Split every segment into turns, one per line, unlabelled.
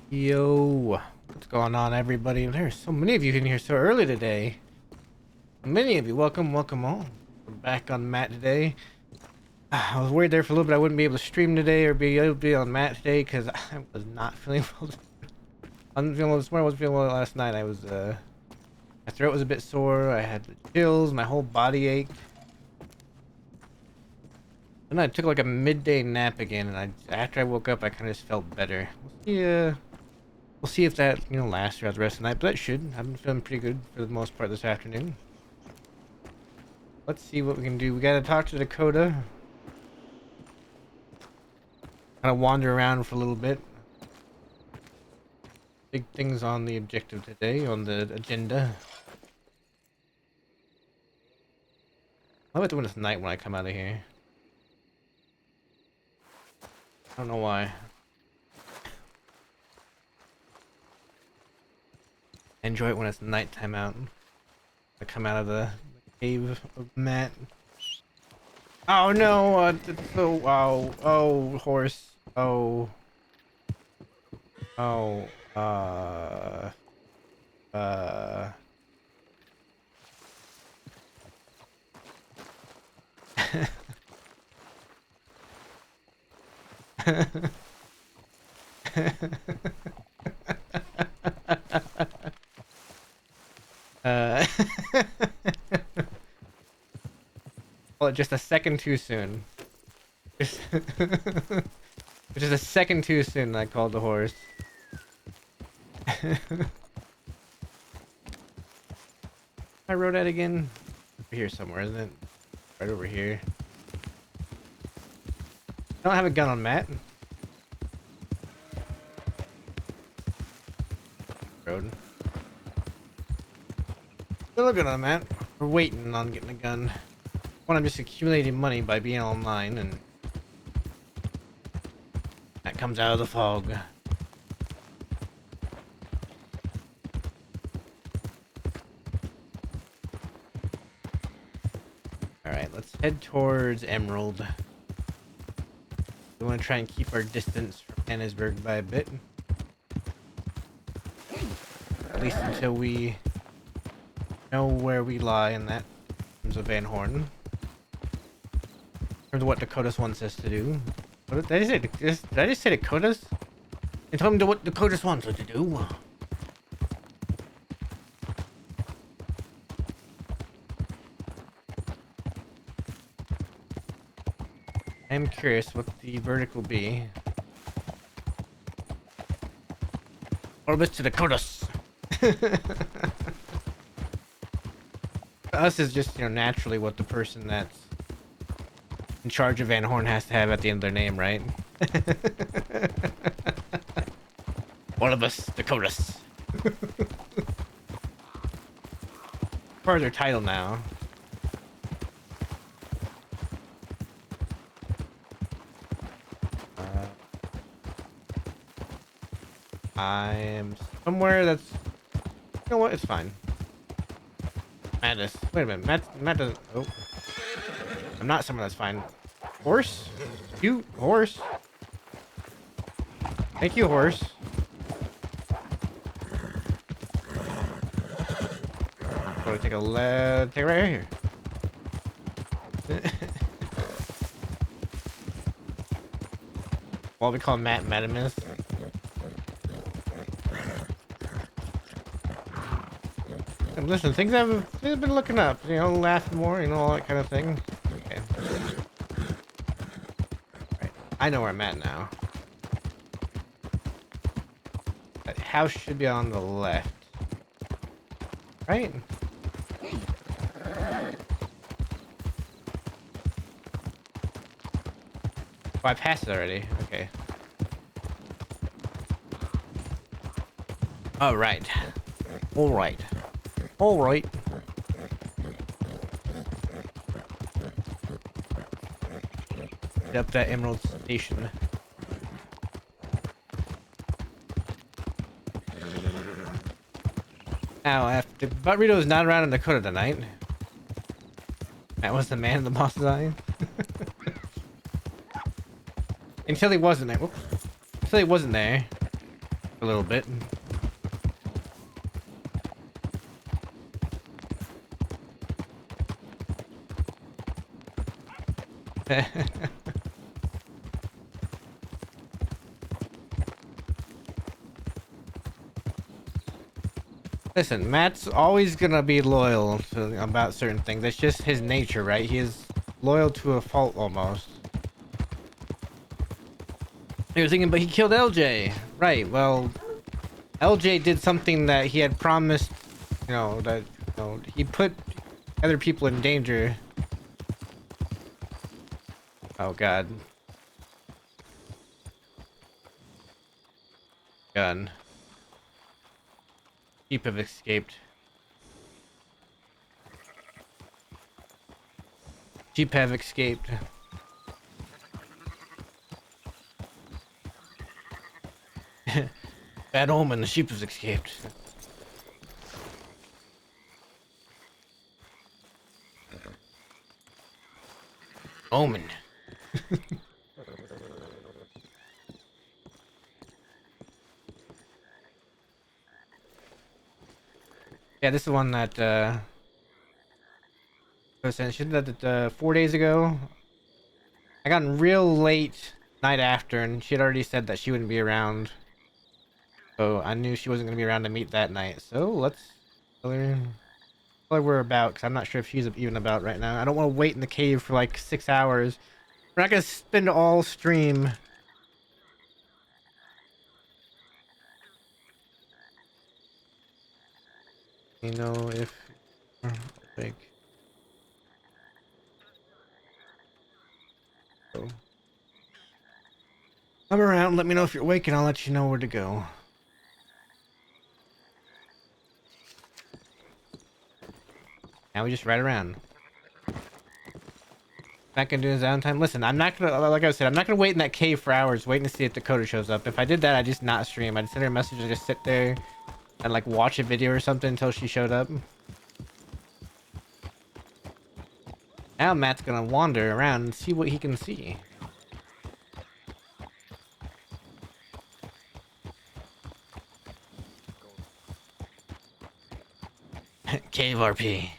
Yo, what's going on, everybody? There's so many of you in here so early today. Many of you, welcome, welcome all. We're back on Matt today. I was worried there for a little bit I wouldn't be able to stream today or be able to be on Matt today because I was not feeling well. I wasn't feeling well this morning. I wasn't feeling well last night. My throat was a bit sore. I had the chills. My whole body ached. Then I took like a midday nap again, and after I woke up, I kind of just felt better. We'll see if that, lasts throughout the rest of the night, but that should. I've been feeling pretty good for the most part this afternoon. Let's see what we can do. We gotta talk to Dakota. Kind of wander around for a little bit. Big things on the objective today, on the agenda. I love it when it's night when I come out of here. I don't know why. I enjoy it when it's nighttime out. I come out of the cave of Matt. Oh no! Oh, horse. Oh. Oh. Well, just a second too soon. Just, just a second too soon. I called the horse. I wrote that again. Over here somewhere, isn't it? Right over here. I don't have a gun on Matt. Road. Still a gun on Matt. We're waiting on getting a gun. I'm just accumulating money by being online, and that comes out of the fog. Alright, let's head towards Emerald. We want to try and keep our distance from Annesburg by a bit. At least until we know where we lie in that in terms of Van Horn. In terms of what Dakota's wants us to do. What did I say? Did I just say Dakota's? And tell them what Dakota's wants us to do. I'm curious what the verdict will be. Orbis to Dakotas. Us is just, naturally what the person that's in charge of Van Horn has to have at the end of their name, right? One of us, Dakotas. Part of their title now. I am somewhere that's... You know what? It's fine. Madness. Wait a minute. Matt doesn't... Oh. I'm not someone that's fine. Horse? You? Horse? Thank you, horse. I'm gonna take a left. Take it right here. What we call Matt Madamus. And listen, things have been looking up. Laughing more, all that kind of thing. Okay. Right. I know where I'm at now. That house should be on the left. Right? Oh, I passed it already. Okay. Alright. Alright. Alright. Up that Emerald Station. Now, after Burrito's not around in Dakota tonight. That was the man in the boss's eye. Until he wasn't there. Whoops. Until he wasn't there. a little bit. Listen, Matt's always gonna be loyal to, about certain things. That's just his nature, right? He is loyal to a fault almost. You're thinking, but he killed LJ. Right, well, LJ did something that he had promised, that, he put other people in danger. Oh, God. Gun. Sheep have escaped. Sheep have escaped. Bad omen, the sheep has escaped. Omen. Yeah, this is the one that was sent. She did that 4 days ago. I got in real late night after, and she had already said that she wouldn't be around. So I knew she wasn't gonna be around to meet that night. So let's tell her we're about, because I'm not sure if she's even about right now. I don't want to wait in the cave for like 6 hours. We're not gonna spend all stream. If like. So. Come around, let me know if you're awake, and I'll let you know where to go. Now we just ride around. Not gonna do his downtime. Listen, I'm not gonna, like I said, I'm not gonna wait in that cave for hours waiting to see if Dakota shows up. If I did that, I'd just not stream. I'd send her a message and just sit there and like watch a video or something until she showed up. Now Matt's gonna wander around and see what he can see. Cave RP.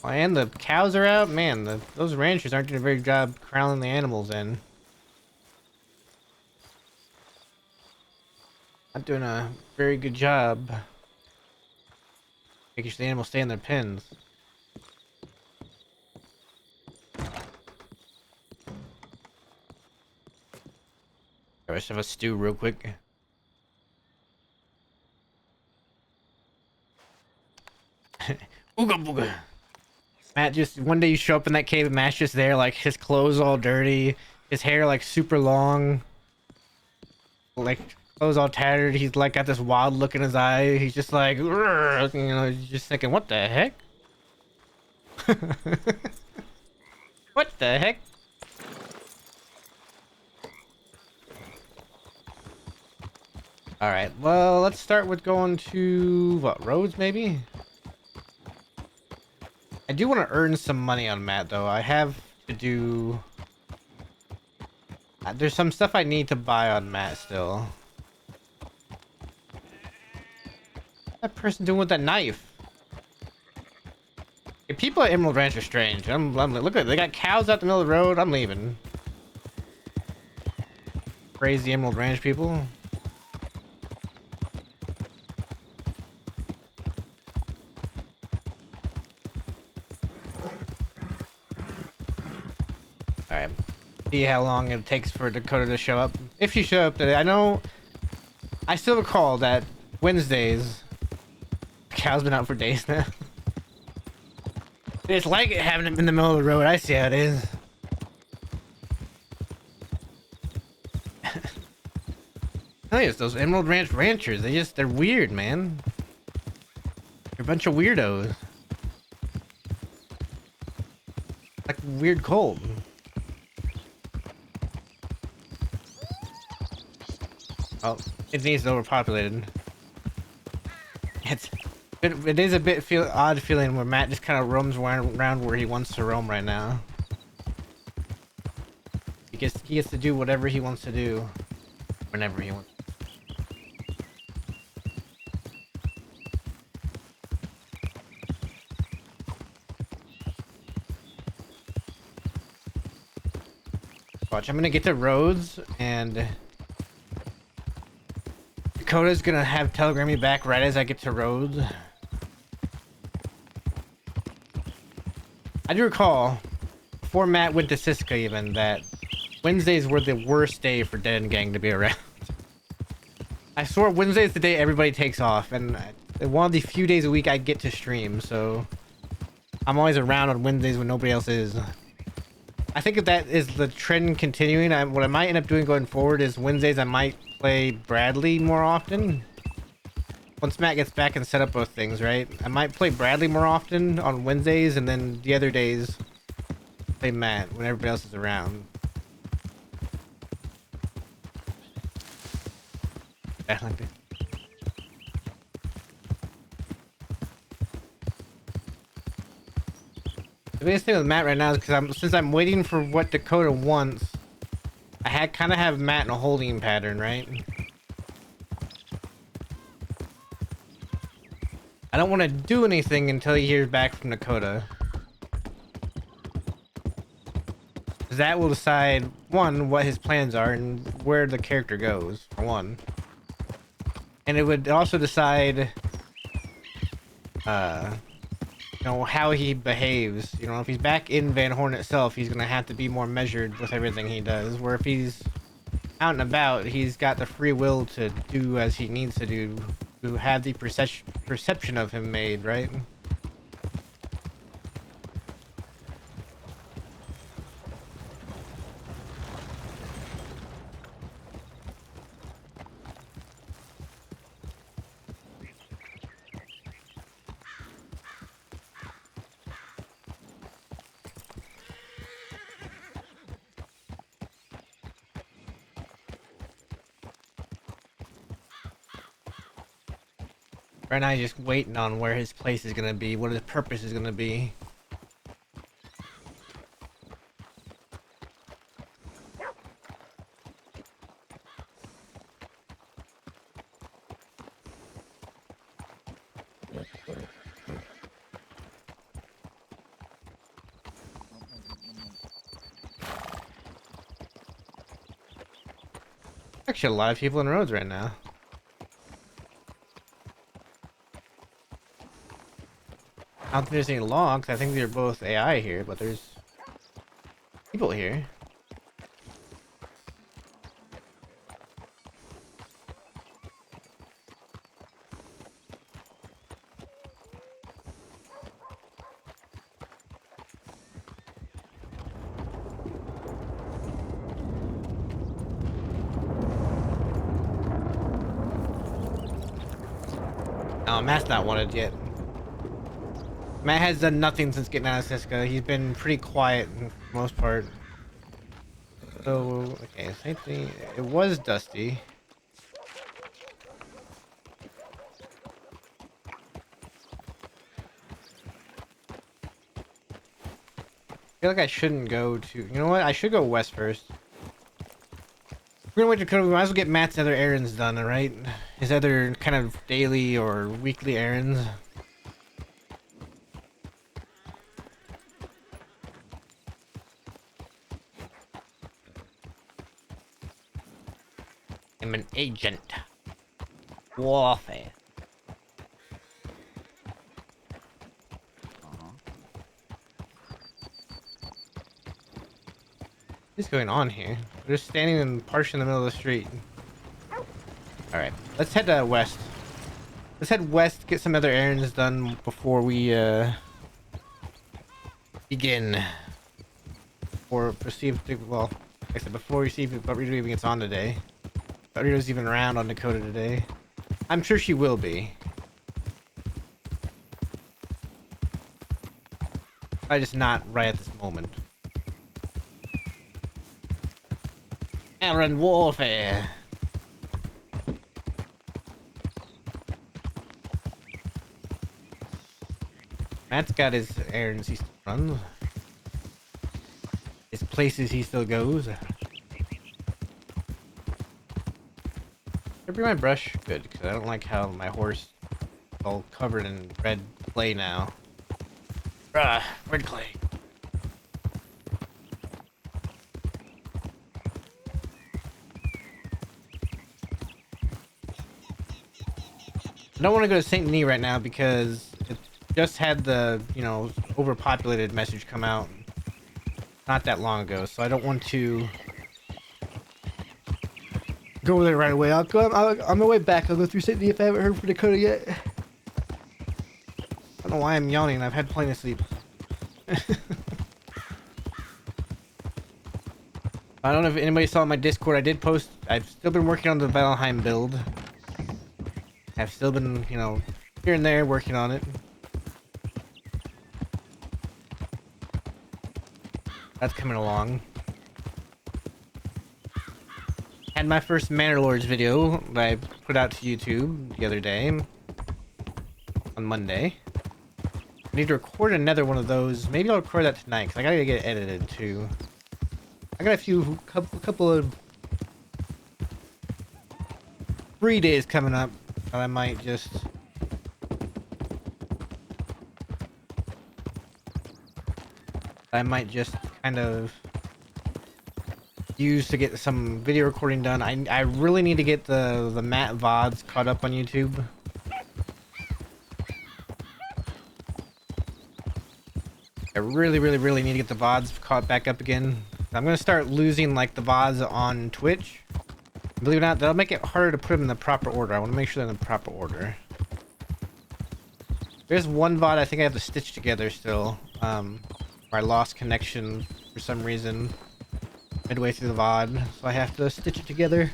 Oh, and the cows are out. Man, those ranchers aren't doing a very good job corralling the animals in. Not doing a very good job making sure the animals stay in their pens. I should have a stew real quick. Ooga booga. Matt just, one day you show up in that cave and Matt's just there, like his clothes all dirty, his hair like super long, like clothes all tattered. He's like got this wild look in his eye. He's just like, he's just thinking, what the heck? What the heck? All right, well, let's start with going to what, roads maybe? I do want to earn some money on Matt though. I have to do, there's some stuff I need to buy on Matt still. What's that person doing with that knife? Hey, people at Emerald Ranch are strange. I'm look at, they got cows out the middle of the road. I'm leaving. Crazy Emerald Ranch people. Alright. See how long it takes for Dakota to show up. If she show up today. I still recall that Wednesdays, cow's been out for days now. It's like it having him in the middle of the road. I see how it is. Tell you, it's those Emerald Ranch ranchers. They're weird, man. They're a bunch of weirdos. Like weird cold. Oh, it needs overpopulated. It is a bit odd feeling where Matt just kind of roams around where he wants to roam right now. he gets to do whatever he wants to do, whenever he wants. Watch, I'm gonna get to Rhodes, and Dakota's gonna have telegram me back right as I get to Rhodes. I do recall, before Matt went to Siska even, that Wednesdays were the worst day for Dead End Gang to be around. I swear Wednesday is the day everybody takes off, and one of the few days a week I get to stream, so I'm always around on Wednesdays when nobody else is. I think if that is the trend continuing, what I might end up doing going forward is Wednesdays I might play Bradley more often. Once Matt gets back and set up both things, right? I might play Bradley more often on Wednesdays, and then the other days play Matt when everybody else is around. Yeah, like that. The biggest thing with Matt right now is because since I'm waiting for what Dakota wants, I kind of have Matt in a holding pattern, right? I don't want to do anything until he hears back from Dakota. Because that will decide, one, what his plans are and where the character goes, for one. And it would also decide, you know, how he behaves. You know, if he's back in Van Horn itself, he's gonna have to be more measured with everything he does. Where if he's out and about, he's got the free will to do as he needs to do, to have the perception of him made, right? Right now, he's just waiting on where his place is gonna be, what his purpose is gonna be. Actually, a lot of people in the roads right now. I don't think there's any logs. I think they're both AI here, but there's people here. Oh, Matt's not wanted yet. Matt has done nothing since getting out of Siska. He's been pretty quiet for the most part. So, okay, same thing. It was Dusty. I feel like I shouldn't go to... You know what? I should go west first. We're gonna wait to Dakota. We might as well get Matt's other errands done, alright? His other kind of daily or weekly errands. I'm an agent. Warfare. What's going on here? We're just standing in partially in the middle of the street. Alright, let's head west. Let's head west, get some other errands done before we begin. Or perceive to, well, like I said, before we see if Burrito even gets on today. Burrito's even around on Dakota today. I'm sure she will be. Probably just not right at this moment. Errand warfare. Matt's got his errands he still runs. His places he still goes. I bring my brush? Good, because I don't like how my horse is all covered in red clay now. Red clay. I don't want to go to St. Denis right now because it just had the, you know, overpopulated message come out not that long ago, so I don't want to go there right away. I'll go on my way back. I'll go through St. Denis if I haven't heard from Dakota yet. I don't know why I'm yawning. I've had plenty of sleep. I don't know if anybody saw my Discord. I did post. I've still been working on the Valheim build. I've still been, you know, here and there working on it. That's coming along. Had my first Manor Lords video that I put out to YouTube the other day. On Monday. I need to record another one of those. Maybe I'll record that tonight, because I gotta get it edited too. I got a couple of free days coming up that I might just kind of use to get some video recording done. I really need to get the Matt VODs caught up on YouTube. I really need to get the VODs caught back up again. I'm gonna start losing like the VODs on Twitch. Believe it or not, that'll make it harder to put them in the proper order. I want to make sure they're in the proper order. There's one VOD I think I have to stitch together still. Where I lost connection for some reason midway through the VOD, so I have to stitch it together.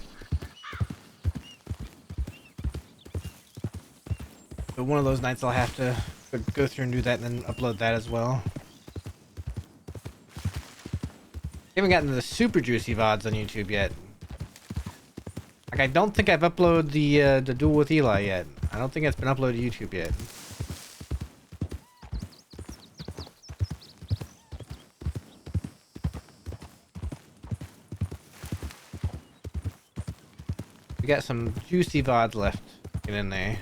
But one of those nights I'll have to go through and do that and then upload that as well. Haven't gotten to the super juicy VODs on YouTube yet. Like, I don't think I've uploaded the duel with Eli yet. I don't think it's been uploaded to YouTube yet. We got some juicy VODs left. Get in there.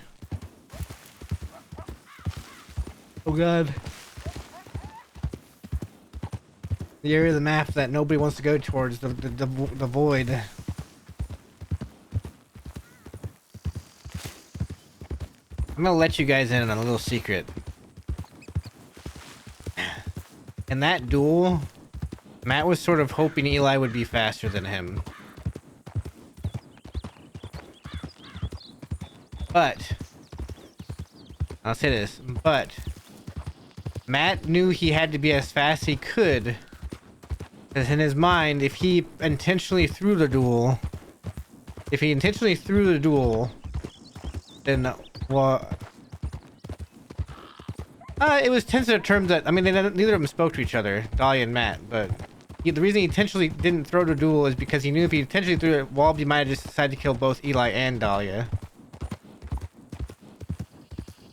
Oh god. The area of the map that nobody wants to go towards, the void. I'm gonna let you guys in on a little secret. In that duel, Matt was sort of hoping Eli would be faster than him. But, I'll say this, but Matt knew he had to be as fast as he could. Because in his mind, if he intentionally threw the duel, then, well, it was tentative terms that, I mean, neither of them spoke to each other, Dahlia and Matt, but the reason he intentionally didn't throw the duel is because he knew if he intentionally threw it, Walby might have just decided to kill both Eli and Dahlia.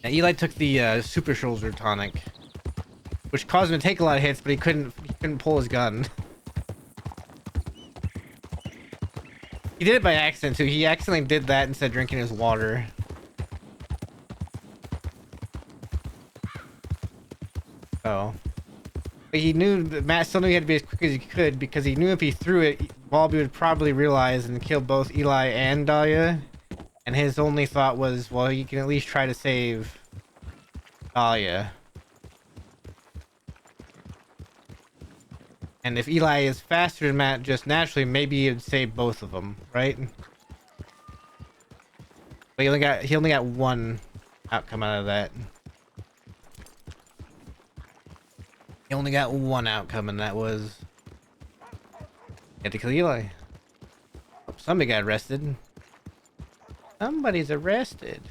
Now, Eli took the super shoulder tonic, which caused him to take a lot of hits, but he couldn't pull his gun. He did it by accident too. He accidentally did that instead of drinking his water. Oh. But he knew that Matt still knew he had to be as quick as he could because he knew if he threw it, Walby would probably realize and kill both Eli and Dahlia. And his only thought was, well, he can at least try to save Dahlia. And if Eli is faster than Matt just naturally, maybe he'd save both of them, right? But he only got one outcome out of that. He only got one outcome, and that was he had to kill Eli. Somebody got arrested. Somebody's arrested.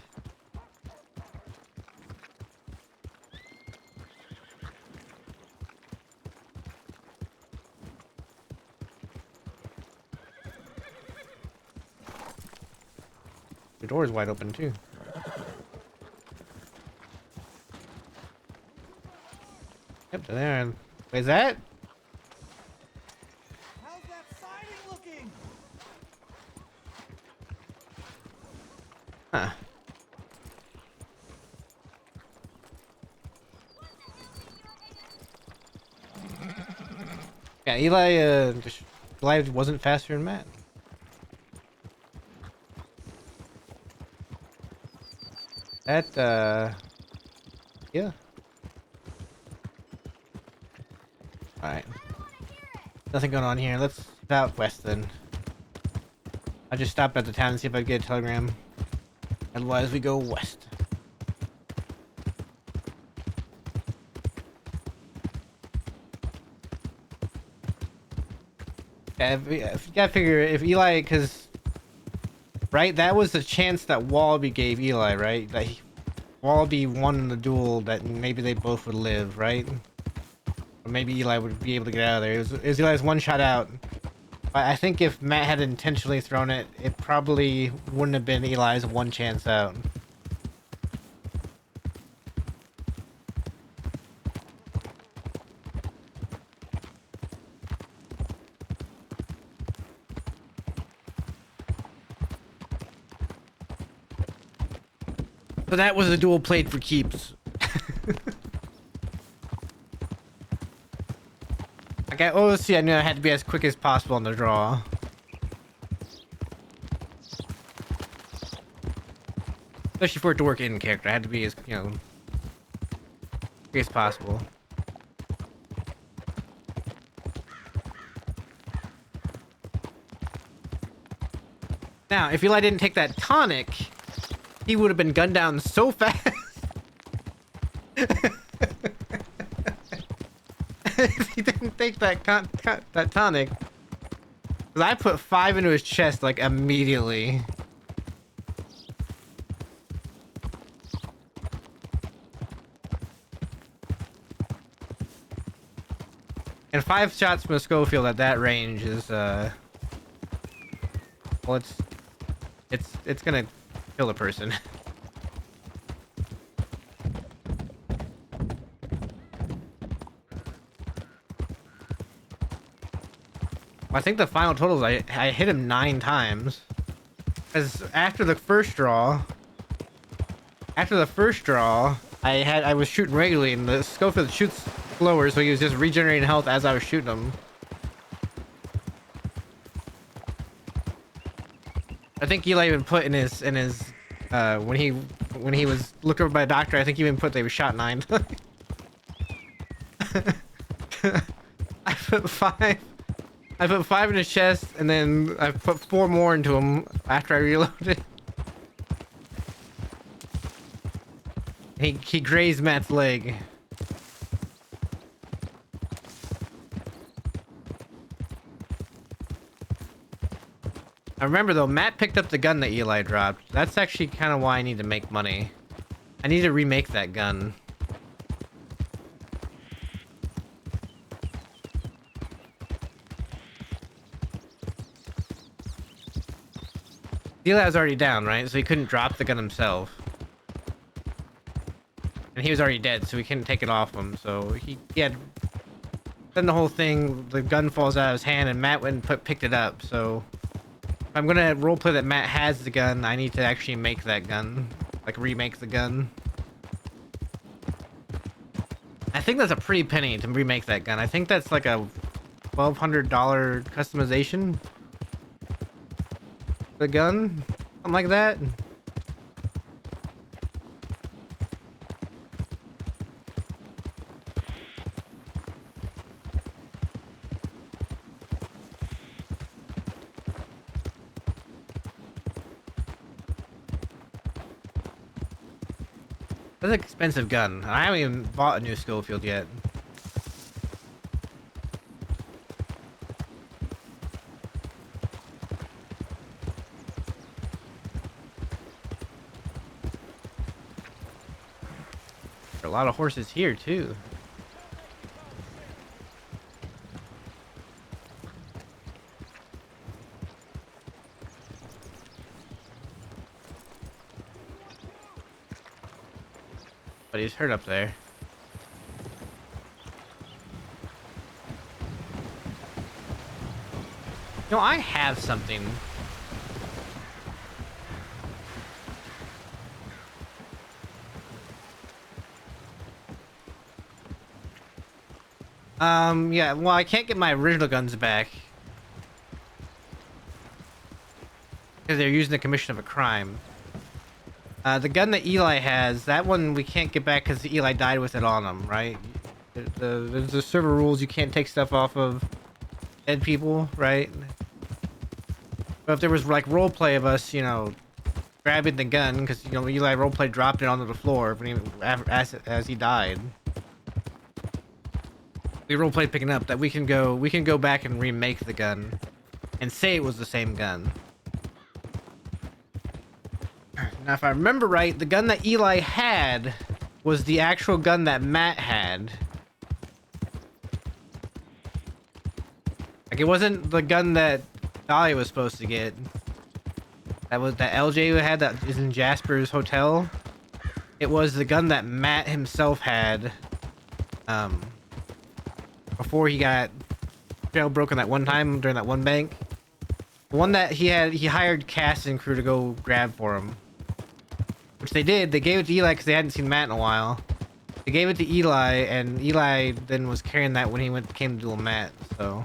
The door is wide open too. Yep, there. Is that?
How's that siding looking?
Huh. Yeah, Eli wasn't faster than Matt. That, yeah. Alright. Nothing going on here. Let's head out west then. I just stopped at the town and see if I could get a telegram. Otherwise, we go west. Yeah, if you gotta figure if Eli, because right, that was the chance that Wallaby gave Eli, right? That Wallaby won the duel, that maybe they both would live, right? Or maybe Eli would be able to get out of there. It was Eli's one shot out. I think if Matt had intentionally thrown it, it probably wouldn't have been Eli's one chance out. So that was a duel played for keeps. Okay, obviously I knew I had to be as quick as possible on the draw. Especially for it to work in character, I had to be as, you know, quick as possible. Now, if Eli didn't take that tonic, he would have been gunned down so fast. If he didn't take that that tonic, because I put 5 into his chest like immediately. And 5 shots from a Schofield at that range is well, it's gonna kill a person. I think the final total is I hit him 9 times. Because after the first draw, I was shooting regularly, and the Schofield shoots slower, so he was just regenerating health as I was shooting him. I think Eli even put in his when he was looked over by a doctor, I think he even put they were shot 9 times. I put 5. I put 5 in his chest, and then I put 4 more into him after I reloaded. He grazed Matt's leg. I remember though, Matt picked up the gun that Eli dropped. That's actually kind of why I need to make money. I need to remake that gun. Eli was already down, right? So he couldn't drop the gun himself. And he was already dead, so we couldn't take it off him. So he had... Then the whole thing, the gun falls out of his hand, and Matt went and picked it up. So if I'm gonna roleplay that Matt has the gun, I need to actually make that gun. Like, remake the gun. I think that's a pretty penny to remake that gun. I think that's like a $1,200 customization. The gun, something like that. That's an expensive gun. I haven't even bought a new Schofield yet. There are a lot of horses here too. But he's hurt up there. You know, I have something. Yeah, well, I can't get my original guns back because they're using the commission of a crime. The gun that Eli has, that one we can't get back because Eli died with it on him, right? There's the server rules, you can't take stuff off of dead people, right? But if there was like roleplay of us, you know, grabbing the gun, because, you know, Eli roleplay dropped it onto the floor when as he died. We roleplay picking up that we can go back and remake the gun and say it was the same gun. Now, if I remember right, the gun that Eli had was the actual gun that Matt had. Like, it wasn't the gun that Dolly was supposed to get. That was that LJ had that is in Jasper's hotel. It was the gun that Matt himself had. Before he got jailbroken that one time during that one bank. The one that he hired Cass and crew to go grab for him. Which they did. They gave it to Eli because they hadn't seen Matt in a while. They gave it to Eli, and Eli then was carrying that when he came to duel Matt, so.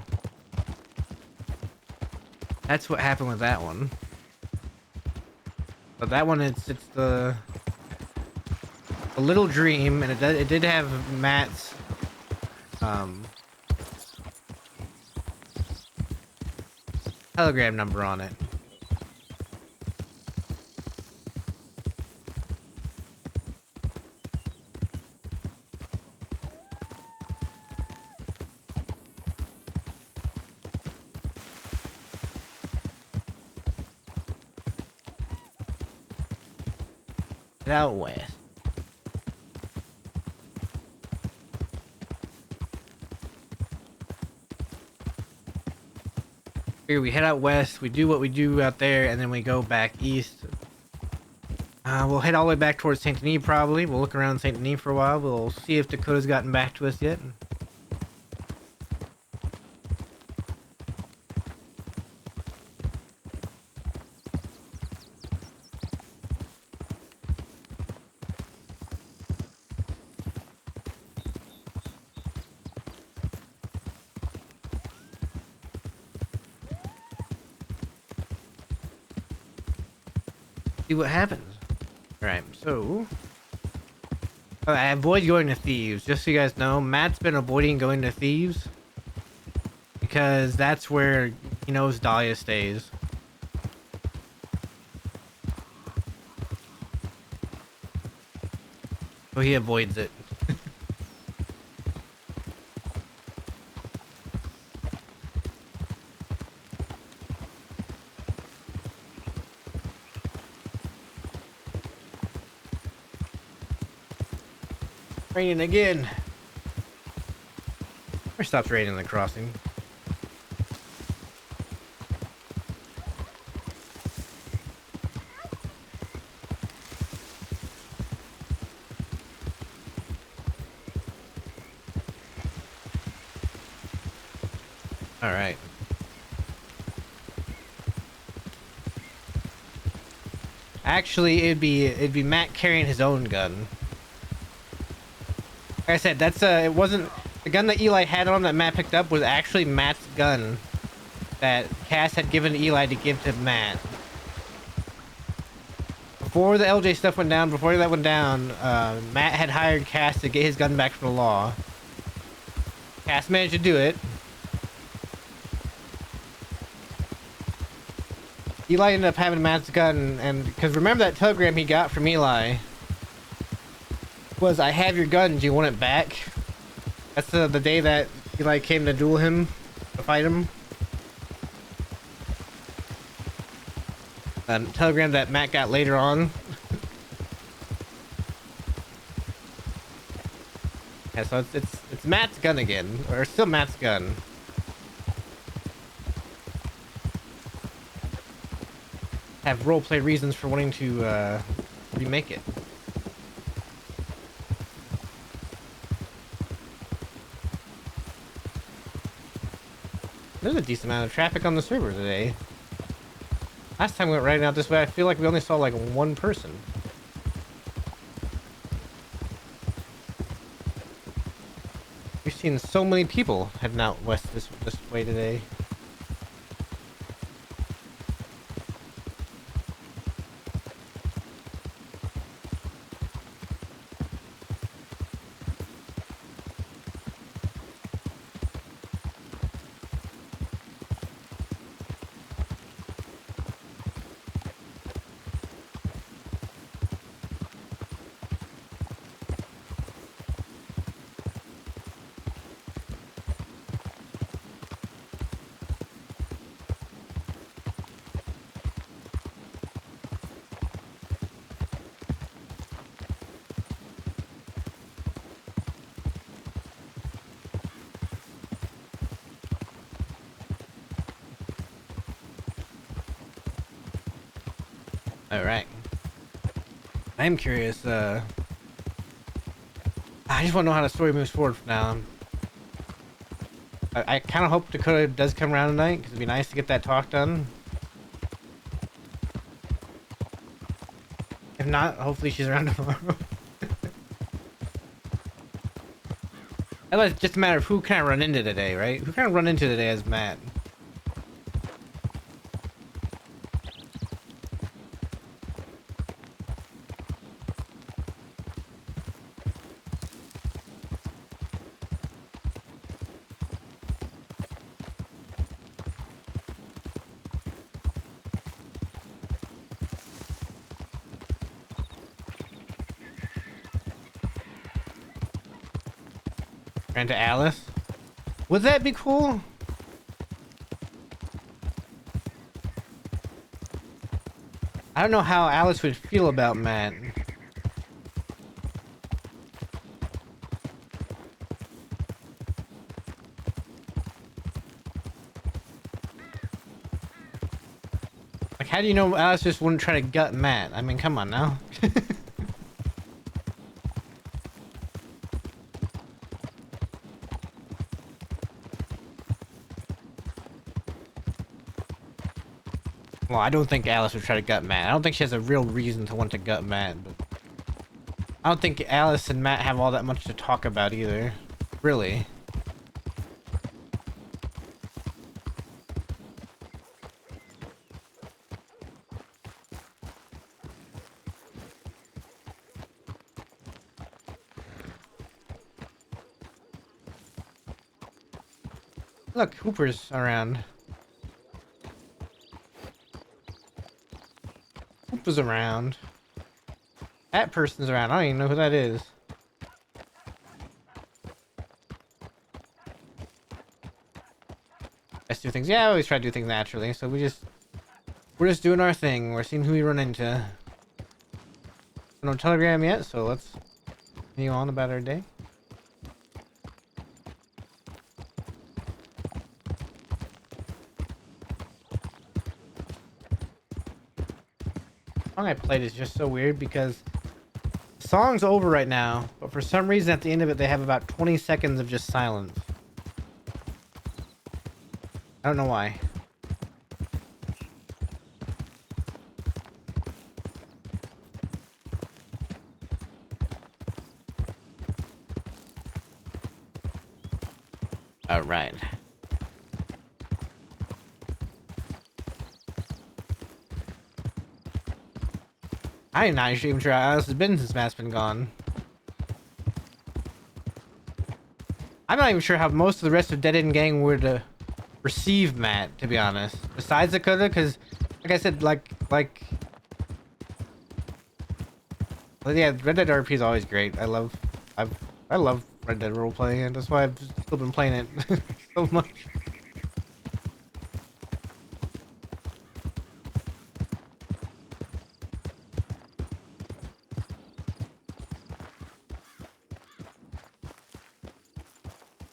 That's what happened with that one. But that one, it's the Little Dream, and it did have Matt's telegram number on it. Out west. Here we head out west, we do what we do out there, and then we go back east. We'll head all the way back towards Saint Denis probably. We'll look around Saint Denis for a while. We'll see if Dakota's gotten back to us yet. See what happens. Alright, so I avoid going to Thieves. Just so you guys know, Matt's been avoiding going to Thieves because that's where he knows Dahlia stays. So he avoids it. Raining again. Or stops raining in the crossing. All right. Actually, it'd be Matt carrying his own gun. Like I said, that's it wasn't the gun that Eli had on him that Matt picked up was actually Matt's gun that Cass had given to Eli to give to Matt. Before the LJ stuff went down, Matt had hired Cass to get his gun back from the law. Cass managed to do it. Eli ended up having Matt's gun, and because remember that telegram he got from Eli was, "I have your gun, do you want it back?" That's the day that Eli came to duel him, to fight him. Telegram that Matt got later on. Yeah, so it's Matt's gun again, or still Matt's gun. Have roleplay reasons for wanting to remake it. There's a decent amount of traffic on the server today. Last time we went right out this way, I feel like we only saw like one person. seen so many people heading out west this way today. All right. I'm curious. I just want to know how the story moves forward from now. I kind of hope Dakota does come around tonight because it'd be nice to get that talk done. If not, hopefully she's around tomorrow. It's just a matter of who can I run into today, right? Who can I run into today as Matt? Ran to Alice? Would that be cool? I don't know how Alice would feel about Matt. Like, how do you know Alice just wouldn't try to gut Matt? I mean, come on now. Well, I don't think Alice would try to gut Matt. I don't think she has a real reason to want to gut Matt, but I don't think Alice and Matt have all that much to talk about either. Really. Look, Hooper's around. Hooper's around. That person's around. I don't even know who that is. Let's do things. Yeah, I always try to do things naturally. So we're just doing our thing. We're seeing who we run into. No telegram yet, so let's continue on about our day. The song I played is just so weird because the song's over right now, but for some reason at the end of it they have about 20 seconds of just silence. I don't know why. All right. I'm not even sure how Alice has been since Matt's been gone. I'm not even sure how most of the rest of Dead End Gang would receive Matt, to be honest. Besides Dakota, because, like I said, well, yeah, Red Dead RP is always great. I love Red Dead Roleplay, and that's why I've still been playing it so much.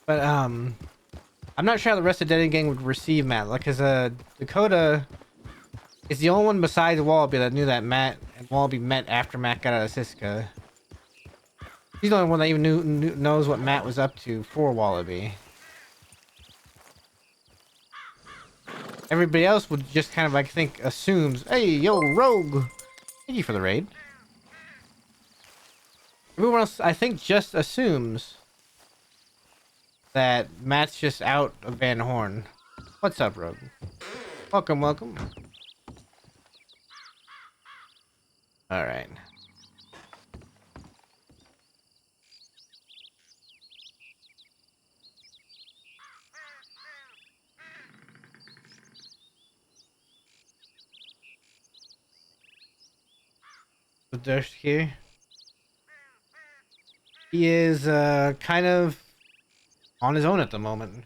But I'm not sure how the rest of Dead End Gang would receive Matt. Like, cause Dakota is the only one besides Wallaby that knew that Matt and Wallaby met after Matt got out of Siska. He's the only one that even knows what Matt was up to for Wallaby. Everybody else would just kind of like assumes, hey, yo, Rogue, thank you for the raid. Everyone else, I think, just assumes that Matt's just out of Van Horn. What's up, Rogue? Welcome, welcome. Alright. The Durst here. He is kind of on his own at the moment.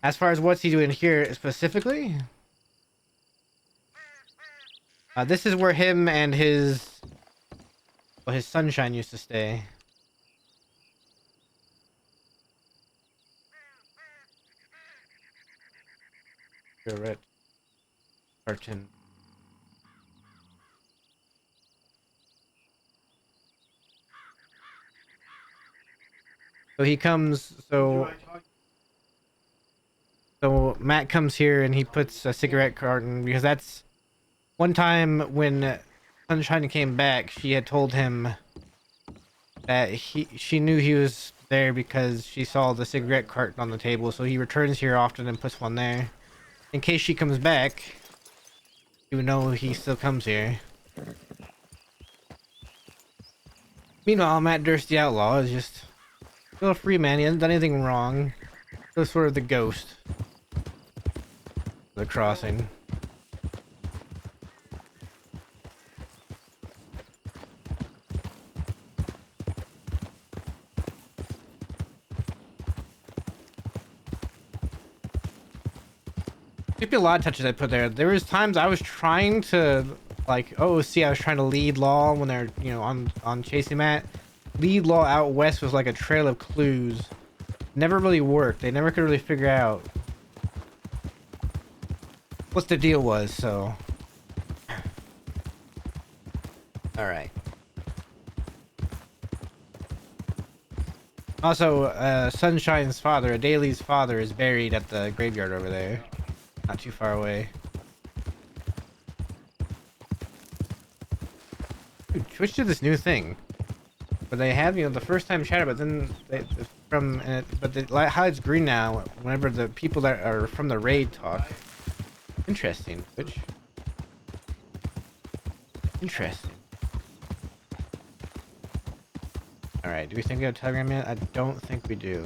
As far as what's he doing here specifically, this is where him and his sunshine used to stay. Red carton. So he comes. So Matt comes here and he puts a cigarette carton because that's one time when Sunshine came back. She had told him that she knew he was there because she saw the cigarette carton on the table. So he returns here often and puts one there in case she comes back. You know he still comes here. Meanwhile, Matt Durst the Outlaw is just still a free man. He hasn't done anything wrong. Still sort of the ghost. The crossing. Maybe a lot of touches I put there. There was times I was trying to like, I was trying to lead Law when they're, you know, on chasing Matt. Lead Law out west was like a trail of clues. Never really worked. They never could really figure out what the deal was, so. Alright. Also, Sunshine's father, Adeli's father, is buried at the graveyard over there. Not too far away. Dude, switch to this new thing. But they have, you know, the first time shadow, but then but the highlight's green now whenever the people that are from the raid talk. Interesting. Which? Interesting. Alright, do we think we have a telegram yet? I don't think we do.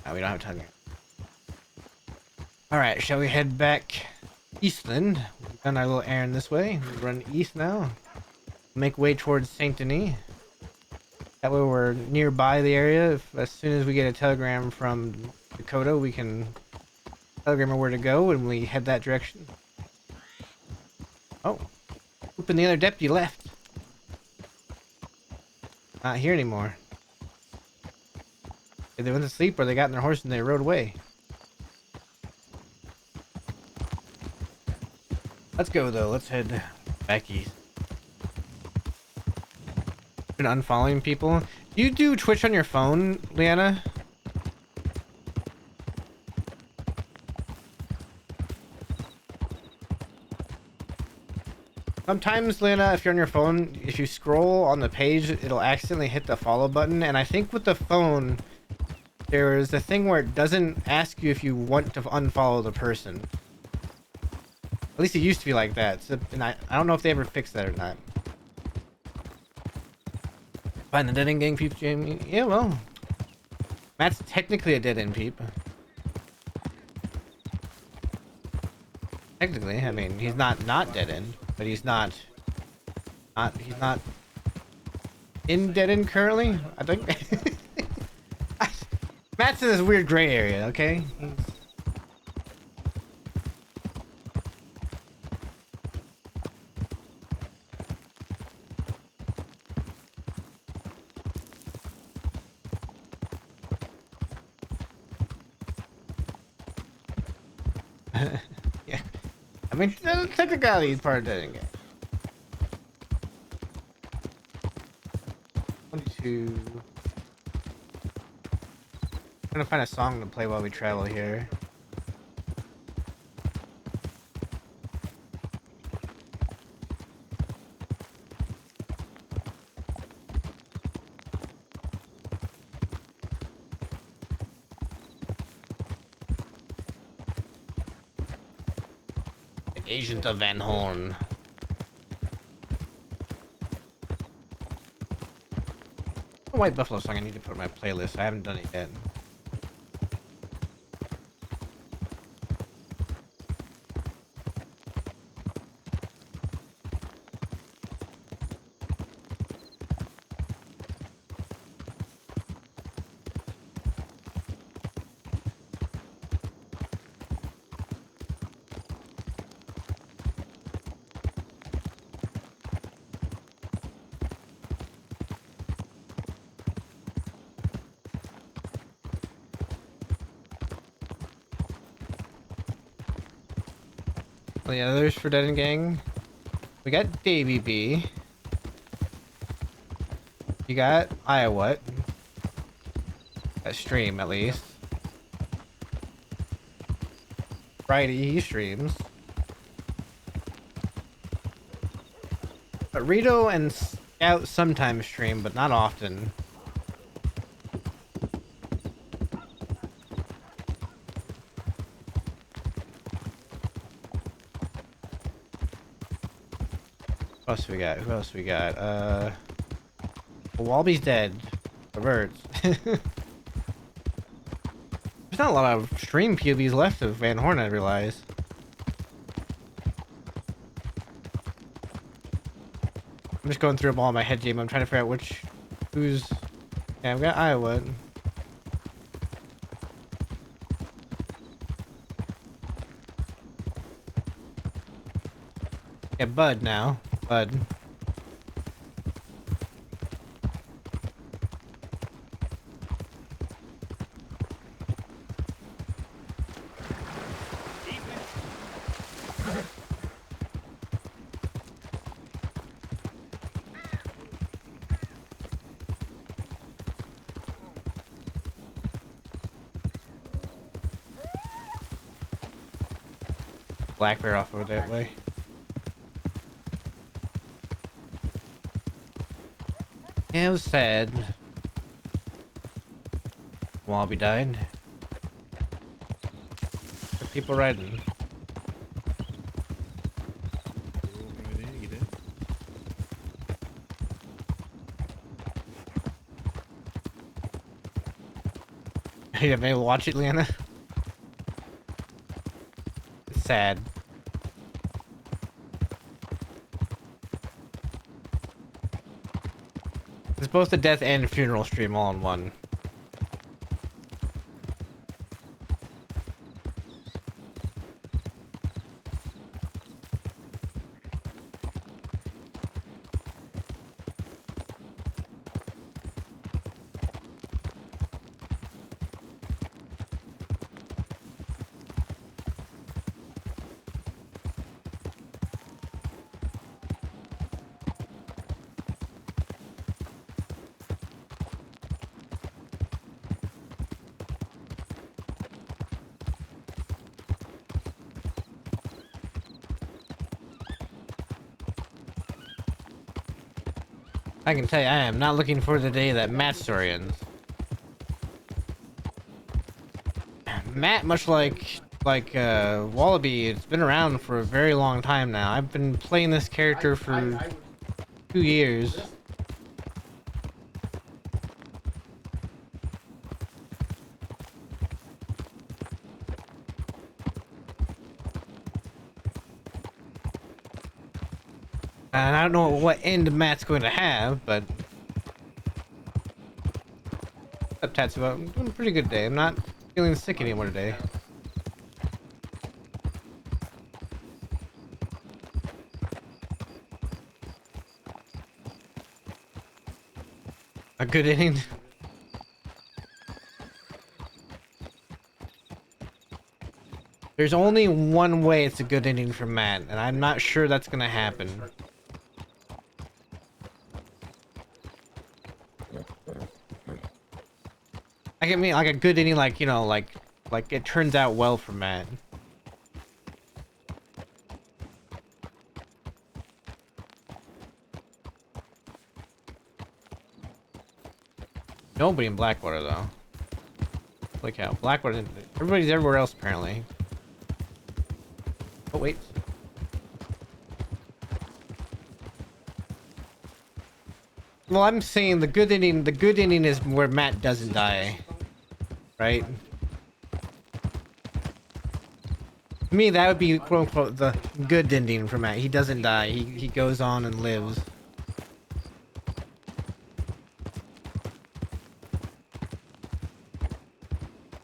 No, we don't have a telegram. Alright, shall we head back east then? We've done our little errand this way. We run east now. Make way towards Saint Denis. That way we're nearby the area. As soon as we get a telegram from Dakota, we can telegram her where to go and we head that direction. Oh. Oop, and the other deputy left. Not here anymore. Either they went to sleep or they got in their horse and they rode away. Let's go though. Let's head back east. Been unfollowing people. Do you do Twitch on your phone, Leanna? Sometimes, Leanna, if you're on your phone, if you scroll on the page, it'll accidentally hit the follow button. And I think with the phone, there is a thing where it doesn't ask you if you want to unfollow the person. At least it used to be like that. So, and I don't know if they ever fixed that or not. Find the dead end gang peep, Jamie. Yeah, well, Matt's technically a dead end peep. Technically, I mean, he's not dead end, but he's not in dead end currently. I think Matt's in this weird gray area. Okay. Yeah, I mean, technically he's part of the game. 22. I'm gonna find a song to play while we travel here. Agent of Van Horn. A White Buffalo song I need to put on my playlist. I haven't done it yet. The others for Dead and Gang. We got Davy B. You got Iowa. That stream at least. Friday he streams. But Rito and Scout sometimes stream, but not often. What else we got? Who else we got? Walby's dead. The birds. There's not a lot of stream POVs left of Van Horn, I realize. I'm just going through them all in my head, Jim. I'm trying to figure out who's... Yeah, I've got Iowa. Yeah, Bud now. Bud. Black bear off over that way. Yeah, it was sad. Wallaby died. The people riding. Yeah, maybe watch it, Leanna. It's sad. It's both the death and funeral stream all in one. I can tell you, I am not looking for the day that Matt's story ends. Matt, much like Wallaby, it's been around for a very long time now. I've been playing this character for 2 years. And I don't know what end Matt's going to have, but... Up Tatsuo, I'm doing a pretty good day. I'm not feeling sick anymore today. A good inning? There's only one way it's a good inning for Matt, and I'm not sure that's gonna happen. I mean, like a good inning, like, you know, like it turns out well for Matt. Nobody in Blackwater though. Look out, Blackwater. Everybody's everywhere else apparently. Oh wait. Well, I'm saying the good ending. The good ending is where Matt doesn't die, right? To me, that would be quote unquote the good ending for Matt. He doesn't die. He goes on and lives.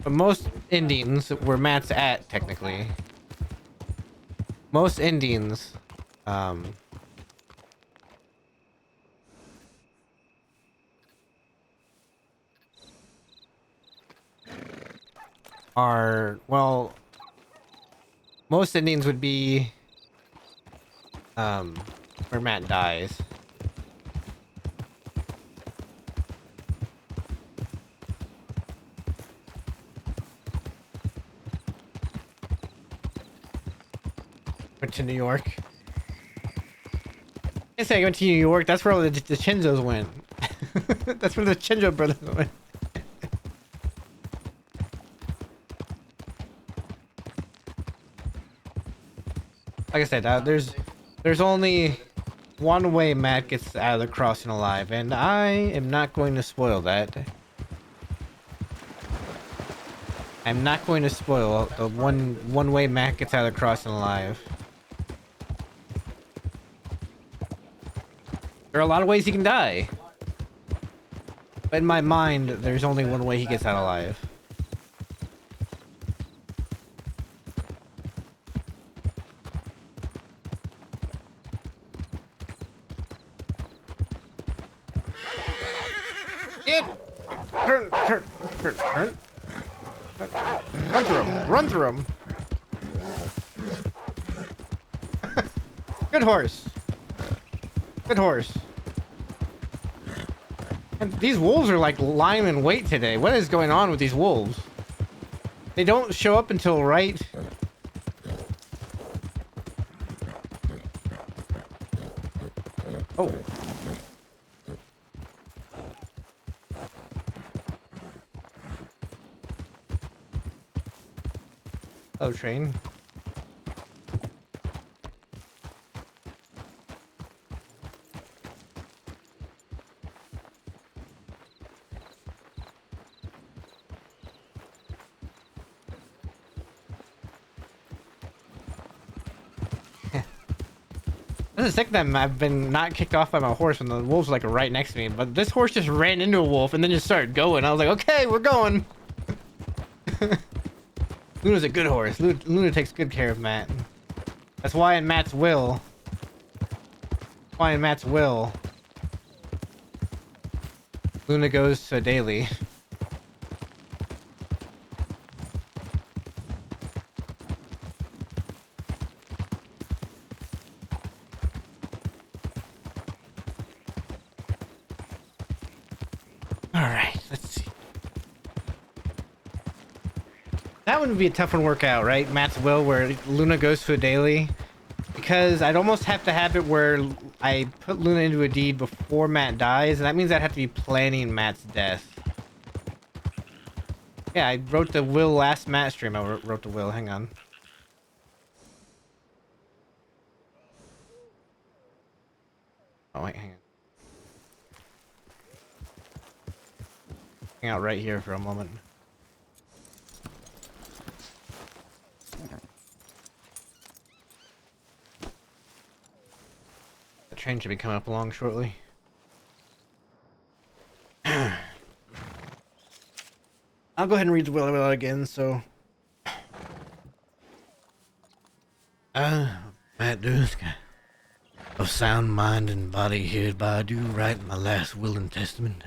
But most endings where Matt's at, technically, most endings, are, well, most endings would be where Matt dies. Went to New York. I say I went to New York. That's where all the Chinzos went. That's where the Chinzo brothers went. Like I said, there's only one way Matt gets out of the crossing alive, and I am not going to spoil that. I'm not going to spoil the one way Matt gets out of the crossing alive. There are a lot of ways he can die, but in my mind, there's only one way he gets out alive. Turn. Run through him. Run through him. Good horse. Good horse. And these wolves are like lying in wait today. What is going on with these wolves? They don't show up until right. Oh. Oh, train. This is the second time I've been not kicked off by my horse when the wolves like right next to me, but this horse just ran into a wolf and then just started going. I was like, okay, we're going. Luna's a good horse. Luna takes good care of Matt. That's why in Matt's will. Luna goes to daily. Alright, let's see. That one would be a tough one to work out, right? Matt's will, where Luna goes to a daily. Because I'd almost have to have it where I put Luna into a deed before Matt dies, and that means I'd have to be planning Matt's death. Yeah, I wrote the will last Matt stream. I wrote the will. Hang on. Oh, wait, hang on. Hang out right here for a moment. The train should be coming up along shortly. I'll go ahead and read the will again, so... Matt Dusk, of sound mind and body, hereby do write my last will and testament.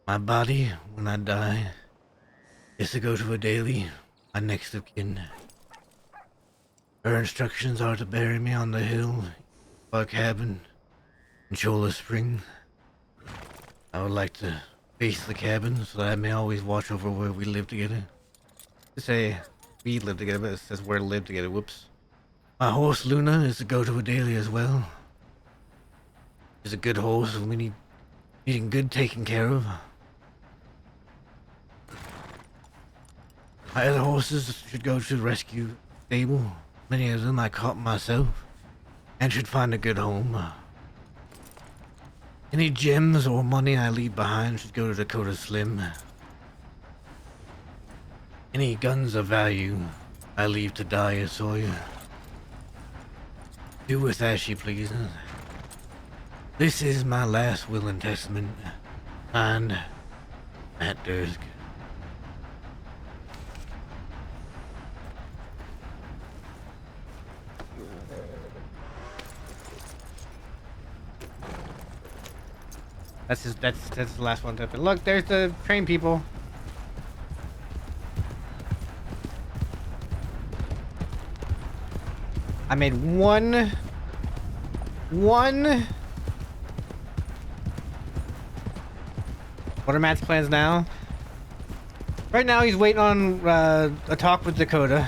My body, when I die, is to go to a daily, my next of kin. Her instructions are to bury me on the hill, our cabin, in Chola Spring. I would like to face the cabin so that I may always watch over where we live together. To say we live together, but it says where to live together. Whoops. My horse Luna is to go to a daily as well. She's a good horse and we needing good taken care of. My other horses should go to the rescue stable. Many of them I caught myself and should find a good home. Any gems or money I leave behind should go to Dakota Slim. Any guns of value I leave to die Sawyer. Do with as she pleases. This is my last will and testament. Signed, Matt Dursk. That's the last one to open. Look, there's the train people. I made one. What are Matt's plans now? Right now he's waiting on a talk with Dakota.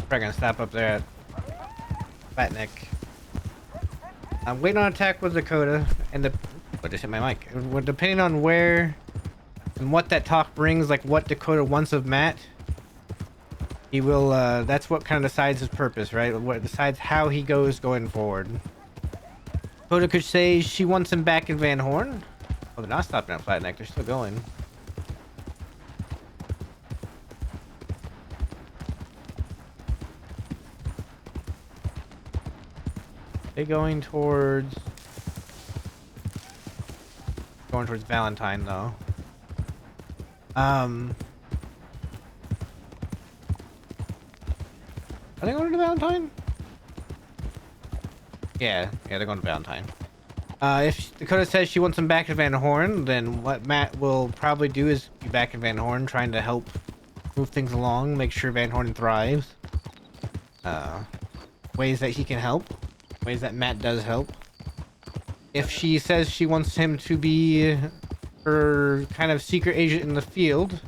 Probably gonna stop up there at Fat Neck. I'm waiting on attack with Dakota, and what just hit my mic? Depending on where and what that talk brings, like what Dakota wants of Matt, he will. That's what kind of decides his purpose, right? What decides how he goes going forward. Dakota could say she wants him back in Van Horn. Oh, they're not stopping at Flat Neck. They're still going. They're going towards Valentine though. Are they going to Valentine? Yeah, they're going to Valentine. If Dakota says she wants him back in Van Horn, then what Matt will probably do is be back in Van Horn, trying to help move things along, make sure Van Horn thrives. Ways that he can help. Ways that Matt does help. If she says she wants him to be her kind of secret agent in the field,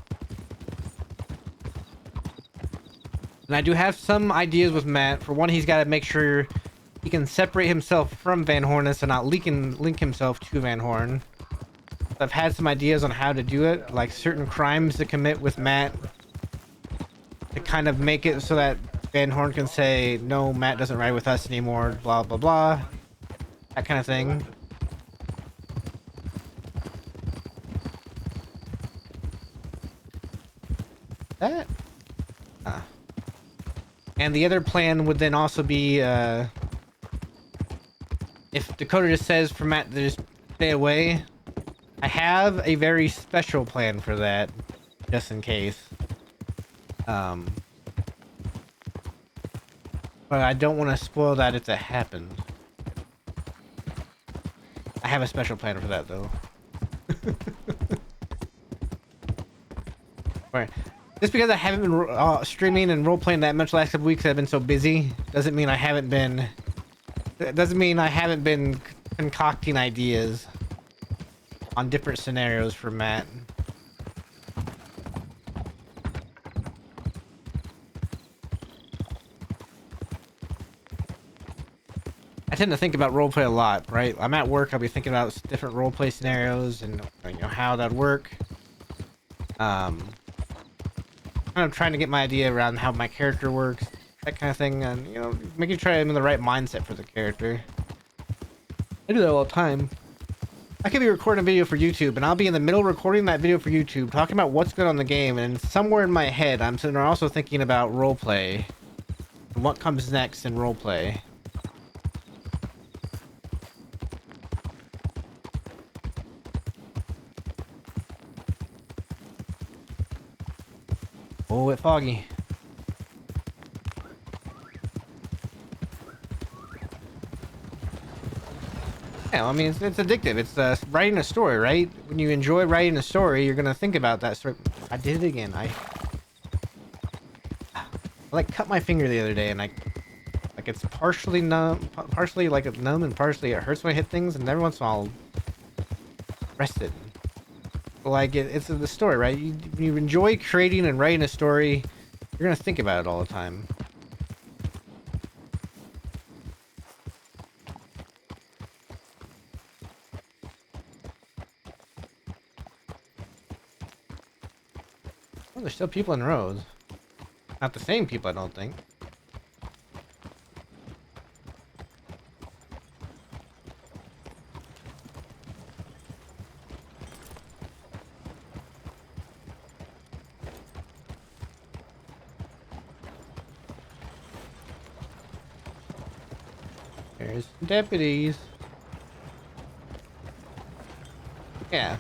and I do have some ideas with Matt. For one, he's got to make sure he can separate himself from Van Hornus and not link himself to Van Horn. I've had some ideas on how to do it, like certain crimes to commit with Matt, to kind of make it so that Van Horn can say, no, Matt doesn't ride with us anymore, blah, blah, blah. That kind of thing. That? And the other plan would then also be, if Dakota just says for Matt to just stay away, I have a very special plan for that, just in case. But I don't want to spoil that if that happens. I have a special plan for that, though. Right. Just because I haven't been streaming and role-playing that much last couple weeks, I've been so busy, doesn't mean I haven't been... That doesn't mean I haven't been concocting ideas on different scenarios for Matt. I tend to think about roleplay a lot, right? I'm at work, I'll be thinking about different roleplay scenarios and how that'd work. Kind of trying to get my idea around how my character works, that kind of thing, and making sure I'm in the right mindset for the character. I do that all the time. I could be recording a video for YouTube, and I'll be in the middle of recording that video for YouTube, talking about what's good on the game, and somewhere in my head, I'm sitting there also thinking about roleplay and what comes next in roleplay. Oh, it's foggy. Yeah, I mean, it's addictive. It's writing a story, right? When you enjoy writing a story, you're gonna think about that story. I did it again. I like cut my finger the other day, and it's partially numb, partially like it's numb, and partially it hurts when I hit things, and every once in a while I'll rest it. Like it's the story, right? When you enjoy creating and writing a story, you're gonna think about it all the time. Well, there's still people in rows. Not the same people, I don't think. There's deputies. Yeah.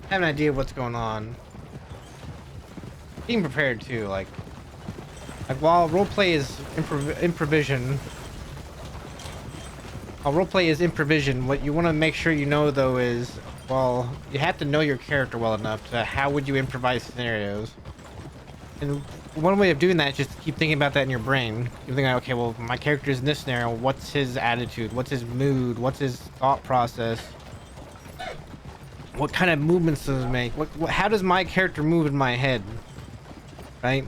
I have an idea of what's going on. Being prepared too, like while roleplay is improvisation, what you want to make sure you know though is, well, you have to know your character well enough to how would you improvise scenarios. And one way of doing that is just to keep thinking about that in your brain. You're thinking, okay, well, my character is in this scenario. What's his attitude? What's his mood? What's his thought process? What kind of movements does it make? How does my character move in my head? Right?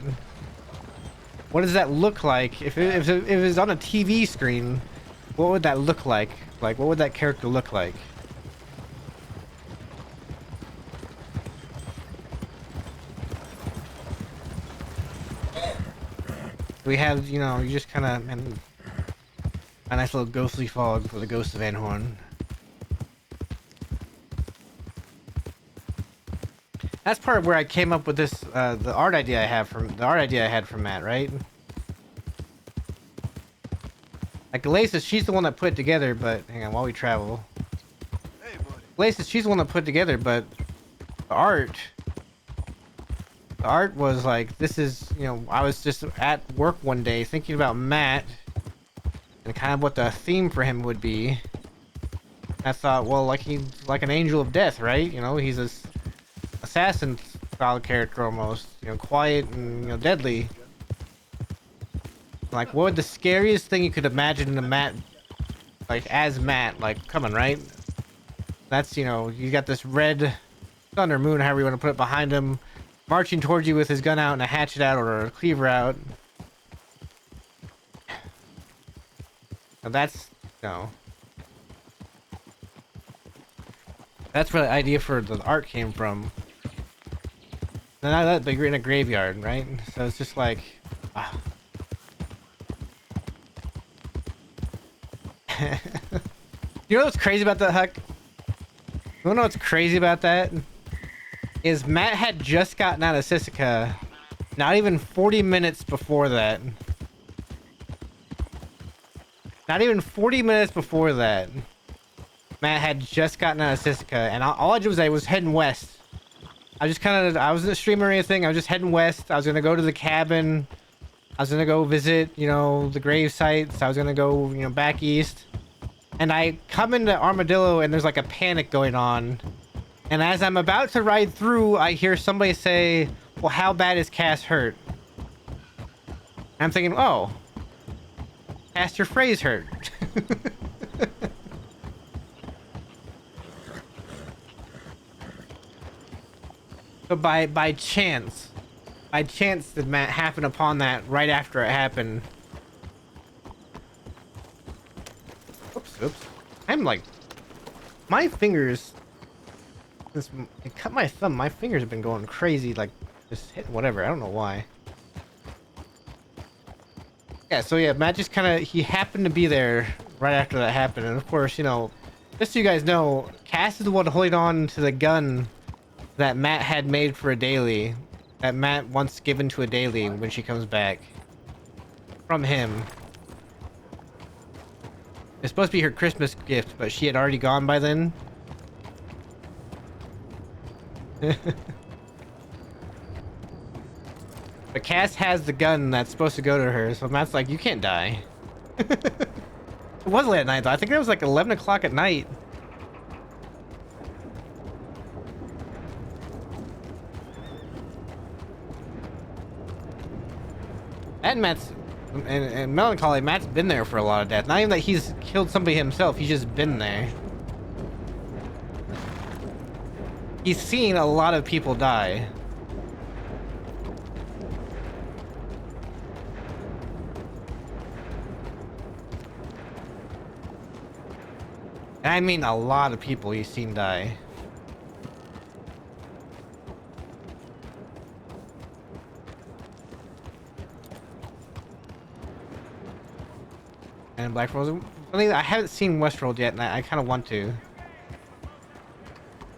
What does that look like? If it was on a TV screen, what would that look like? Like, what would that character look like? We have, you know, you just kind of, and a nice little ghostly fog for the ghost of Van Horn. That's part of where I came up with this, the art idea I had from Matt, right? Like Galacus, she's the one that put it together, but hang on, while we travel. Hey, buddy. Galacus, she's the one that put it together, but the art was like, this is, you know, I was just at work one day thinking about Matt and kind of what the theme for him would be. I thought, well, like he's like an angel of death, right? You know, he's a assassin style character almost, you know, quiet and, you know, deadly. Like, what would the scariest thing you could imagine in a Matt, like as Matt, like coming, right? That's, you know, you got this red sun or moon, however you want to put it, behind him, marching towards you with his gun out and a hatchet out or a cleaver out. Now that's, you know, that's where the idea for the art came from. And now that you're in a graveyard, right? So it's just like, ah. You know what's crazy about that, Huck? You wanna know what's crazy about that? Is Matt had just gotten out of Sisika, not even 40 minutes before that. Not even 40 minutes before that. Matt had just gotten out of Sisika, and all I did was heading west. I wasn't streaming or anything, I was just heading west. I was gonna go to the cabin. I was gonna go visit, you know, the grave sites. I was gonna go, you know, back east. And I come into Armadillo and there's like a panic going on. And as I'm about to ride through, I hear somebody say, well, how bad is Cass hurt? And I'm thinking, oh, Pastor Frey's hurt. So by chance did Matt happen upon that right after it happened. Oops. I'm like, my fingers, since I cut my thumb, my fingers have been going crazy, like just hitting whatever. I don't know why. Yeah, so yeah, Matt just kind of, he happened to be there right after that happened. And of course, you know, just so you guys know, Cass is the one holding on to the gun that Matt had made for a daily, that Matt once given to a daily when she comes back from him. It's supposed to be her Christmas gift, but she had already gone by then. But Cass has the gun that's supposed to go to her, so Matt's like, you can't die. It was late at night though. I think it was like 11 o'clock at night. And Matt's and Melancholy, Matt's been there for a lot of death. Not even that he's killed somebody himself, he's just been there. He's seen a lot of people die. And I mean a lot of people he's seen die. And Black Rose. I haven't seen Westworld yet, and I kind of want to.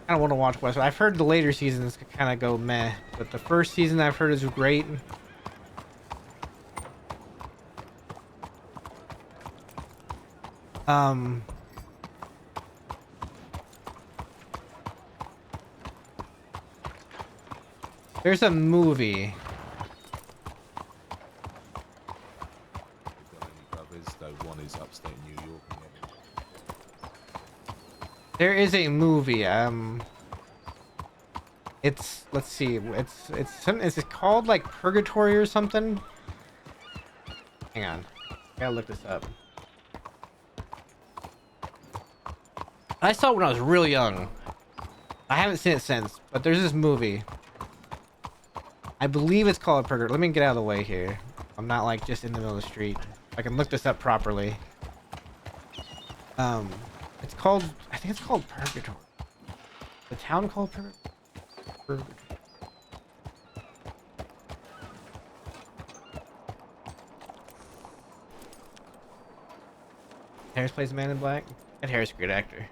I don't want to watch Westworld. I've heard the later seasons kind of go meh, but the first season I've heard is great. Um, there's a movie.
Got any brothers? Though one is upstate New York and the other.
There is a movie. It's let's see. It's some. Is it called like Purgatory or something? Hang on. I gotta look this up. I saw it when I was real young. I haven't seen it since, but there's this movie. I believe it's called Purgatory. Let me get out of the way here. I'm not like just in the middle of the street. I can look this up properly. It's called. I think it's called Purgatory. The town called Purgatory. Harris plays Man in Black. And Harris is a great actor.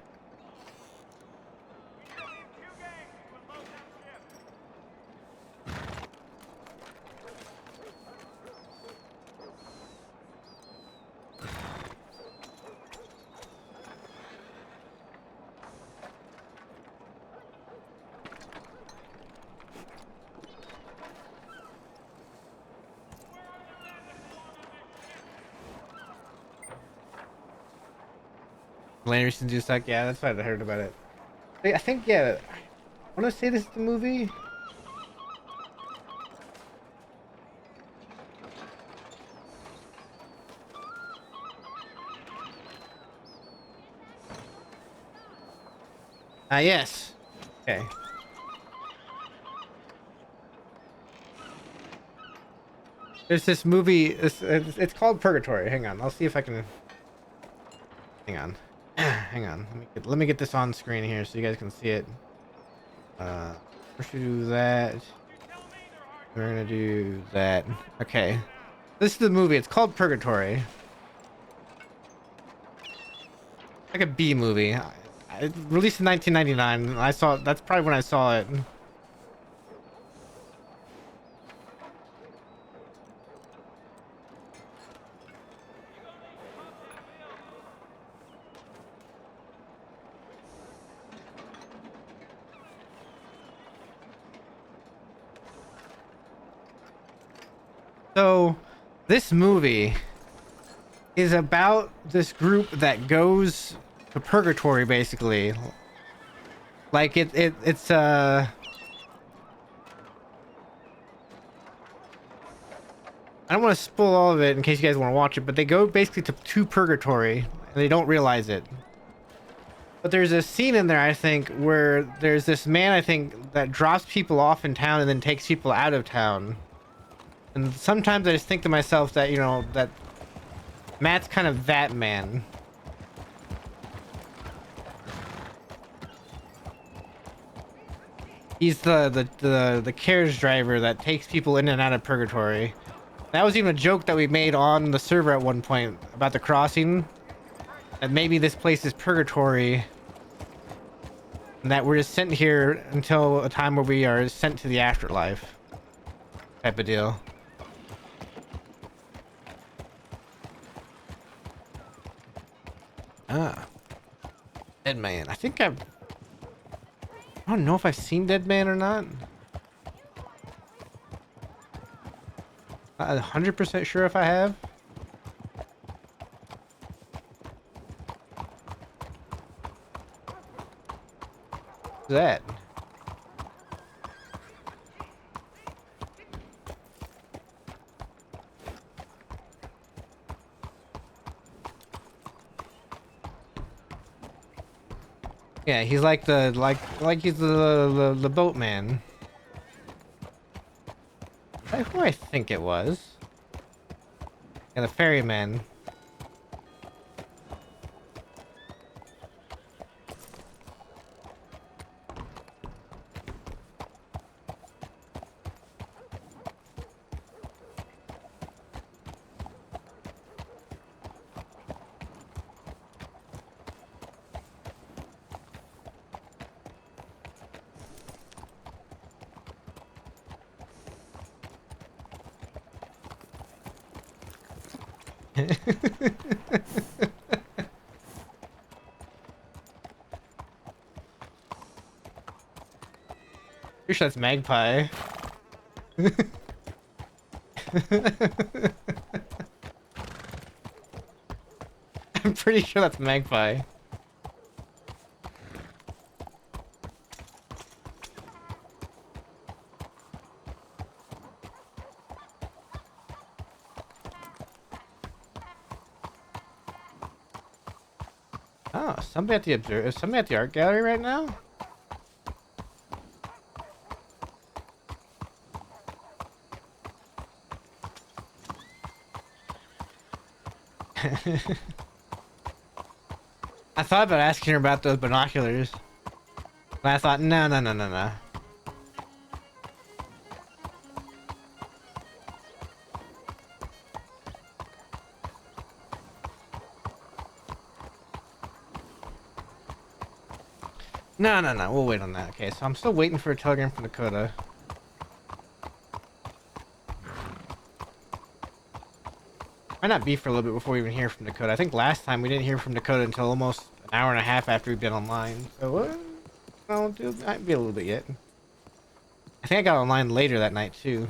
Anderson do suck. Yeah, that's what I heard about it. I think yeah. I want to say this is the movie. Yes. Okay. There's this movie. It's called Purgatory. Hang on. I'll see if I can. Hang on. Hang on. Let me get this on screen here so you guys can see it. First we do that. We're gonna do that. Okay. This is the movie. It's called Purgatory. Like a B movie. It released in 1999. I saw. That's probably when I saw it. So, this movie is about this group that goes to purgatory, basically. Like it's I don't want to spoil all of it in case you guys want to watch it, but they go basically to purgatory and they don't realize it. But there's a scene in there, I think, where there's this man, I think, that drops people off in town and then takes people out of town. And sometimes I just think to myself that, you know, that Matt's kind of that man. He's the carriage driver that takes people in and out of purgatory. That was even a joke that we made on the server at one point about the crossing. That maybe this place is purgatory. And that we're just sent here until a time where we are sent to the afterlife. Type of deal. Ah. Dead Man. I think I don't know if I've seen Dead Man or not. Not 100% sure if I have. What's that? Yeah, he's like the he's the boatman. That's who I think it was. Yeah, the ferryman. Pretty sure that's Magpie. I'm pretty sure that's Magpie. Oh, somebody at the is somebody at the art gallery right now? I thought about asking her about those binoculars, but I thought, no, no, no, no, no. No, no, no. We'll wait on that. Okay, so I'm still waiting for a telegram from Dakota. Might not be for a little bit before we even hear from Dakota. I think last time we didn't hear from Dakota until almost an hour and a half after we'd been online. So, it might be a little bit yet. I think I got online later that night, too.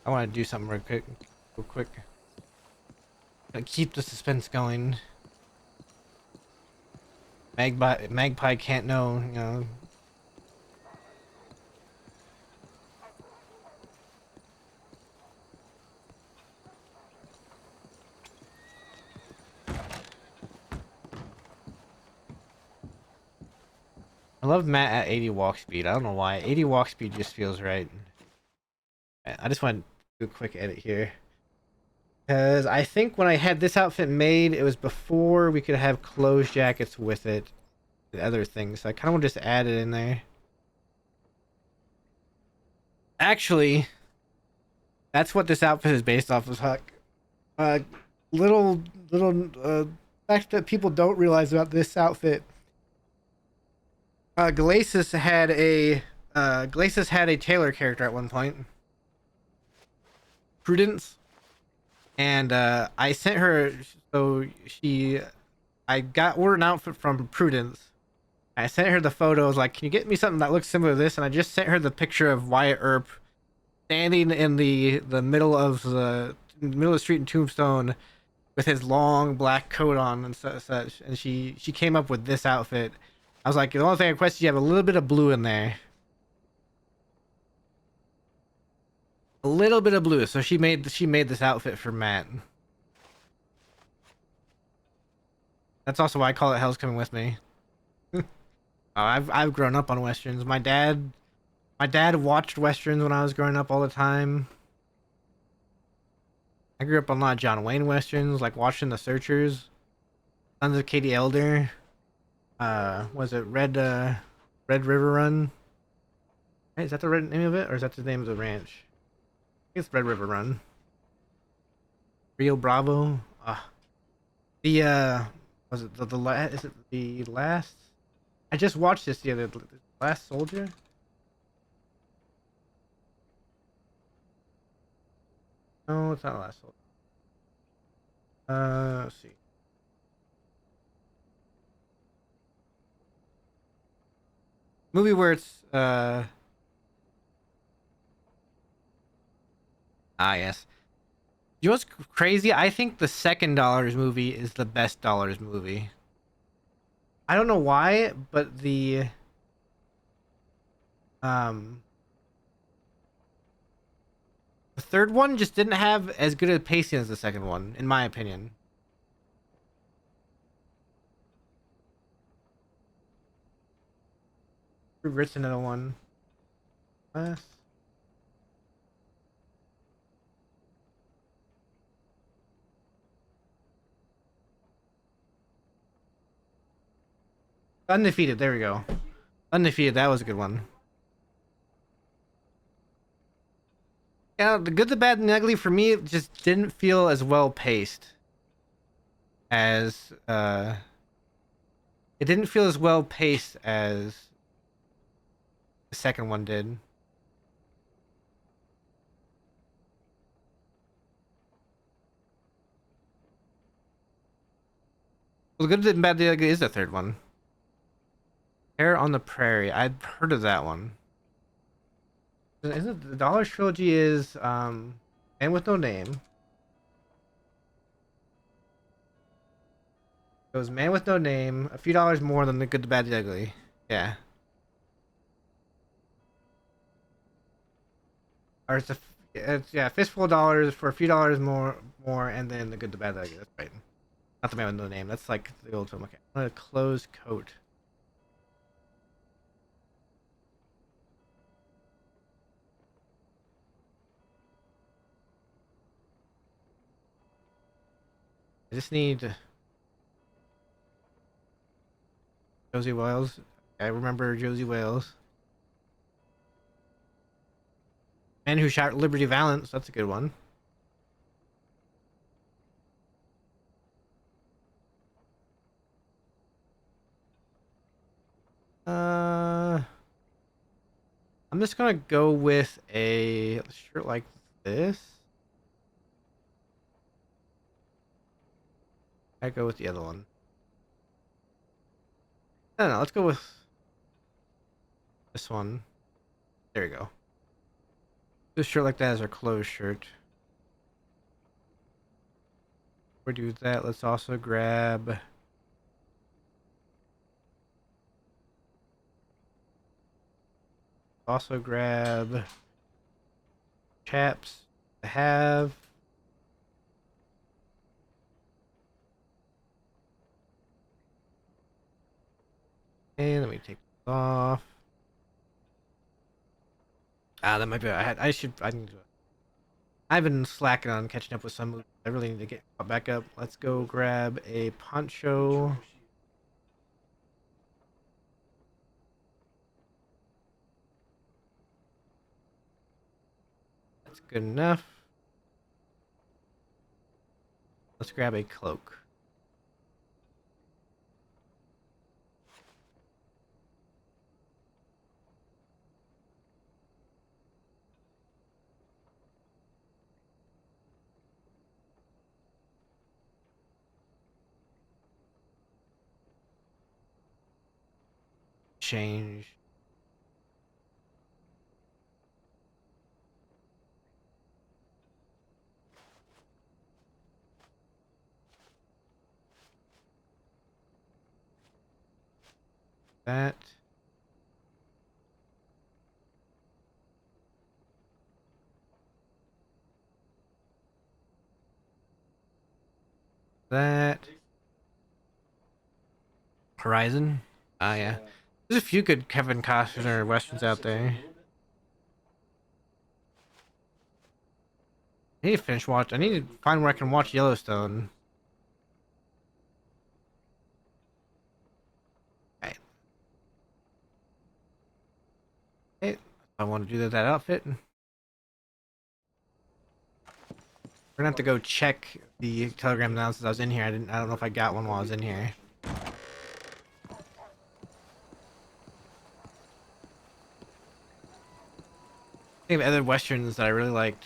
I want to do something real quick. Real quick. Gotta keep the suspense going. Magpie can't know, you know. I love Matt at 80 walk speed. I don't know why. 80 walk speed just feels right. I just want to do a quick edit here. Because I think when I had this outfit made, it was before we could have clothes jackets with it. And other things. So I kind of want to just add it in there. Actually, that's what this outfit is based off of, Huck. Uh, little fact that people don't realize about this outfit. Glacis had a Taylor character at one point. Prudence. And I sent her, so I got ordered an outfit from Prudence. I sent her the photos, like, can you get me something that looks similar to this? And I just sent her the picture of Wyatt Earp standing in the middle of the street in Tombstone with his long black coat on and such. And she came up with this outfit. I was like, the only thing I request is you have a little bit of blue in there. A little bit of blue. So she made this outfit for Matt. That's also why I call it Hell's Coming With Me. I've grown up on westerns. My dad watched westerns when I was growing up all the time. I grew up on a lot of John Wayne westerns, like watching The Searchers, Sons of Katie Elder. Was it Red River Run? Hey, is that the name of it, or is that the name of the ranch? I think it's Red River Run. Rio Bravo. Was it the last? Is it the last? I just watched this the other. Last Soldier. No, it's not Last Soldier. Let's see. Movie where it's yes. You know what's crazy? I think the second Dollars movie is the best Dollars movie. I don't know why, but the third one just didn't have as good a pacing as the second one, in my opinion. Written another one. Undefeated, there we go. Undefeated, that was a good one. Yeah, the Good, the Bad, and the Ugly for me just didn't feel as well paced as It didn't feel as well paced as the second one did. Well, the good and bad the ugly is the third one. Hair on the Prairie. I've heard of that one. Isn't it, the Dollar Trilogy is Man with No Name. It was Man with No Name, a few dollars more than the Good, the Bad, the Ugly. Yeah. Or it's yeah, fistful of dollars for a few dollars more, and then the Good, the Bad, the Ugly. That's right. Not the Man with No Name. That's like the old film. Okay. A closed coat. I just need Josie Wales. I remember Josie Wales. Man Who Shot Liberty Valance. That's a good one. Uh, I'm just gonna go with a shirt like this. I go with the other one. I don't know. Let's go with this one. There we go. This shirt like that is our clothes shirt. We'll do that. Let's also grab. Also grab chaps to have. And let me take this off. Ah, that might be. I should. I need to. I've been slacking on catching up with some movies. I really need to get caught back up. Let's go grab a poncho. That's good enough. Let's grab a cloak. Change. That. That. Horizon. Ah, yeah. There's a few good Kevin Costner westerns out there. I need to finish watch. I need to find where I can watch Yellowstone. Right. Hey, I want to do that outfit. We're gonna have to go check the Telegram now since I was in here. I don't know if I got one while I was in here. I think of other westerns that I really liked.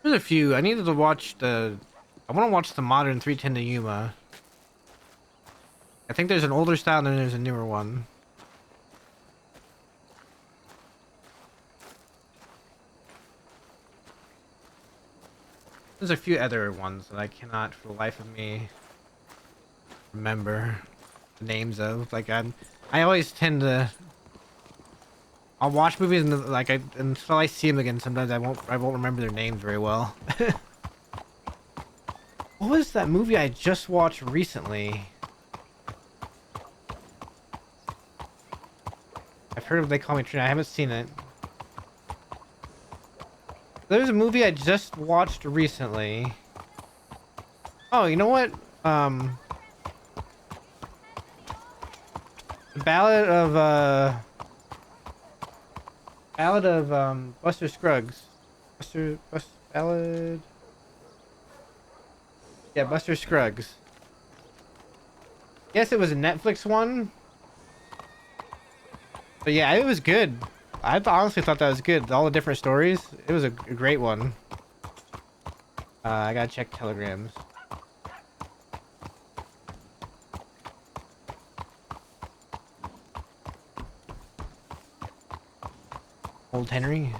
There's a few. I needed to watch the. I want to watch the modern 310 to Yuma. I think there's an older style and then there's a newer one. There's a few other ones that I cannot for the life of me remember the names of. Like I always tend to. I'll watch movies and like until I see them again. Sometimes I won't remember their names very well. What was that movie I just watched recently? I've heard of They Call Me Trina. I haven't seen it. There's a movie I just watched recently. Oh, you know what? The Ballad of Ballad of Buster Scruggs. Ballad. Yeah, Buster Scruggs. Yes, it was a Netflix one. But yeah, it was good. Honestly thought that was good. All the different stories. It was a great one. I gotta check telegrams. Old Henry.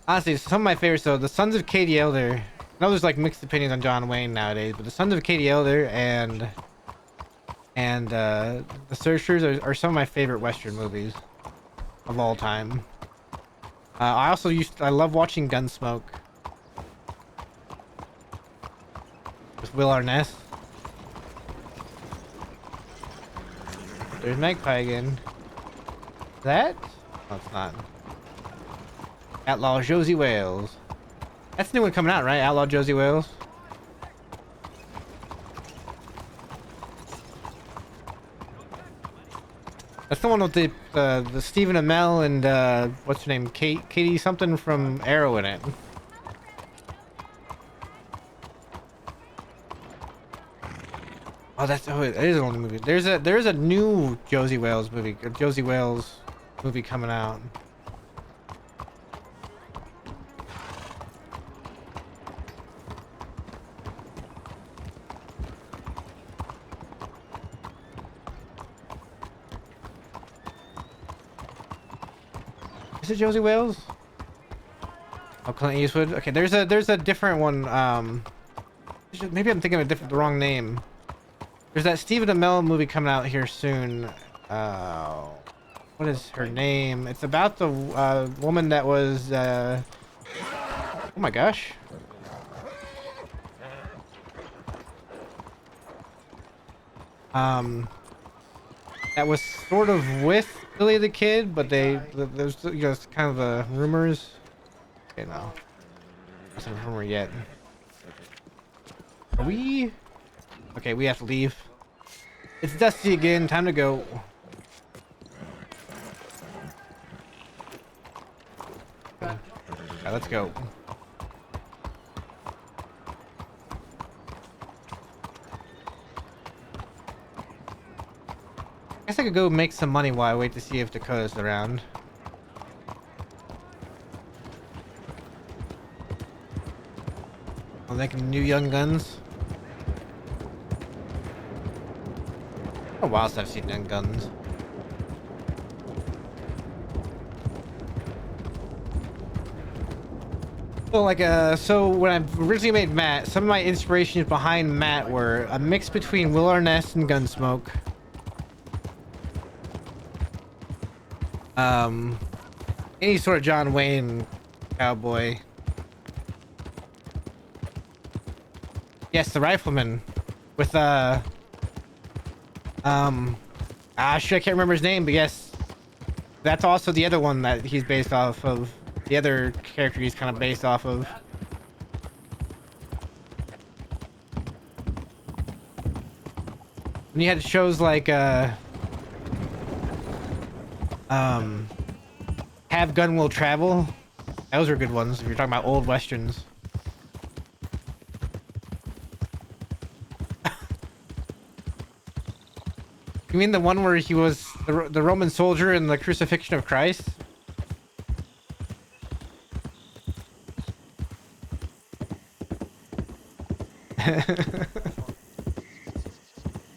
Honestly, some of my favorites though, the Sons of Katie Elder. I know there's like mixed opinions on John Wayne nowadays, but the Sons of Katie Elder and the Searchers are some of my favorite Western movies of all time. I love watching Gunsmoke with Will Arnett. There's Magpie again. That? No, it's not. Outlaw Josie Wales. That's the new one coming out, right? Outlaw Josie Wales. That's the one with the Stephen Amell and what's her name? Katie something from Arrow in it. Oh, it is an old movie. There's a new Josie Wales movie coming out. Is it Josie Wales? Oh, Clint Eastwood. Okay, there's a different one. Maybe I'm thinking of the wrong name. There's that Stephen Amell movie coming out here soon. What is her name? It's about the woman that was. Oh my gosh. That was sort of with Billy the Kid, but there's kind of the rumors. Okay, no, it's not a rumor yet. Are we? Okay, we have to leave. It's dusty again. Time to go. Alright, let's go. I guess I could go make some money while I wait to see if Dakota's around. I'm making new Young Guns. A while since I've seen Young Guns. So when I originally made Matt, some of my inspirations behind Matt were a mix between Will Arnett and Gunsmoke. Any sort of John Wayne cowboy. Yes, the Rifleman with shit, I can't remember his name, but yes, that's also the other one that he's based off of. The other character he's kind of based off of. And you had shows like Have Gun Will Travel. Those are good ones if you're talking about old westerns. You mean the one where he was the Roman soldier in the Crucifixion of Christ?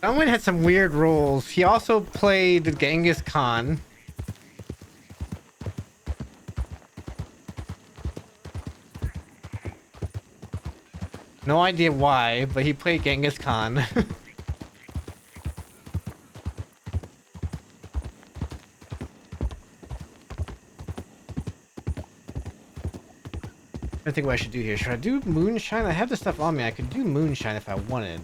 Someone had some weird roles. He also played Genghis Khan. No idea why, but he played Genghis Khan. I think what I should do here. Should I do moonshine? I have the stuff on me. I could do moonshine if I wanted.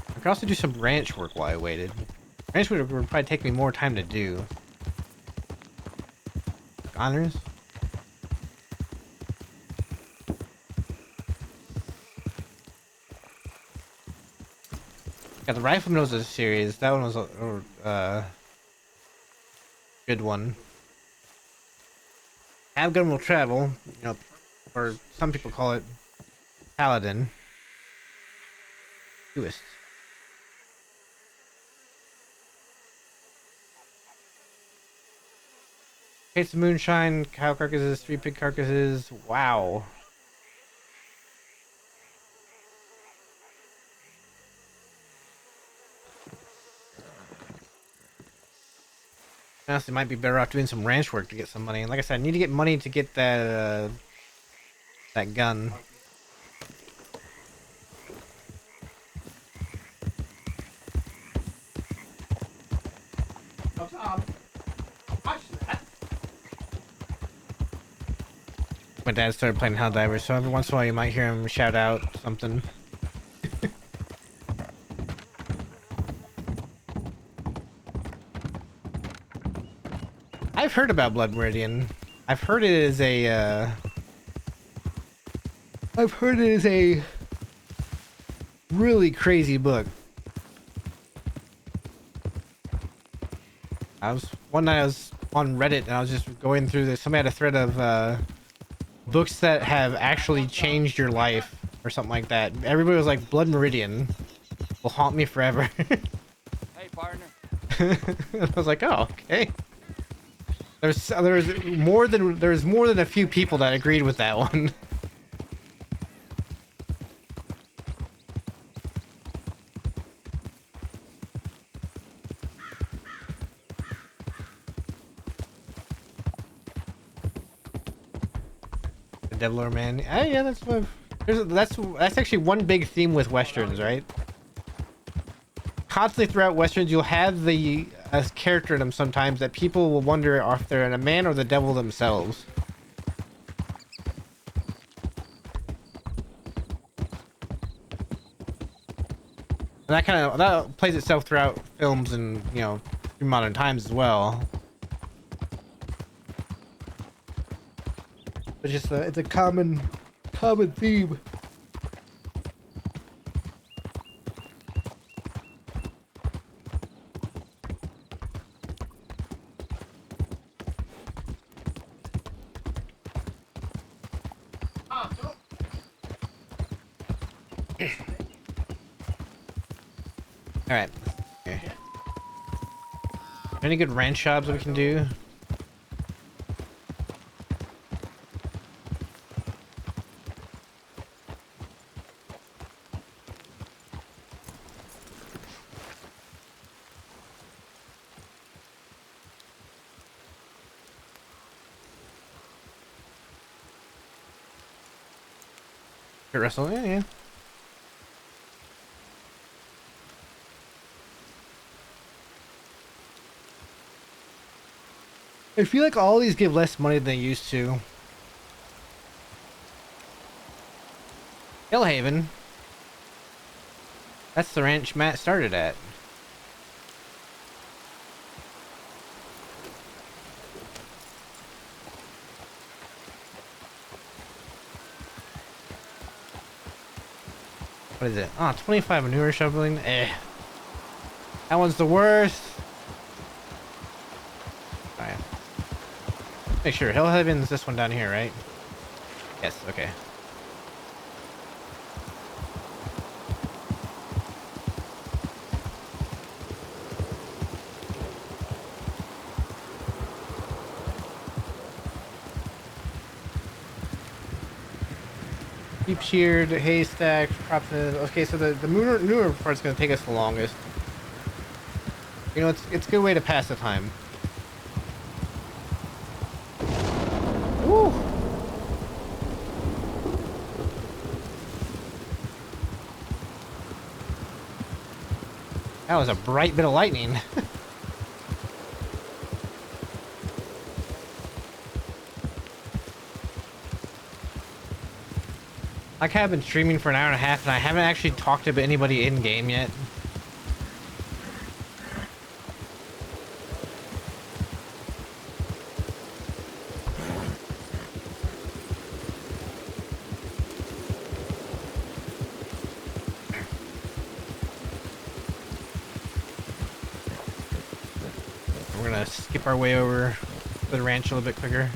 I could also do some ranch work while I waited. Ranch would probably take me more time to do. Honors? Yeah, the Rifleman was a series. That one was a good one. Have gun will travel, you know, or some people call it Paladin. Twist. Hates the moonshine, cow carcasses, 3 pig carcasses. Wow. Honestly, might be better off doing some ranch work to get some money. And like I said, I need to get money to get that gun. Oh, Tom, watch that. My dad started playing Helldivers, so every once in a while you might hear him shout out something. I've heard about Blood Meridian. I've heard it is a really crazy book. One night I was on Reddit and I was just going through this. Somebody had a thread of books that have actually changed your life or something like that. Everybody was like, Blood Meridian will haunt me forever.
Hey, partner.
I was like, oh, okay. There's more than a few people that agreed with that one. The Devil or Man. Yeah, that's what. That's actually one big theme with westerns, right? Constantly throughout westerns, you'll have the character in them sometimes that people will wonder if they're a man or the devil themselves. And that plays itself throughout films and, you know, through modern times as well. It's just it's a common theme. All right. Okay. Any good ranch jobs we can do? Kurt Russell, yeah. I feel like all these give less money than they used to. Hillhaven. That's the ranch Matt started at. What is it? Oh, 25 manure shoveling. Eh. That one's the worst. Alright. Make sure. Hillhaven's this one down here, right? Yes, okay. Deep sheared, haystack, crops. Okay, so the manure part's gonna take us the longest. You know, it's a good way to pass the time. Woo! That was a bright bit of lightning. Like I've been streaming for an hour and a half and I haven't actually talked to anybody in game yet. We're gonna skip our way over to the ranch a little bit quicker.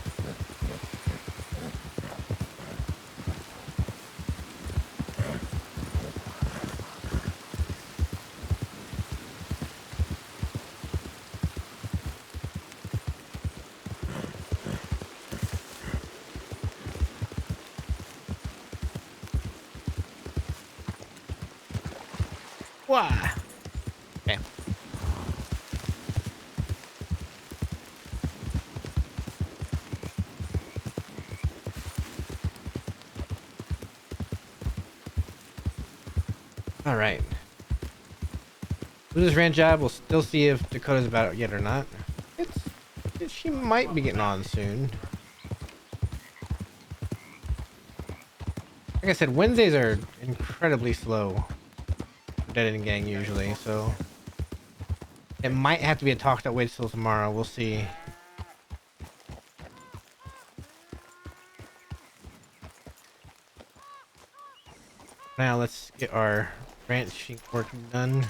Why? Okay. All right. With this ranch job, we'll still see if Dakota's about it yet or not. She might be getting on soon. Like I said, Wednesdays are incredibly slow. Dead End Gang usually, so it might have to be a talk that waits till tomorrow. We'll see. Now let's get our ranching work done.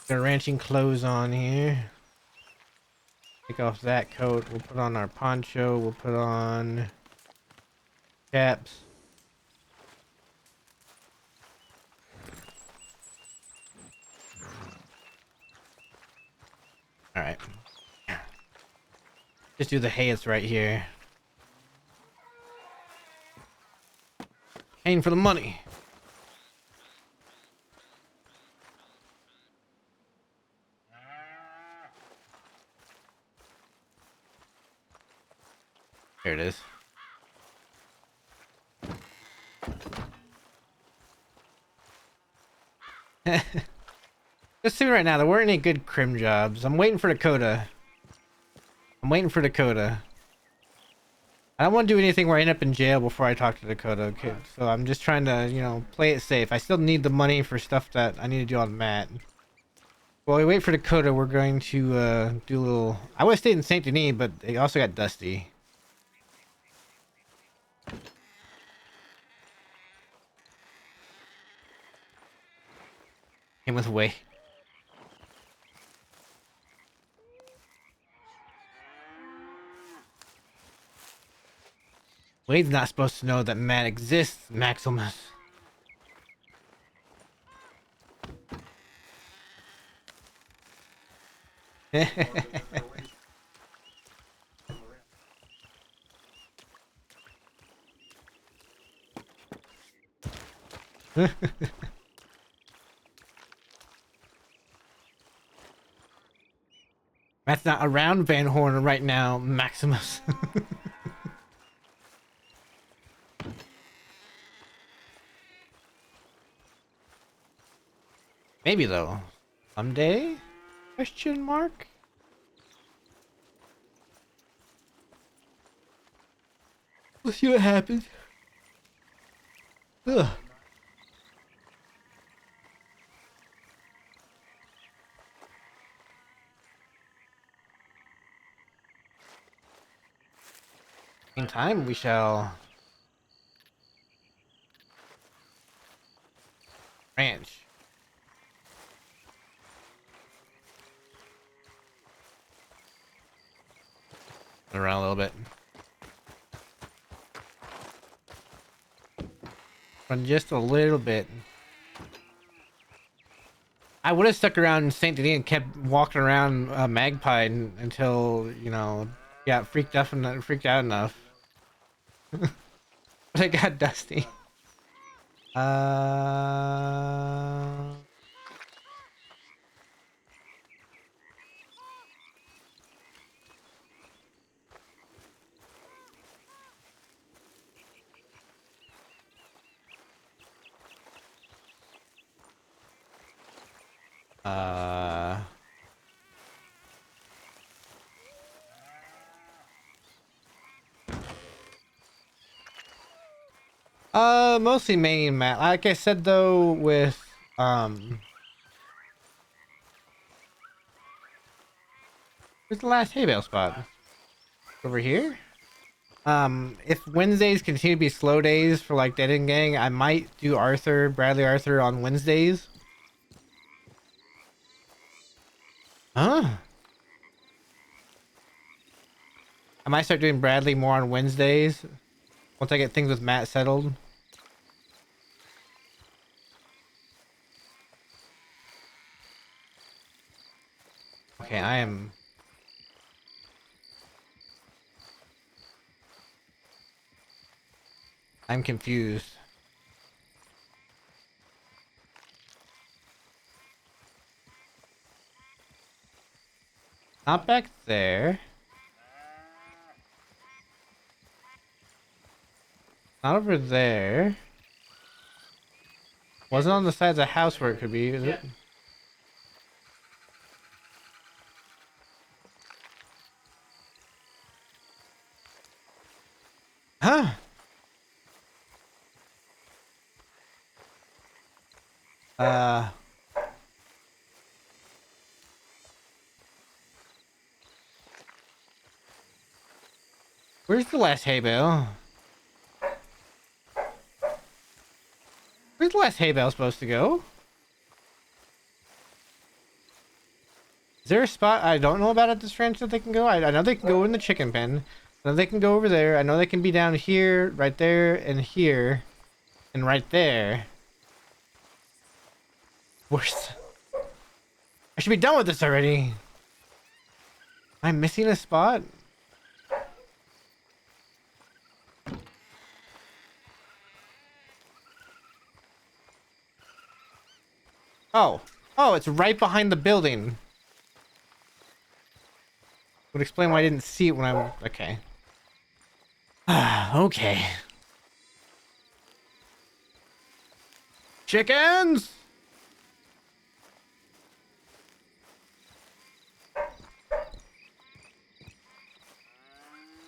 Get our ranching clothes on here. Take off that coat. We'll put on our poncho. We'll put on caps. All right. Just do the hay. It's right here. Paying for the money. There it is. Just see right now, there weren't any good crim jobs. I'm waiting for Dakota. I don't want to do anything where I end up in jail before I talk to Dakota. Okay, so I'm just trying to, you know, play it safe. I still need the money for stuff that I need to do on Matt. While we wait for Dakota, we're going to do a little... I would have stayed in Saint Denis, but they also got Dusty. Came with Way. Wade's not supposed to know that Matt exists, Maximus. Matt's not around Van Horn right now, Maximus. Maybe though. Someday? Question mark? We'll see what happens. Ugh. In time, we shall ranch. Around a little bit. Run just a little bit. I would have stuck around in Saint Denis and kept walking around Magpie until, you know, got freaked out enough. But I got Dusty. Mostly main map. Like I said though, with where's the last hay bale spot? Over here? If Wednesdays continue to be slow days for like Dead End Gang, I might do Bradley Arthur on Wednesdays. Huh? I might start doing Bradley more on Wednesdays once I get things with Matt settled. Okay, I'm confused. Not back there. Not over there. Wasn't on the sides of the house where it could be, is it? Huh? Uh... Where's the last hay bale? Where's the last hay bale supposed to go? Is there a spot I don't know about at this ranch that they can go? I know they can go in the chicken pen. I know they can go over there. I know they can be down here, right there, and here, and right there. Where's... I should be done with this already. Am I missing a spot? Oh. Oh, it's right behind the building. Would explain why I didn't see it when I... Okay. Okay. Chickens!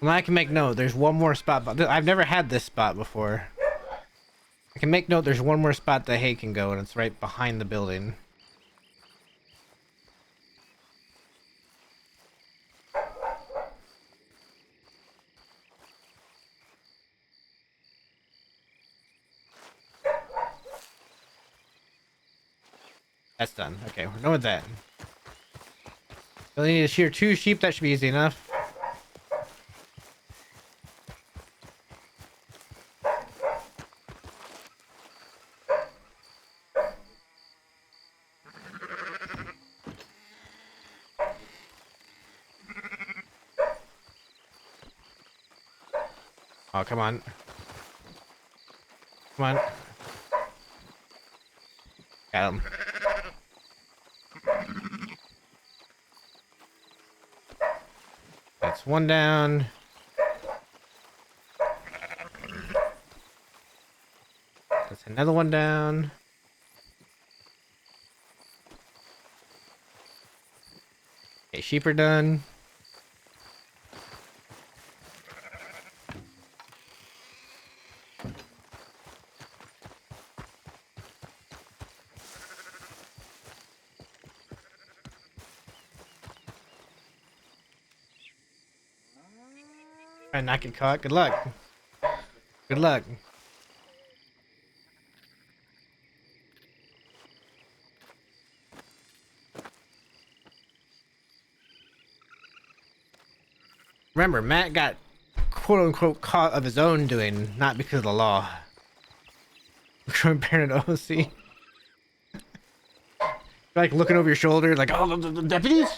Well, I can make note. There's one more spot. But I've never had this spot before. I can make note. There's one more spot the hay can go, and it's right behind the building. That's done. Okay, we're done with that. We only need to shear 2 sheep. That should be easy enough. Oh, come on. Come on. Got him. That's one down. That's another one down. Okay, sheep are done. Try and not get caught. Good luck. Good luck. Remember, Matt got quote-unquote caught of his own doing, not because of the law. Comparing to OC. Like looking over your shoulder, like, oh, the deputies?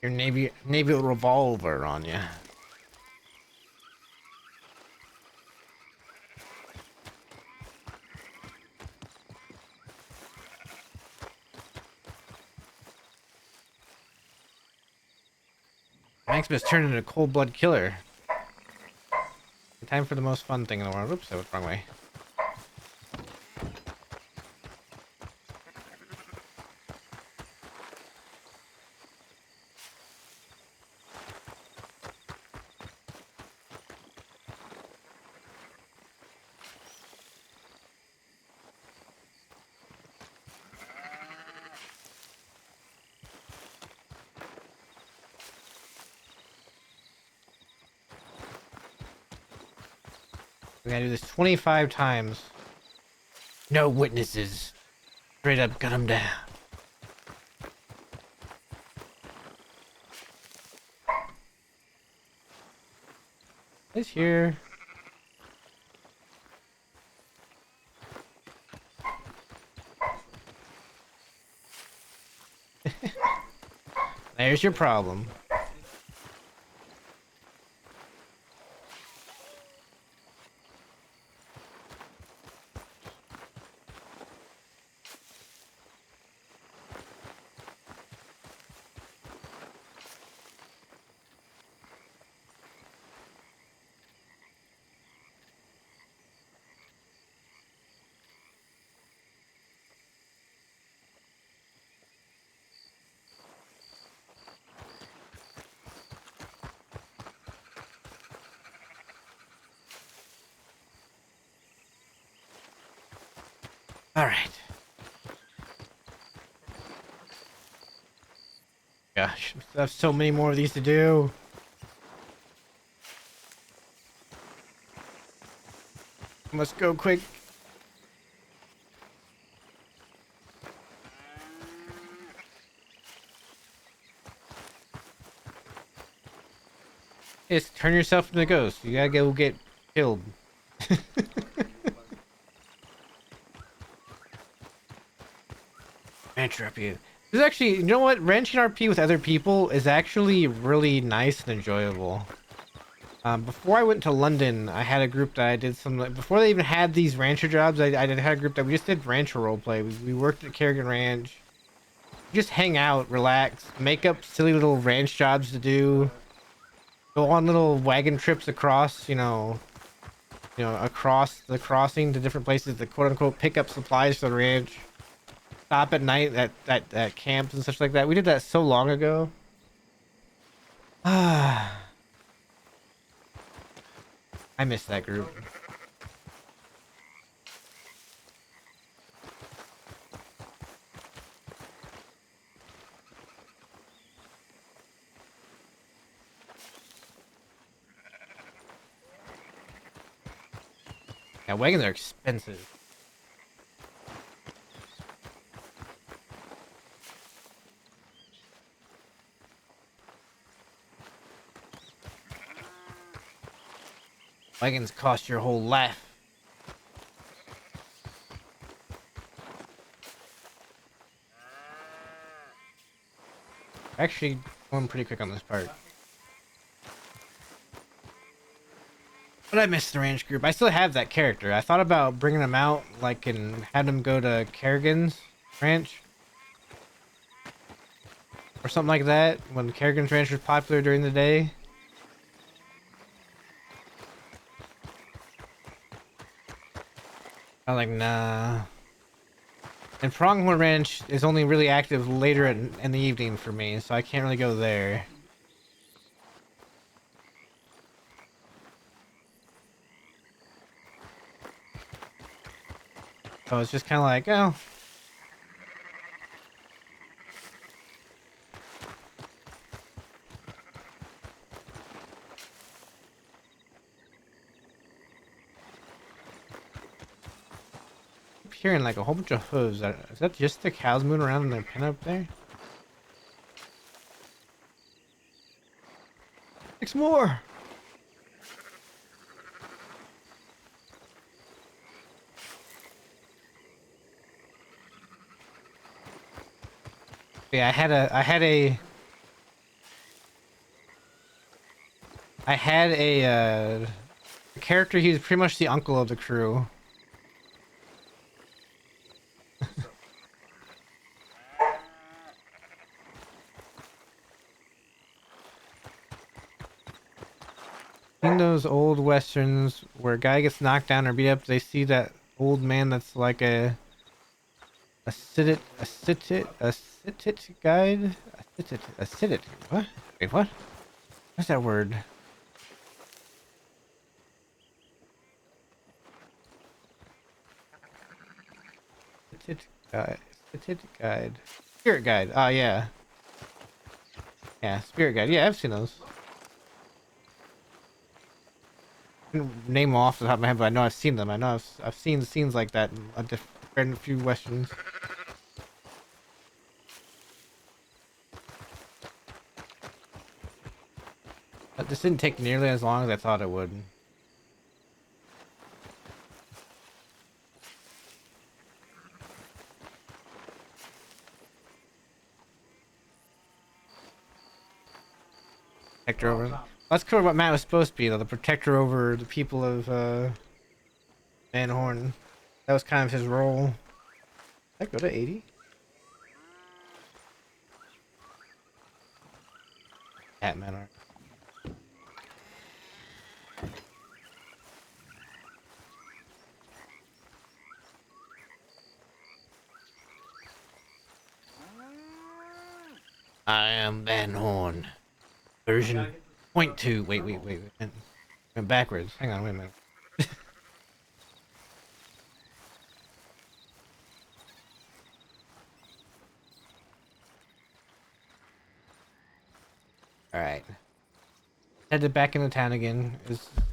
Your navy revolver on you. Maximus turned into a cold-blood killer. Time for the most fun thing in the world. Oops, I went the wrong way. We gotta do this 25 times. No witnesses. Straight up gun them down. It's here. There's your problem. All right. Gosh, I have so many more of these to do. Let's go quick. Just turn yourself into a ghost. You gotta go get killed. Ranch RP. This is actually, you know what? Ranching RP with other people is actually really nice and enjoyable. Before I went to London, I had a group that I did some, before they even had these rancher jobs, I had a group that we just did rancher roleplay. We worked at Kerrigan Ranch. Just hang out, relax, make up silly little ranch jobs to do. Go on little wagon trips across, across the crossing to different places to quote unquote pick up supplies for the ranch. Stop at night at camps and such like that. We did that so long ago. Ah, I miss that group. Yeah, wagons are expensive. Wagons cost your whole life. Actually, going pretty quick on this part. But I missed the ranch group. I still have that character. I thought about bringing him out, like, and had him go to Kerrigan's ranch. Or something like that, when Kerrigan's ranch was popular during the day. I'm like, nah. And Pronghorn Ranch is only really active later in the evening for me, so I can't really go there. So it's just kind of like, oh. I'm hearing like a whole bunch of hooves. Is that just the cows moving around in their pen up there? 6 more! Yeah, I had a character. He was pretty much the uncle of the crew. In those old westerns where a guy gets knocked down or beat up, they see that old man that's like a sit guide? A sit what? Wait, what? What's that word? Sit guide. Sit guide. Spirit guide. Oh, yeah. Yeah, spirit guide. Yeah, I've seen those. couldn't name them off the top of my head, but I know I've seen them. I know I've seen scenes like that in a different few westerns. But this didn't take nearly as long as I thought it would. Protector over. That's cool. What Matt was supposed to be, though, the protector over the people of Van Horn. That was kind of his role. Did I go to 80? Batman art. I am Van Horn. Version 0.2. Wait. Went backwards. Hang on, wait a minute. Alright. Headed back into town again.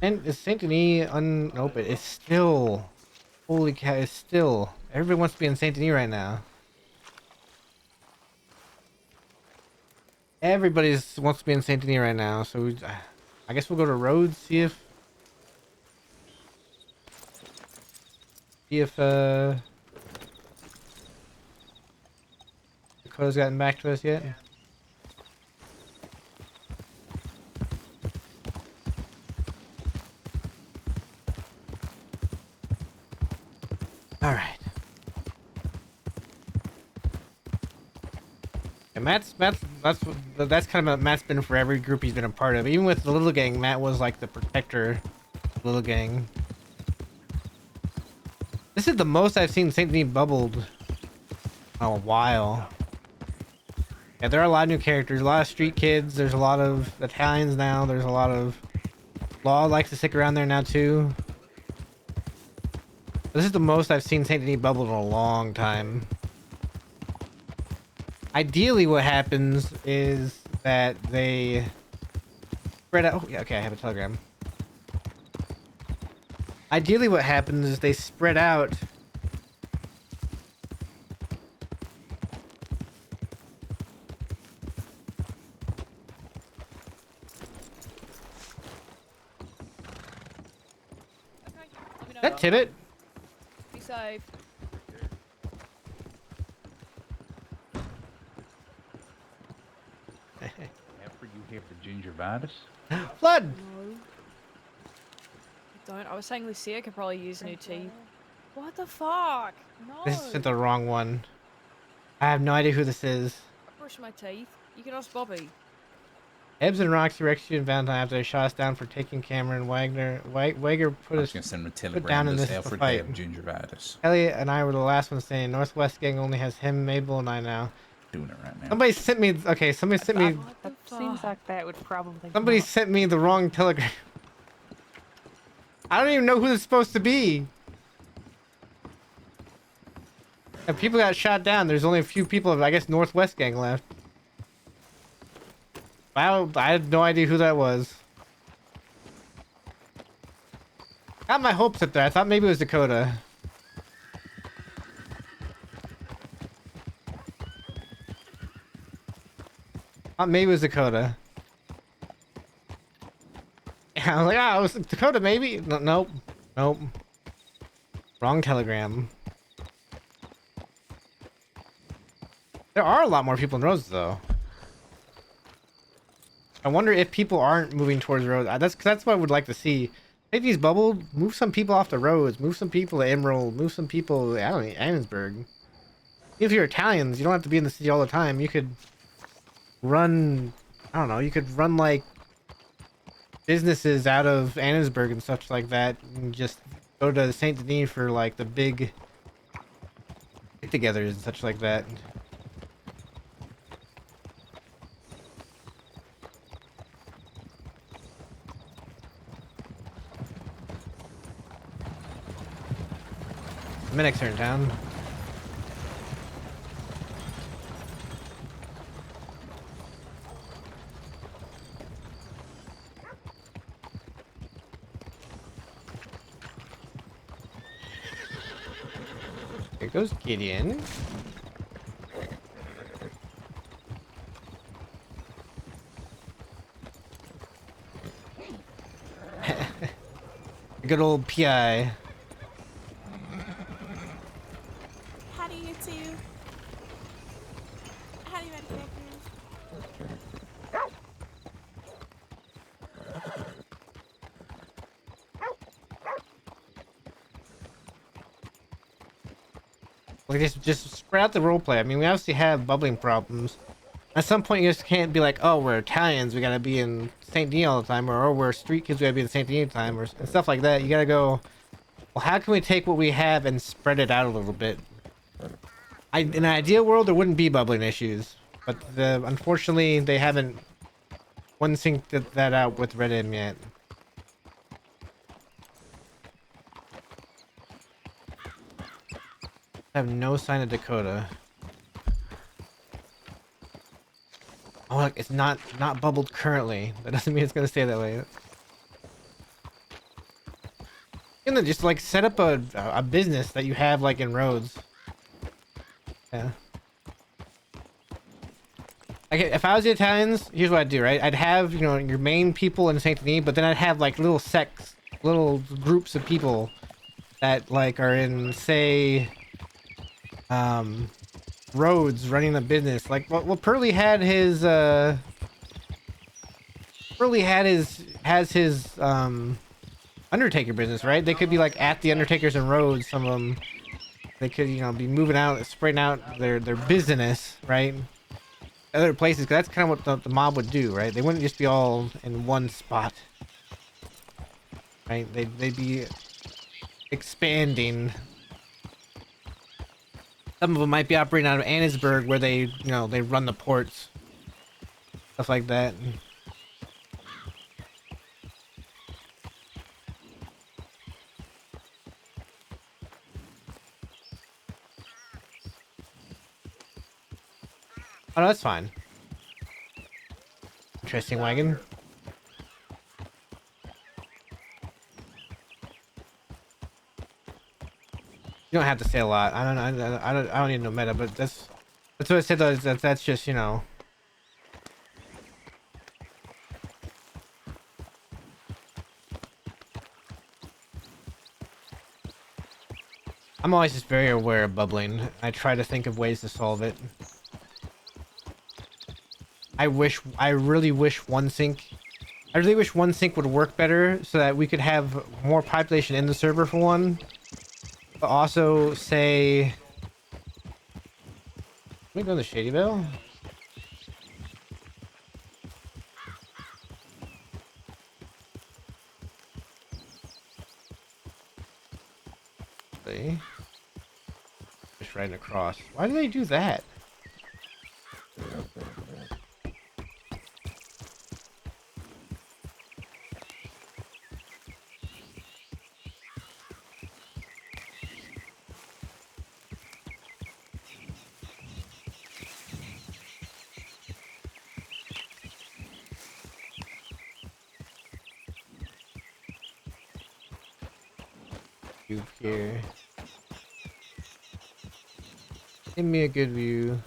Is Saint Denis unopened? It's still. Holy cow, it's still. Everybody wants to be in Saint Denis right now. Everybody wants to be in Saint Denis right now, so I guess we'll go to Rhodes, see if Dakota's gotten back to us yet. Yeah. All right. And that's kind of what Matt's been for every group he's been a part of. Even with the little gang, Matt was like the protector of the little gang. This is the most I've seen Saint Denis bubbled in a while. Yeah, there are a lot of new characters, a lot of street kids. There's a lot of Italians now. There's a lot of Law likes to stick around there now too. This is the most I've seen Saint Denis bubbled in a long time. Ideally, what happens is that they spread out. Oh, yeah, okay, I have a telegram. Ideally, what happens is they spread out.
Okay, let me know.
That Tibbet?
Be safe.
After you have the gingivitis?
Flood!
No. I don't. I was saying Lucia could probably use new teeth. What the fuck? No.
This is the wrong one. I have no idea who this is.
I brush my teeth. You can ask Bobby.
Ebbs and Roxy rescued Valentine after they shot us down for taking Cameron. Wagner put
I
us
was going to send him a
down
telegram.
in
Does
this
Alfred
fight.
have gingivitis?
Elliot and I were the last ones standing. Northwest gang only has him, Mabel, and I now.
Doing it right now.
Somebody sent me. Okay, somebody sent me.
What the
Seems
fuck?
like that would probably.
Somebody sent me the wrong telegram. I don't even know who this is supposed to be. If people got shot down, there's only a few people of, I guess, Northwest gang left. I had no idea who that was. Got my hopes up there. I thought maybe it was Dakota. Thought maybe it was Dakota. Yeah, I was like, oh, it was Dakota maybe. No, nope. Wrong telegram. There are a lot more people in Rhodes, though. I wonder if people aren't moving towards Rhodes. That's what I would like to see. Take these bubbled, move some people off the roads, move some people to Emerald, move some people to, I don't know, Annensburg. If you're Italians, you don't have to be in the city all the time. You could run, I don't know, you could run like businesses out of Annensburg and such like that, and just go to Saint Denis for like the big get-togethers and such like that. Medics are in town. There goes Gideon. Good old PI.
How do you two? How do you manufacturers?
Like just spread out the roleplay. I mean, we obviously have bubbling problems. At some point, you just can't be like, oh, we're Italians, we gotta be in Saint Denis all the time, or oh, we're street kids, we gotta be in Saint Denis all the time, or and stuff like that. You gotta go, well, how can we take what we have and spread it out a little bit? In an ideal world, there wouldn't be bubbling issues, but unfortunately, they haven't one synced that out with Reddit yet. I have no sign of Dakota. Oh, look, it's not bubbled currently. That doesn't mean it's gonna stay that way. You know, just like set up a business that you have like in Rhodes. Yeah. Okay, if I was the Italians, here's what I'd do, right? I'd have, you know, your main people in Saint Denis, but then I'd have like little sects, little groups of people that like are in, say, Rhodes running the business. Like, well, Pearly had his, has his, Undertaker business, right? They could be like at the Undertakers in Rhodes, some of them. They could, you know, be moving out, spreading out their business, right? Other places, because that's kind of what the mob would do, right? They wouldn't just be all in one spot, right? They'd be expanding. Some of them might be operating out of Annisburg, where they, you know, they run the ports, stuff like that. Oh, no, that's fine. Interesting wagon. You don't have to say a lot. I don't need no meta, but that's what I said though. Is that's just, you know. I'm always just very aware of bubbling. I try to think of ways to solve it. I really wish one sync would work better so that we could have more population in the server for one. But also say, let me go to the Shady Vale. See? Just riding across. Why do they do that? Here. Give me a good view.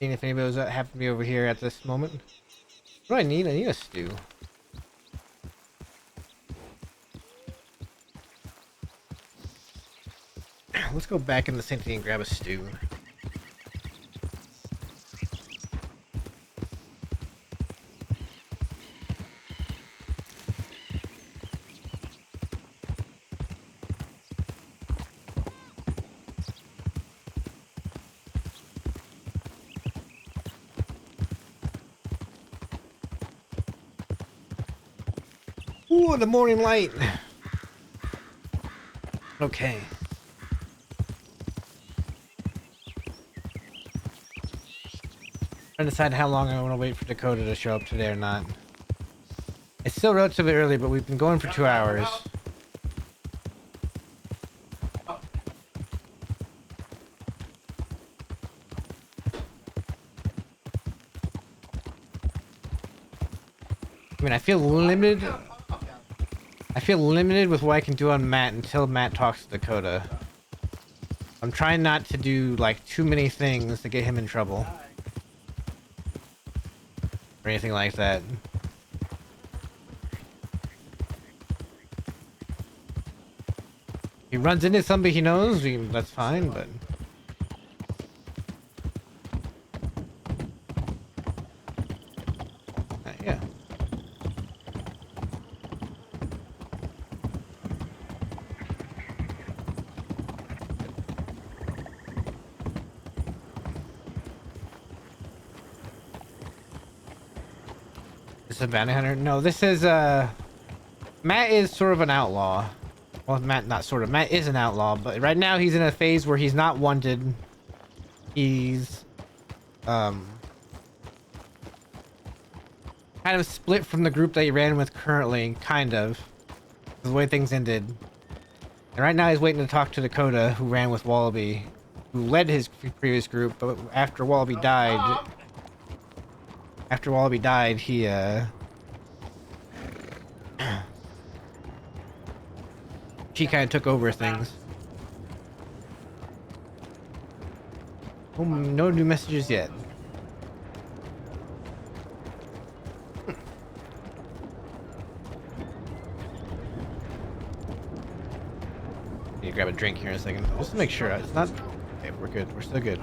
Seeing if anybody was happen to be over here at this moment. What do I need? I need a stew. Let's go back in the Saint Denis and grab a stew. Ooh, the morning light. Okay. Trying to decide how long I want to wait for Dakota to show up today or not. It's still relatively early, but we've been going for 2 hours. I mean, I feel limited. I feel limited with what I can do on Matt until Matt talks to Dakota. I'm trying not to do like too many things to get him in trouble. Or anything like that. If he runs into somebody he knows, that's fine, but... yeah. This is a bounty hunter? No, this is, Matt is sort of an outlaw. Well, Matt, not sort of. Matt is an outlaw, but right now he's in a phase where he's not wanted. He's, kind of split from the group that he ran with currently, kind of. The way things ended. And right now he's waiting to talk to Dakota, who ran with Wallaby, who led his previous group, but after Wallaby died... After Wallaby died, he, she kind of took over things. Oh, no new messages yet. Need to grab a drink here in a second, just to make sure it's not... Okay, we're good. We're still good.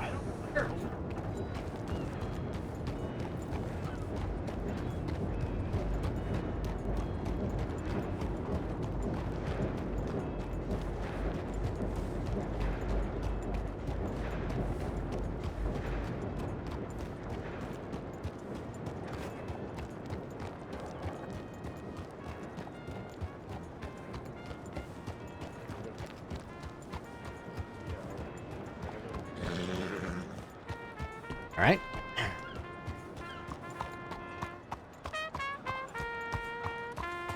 All right.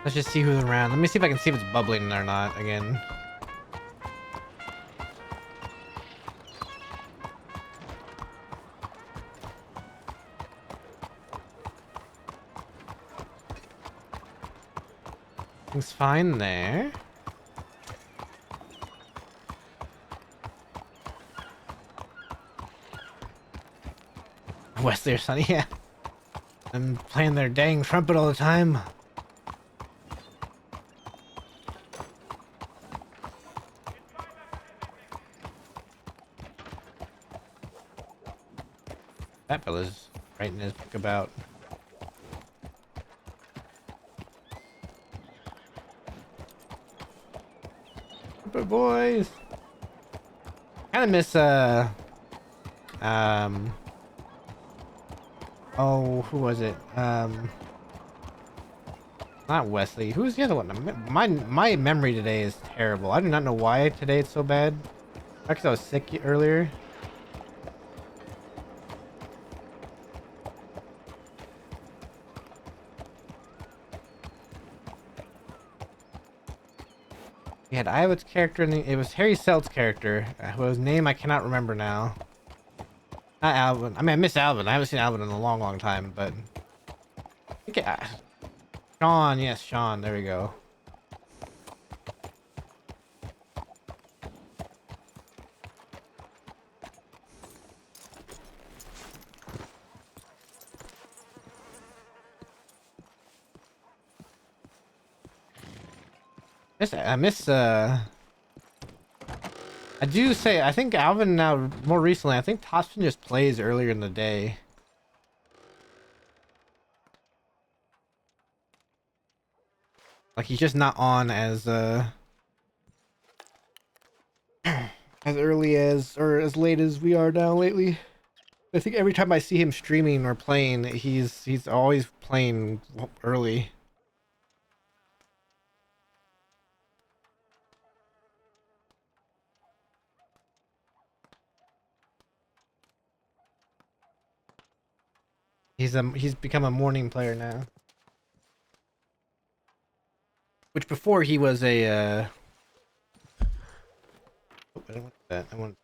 Let's just see who's around. Let me see if I can see if it's bubbling or not again. Things fine there. Wesley or Sonny, yeah. I'm playing their dang trumpet all the time. That fella's writing his book about. Trumpet boys. Kind of miss oh, who was it? Not Wesley. Who's the other one? My memory today is terrible. I do not know why today it's so bad. Because I was sick earlier. We had Iwood's character, and it was Harry Selt's character, whose name I cannot remember now. Not Alvin. I mean, I miss Alvin. I haven't seen Alvin in a long, long time, but... I think Sean, yes, Sean. There we go. I miss, I do say, I think Alvin now, more recently, I think Tostin just plays earlier in the day. Like, he's just not on as, as early as, or as late as we are now lately. I think every time I see him streaming or playing, he's always playing early. He's become a morning player now. Which before he was a oh, I don't want that. I want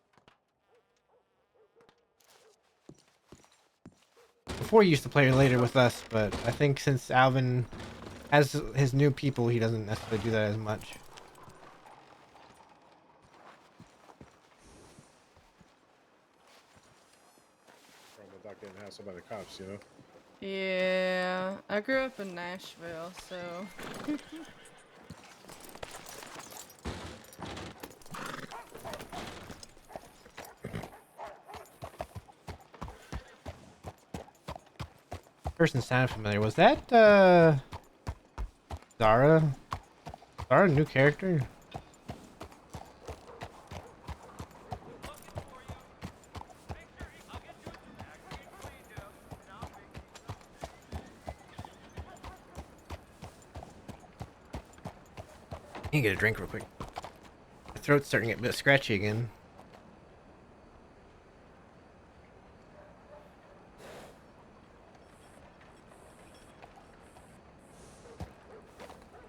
before he used to play later with us, but I think since Alvin has his new people, he doesn't necessarily do that as much.
Probably not getting hassled by the cops, you know?
Yeah, I grew up in Nashville, so.
Person sounded familiar. Was that Zara? Zara, a new character? I can get a drink real quick. My throat's starting to get a bit scratchy again.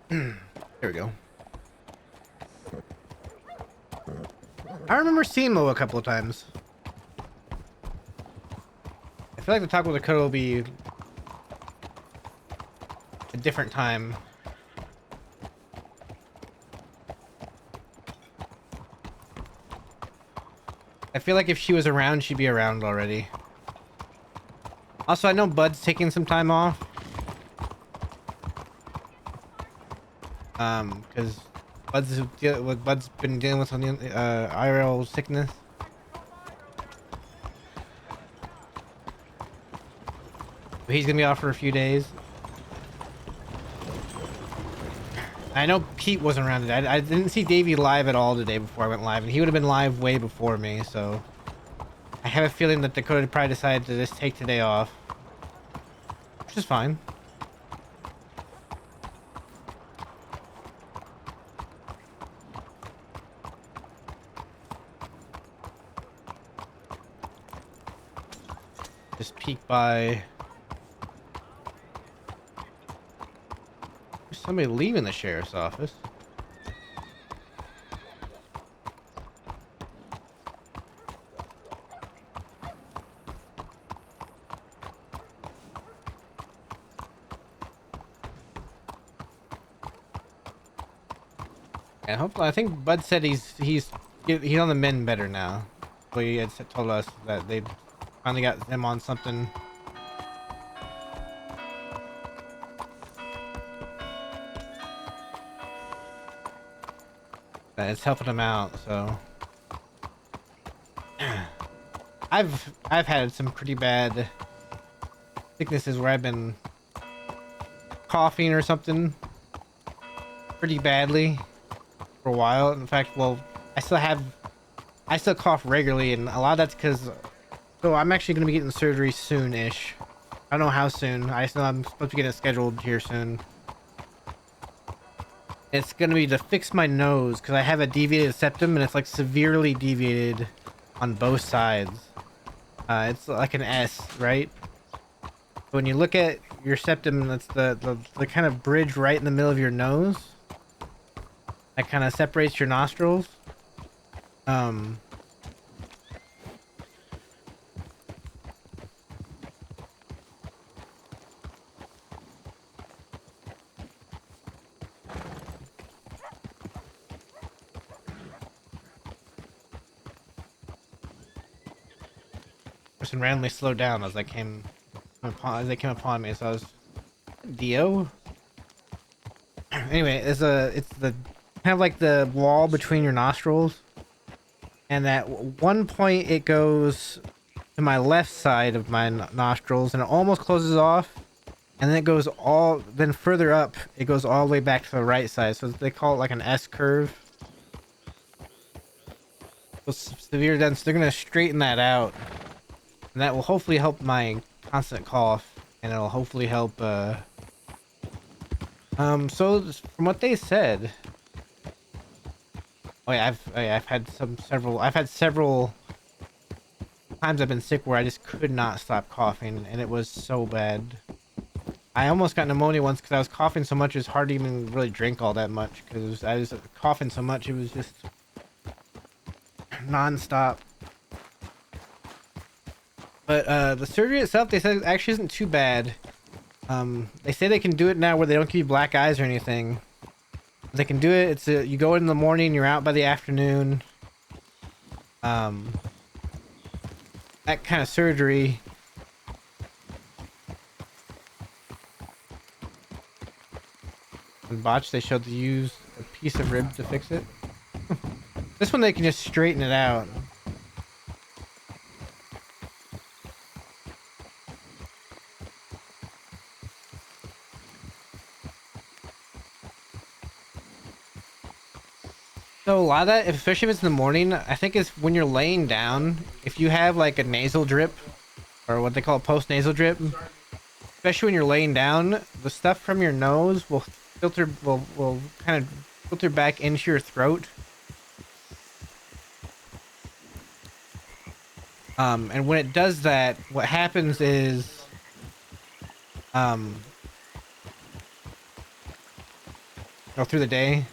There we go. I remember seeing Mo a couple of times. I feel like the talk with Dakota will be a different time. I feel like if she was around, she'd be around already. Also, I know Bud's taking some time off. Because Bud's been dealing with some IRL sickness. But he's gonna be off for a few days. I know Pete wasn't around today. I didn't see Davey live at all today before I went live, and he would have been live way before me, so I have a feeling that Dakota probably decided to just take today off. Which is fine. Just peek by. There's somebody leaving the sheriff's office. And hopefully, I think Bud said he's on the mend better now. So he had told us that they finally got him on something. That it's helping him out, so I've had some pretty bad sicknesses where I've been coughing or something pretty badly for a while. In fact, well, I still cough regularly, and a lot of that's because so I'm actually gonna be getting surgery soon-ish. I don't know how soon. I just know I'm supposed to get it scheduled here soon. It's gonna be to fix my nose because I have a deviated septum and it's like severely deviated on both sides. It's like an S, right? When you look at your septum, that's the kind of bridge right in the middle of your nose. That kind of separates your nostrils. Person randomly slowed down as they came upon me, so I was Dio. Anyway, it's the kind of like the wall between your nostrils, and at one point it goes to my left side of my nostrils, and it almost closes off, and then it goes then further up, it goes all the way back to the right side. So they call it like an S curve. So severe dense. They're gonna straighten that out. And that will hopefully help my constant cough, and it'll hopefully help, so from what they said, I've had several times I've been sick where I just could not stop coughing, and it was so bad. I almost got pneumonia once because I was coughing so much it was hard to even really drink all that much because I was coughing so much it was just non-stop. But the surgery itself, they said, actually isn't too bad. They say they can do it now where they don't give you black eyes or anything. They can do it. It's you go in the morning, you're out by the afternoon. That kind of surgery. In botch, they showed to use a piece of rib to fix it. This one they can just straighten it out. So a lot of that, especially if it's in the morning, I think it's when you're laying down. If you have like a nasal drip, or what they call a post-nasal drip, especially when you're laying down, the stuff from your nose will will kind of filter back into your throat. And when it does that, what happens is, through the day.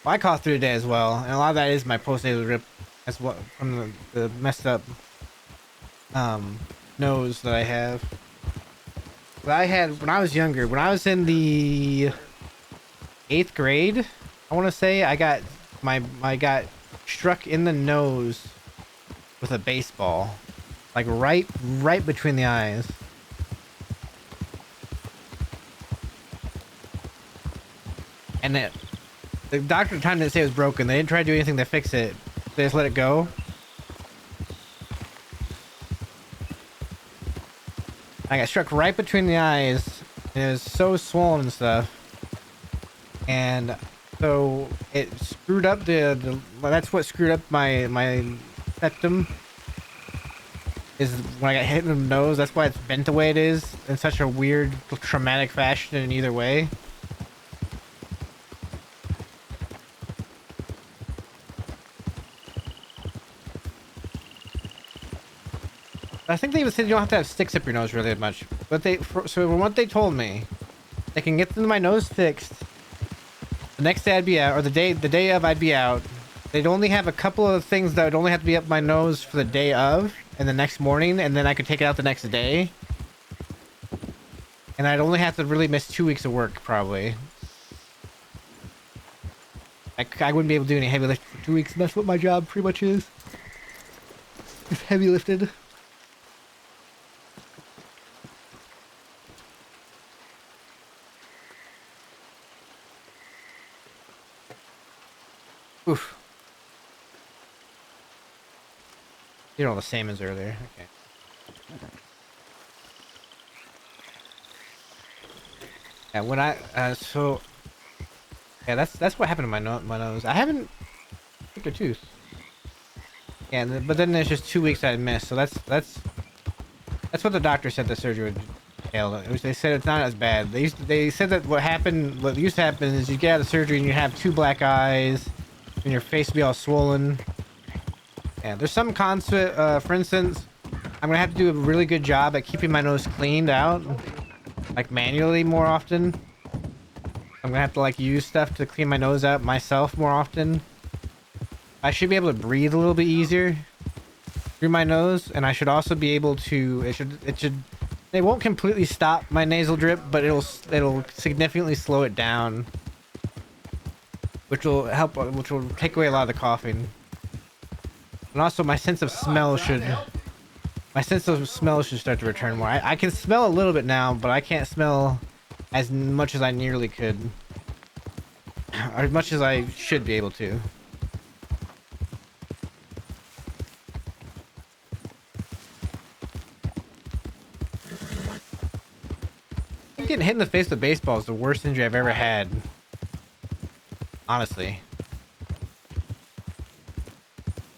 Well, I cough through the day as well, and a lot of that is my post-nasal drip, as what from the messed up nose that I have. But I had when I was younger, when I was in the 8th grade, I want to say I got got struck in the nose with a baseball, like right between the eyes. And the doctor at the time didn't say it was broken. They didn't try to do anything to fix it. They just let it go. I got struck right between the eyes. And it was so swollen and stuff. And so it screwed up well, that's what screwed up my septum. Is when I got hit in the nose. That's why it's bent the way it is in such a weird, traumatic fashion in either way. I think they even said you don't have to have sticks up your nose really much. But so from what they told me, they can get my nose fixed. The next day I'd be out, or the day of I'd be out. They'd only have a couple of things that would only have to be up my nose for the day of, and the next morning, and then I could take it out the next day. And I'd only have to really miss 2 weeks of work, probably. I wouldn't be able to do any heavy lifting for 2 weeks, and that's what my job pretty much is. It's heavy lifted. Oof. You're all the same as earlier. Okay. Yeah, when so yeah, that's what happened to my nose. I haven't picked a tooth. Yeah, but then there's just 2 weeks I missed. So that's what the doctor said the surgery would entail. They said it's not as bad. They said that what used to happen is you get out of surgery and you have 2 black eyes. And your face will be all swollen. Yeah, there's some cons to it. For instance, I'm gonna have to do a really good job at keeping my nose cleaned out, like manually more often. I'm gonna have to like use stuff to clean my nose out myself more often. I should be able to breathe a little bit easier through my nose, and I should also be able to. It won't completely stop my nasal drip, but it'll significantly slow it down. Which will take away a lot of the coughing. And also my sense of smell should start to return more. I can smell a little bit now, but I can't smell as much as I nearly could. Or as much as I should be able to. I think getting hit in the face with a baseball is the worst injury I've ever had. Honestly.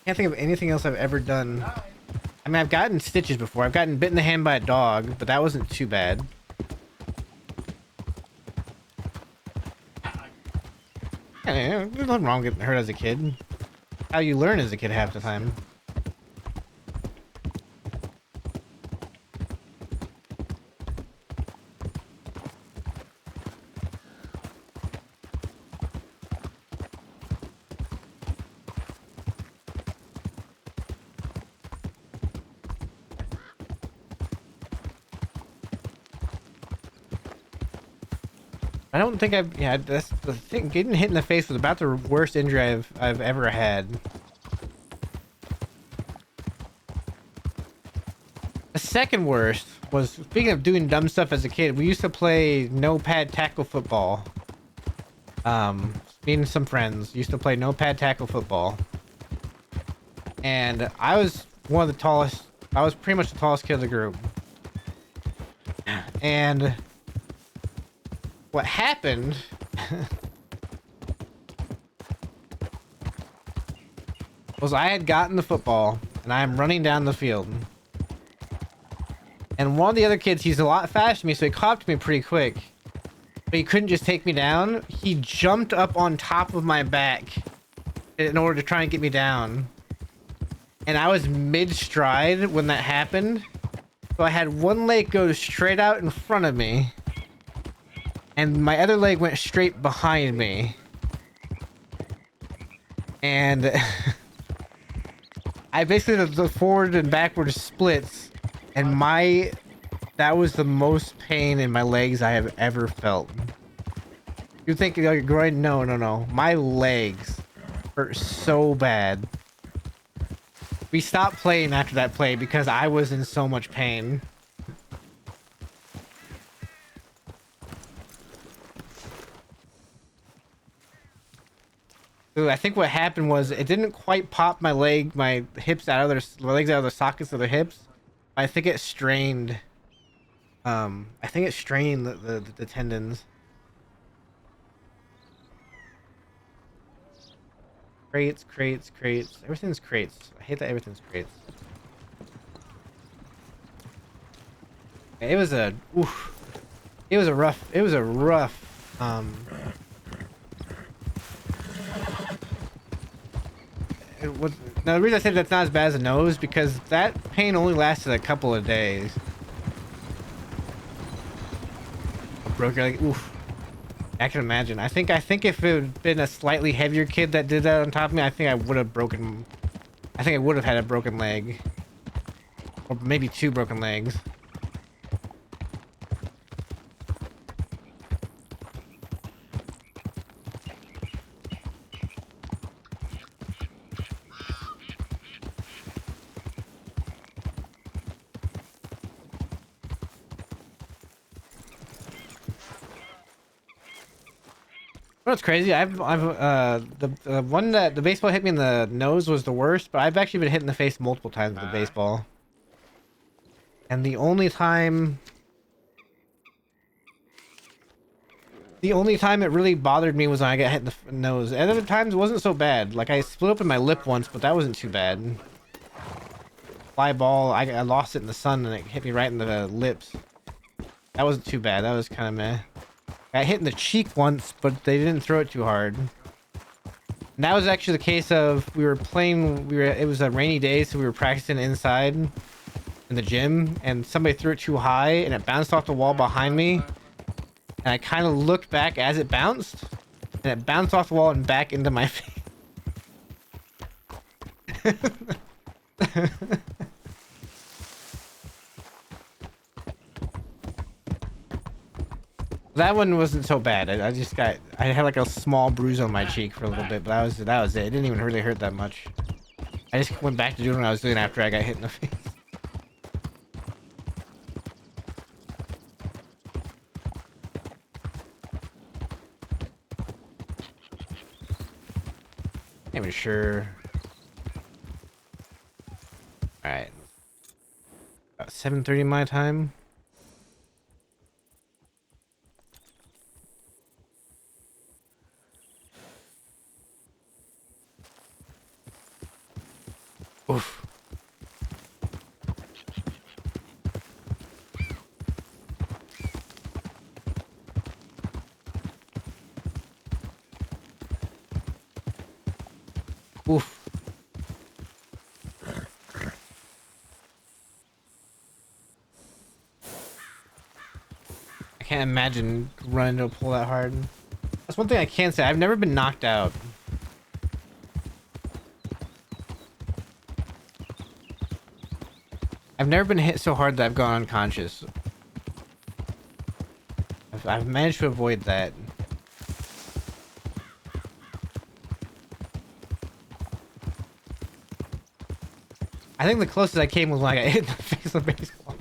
Can't think of anything else I've ever done. I mean, I've gotten stitches before. I've gotten bit in the hand by a dog, but that wasn't too bad. Yeah, there's nothing wrong with getting hurt as a kid. How you learn as a kid half the time. I don't think I've, yeah, that's the thing. Getting hit in the face was about the worst injury I've ever had. The second worst was, speaking of doing dumb stuff as a kid, we used to play no pad tackle football. Me and some friends used to play no pad tackle football. And I was one of the tallest, I was pretty much the tallest kid of the group. And what happened was I had gotten the football and I'm running down the field. And one of the other kids, he's a lot faster than me, so he caught up to me pretty quick. But he couldn't just take me down. He jumped up on top of my back in order to try and get me down. And I was mid-stride when that happened. So I had one leg go straight out in front of me. And my other leg went straight behind me. And I basically did the forward and backward splits. And that was the most pain in my legs I have ever felt. You think your groin? No, no, no. My legs hurt so bad. We stopped playing after that play because I was in so much pain. Ooh, I think what happened was it didn't quite pop my hips out of my legs out of the sockets of their hips. I think it strained. I think it strained the tendons. Crates. Everything's crates. I hate that everything's crates. It was a rough. Now the reason I said that's not as bad as a nose because that pain only lasted a couple of days. Broke your leg. Oof. I can imagine. I think if it had been a slightly heavier kid that did that on top of me, I think I would have had a broken leg. Or maybe 2 broken legs. What's crazy? The baseball hit me in the nose was the worst, but I've actually been hit in the face multiple times with the baseball. And the only time it really bothered me was when I got hit in the nose. And other times it wasn't so bad. Like I split open my lip once, but that wasn't too bad. Fly ball, I lost it in the sun and it hit me right in the lips. That wasn't too bad. That was kind of meh. I hit in the cheek once, but they didn't throw it too hard. And that was actually the case of it was a rainy day, so we were practicing inside in the gym, and somebody threw it too high, and it bounced off the wall behind me. And I kind of looked back as it bounced, and it bounced off the wall and back into my face. That one wasn't so bad. I had like a small bruise on my cheek for a little bit, but that was it. It didn't even really hurt that much. I just went back to doing what I was doing after I got hit in the face. Not even sure. All right. About 7:30 my time. Oof. Oof. I can't imagine running to pull that hard. That's one thing I can say. I've never been knocked out. I've never been hit so hard that I've gone unconscious. I've managed to avoid that. I think the closest I came was when I got hit in the face with a baseball.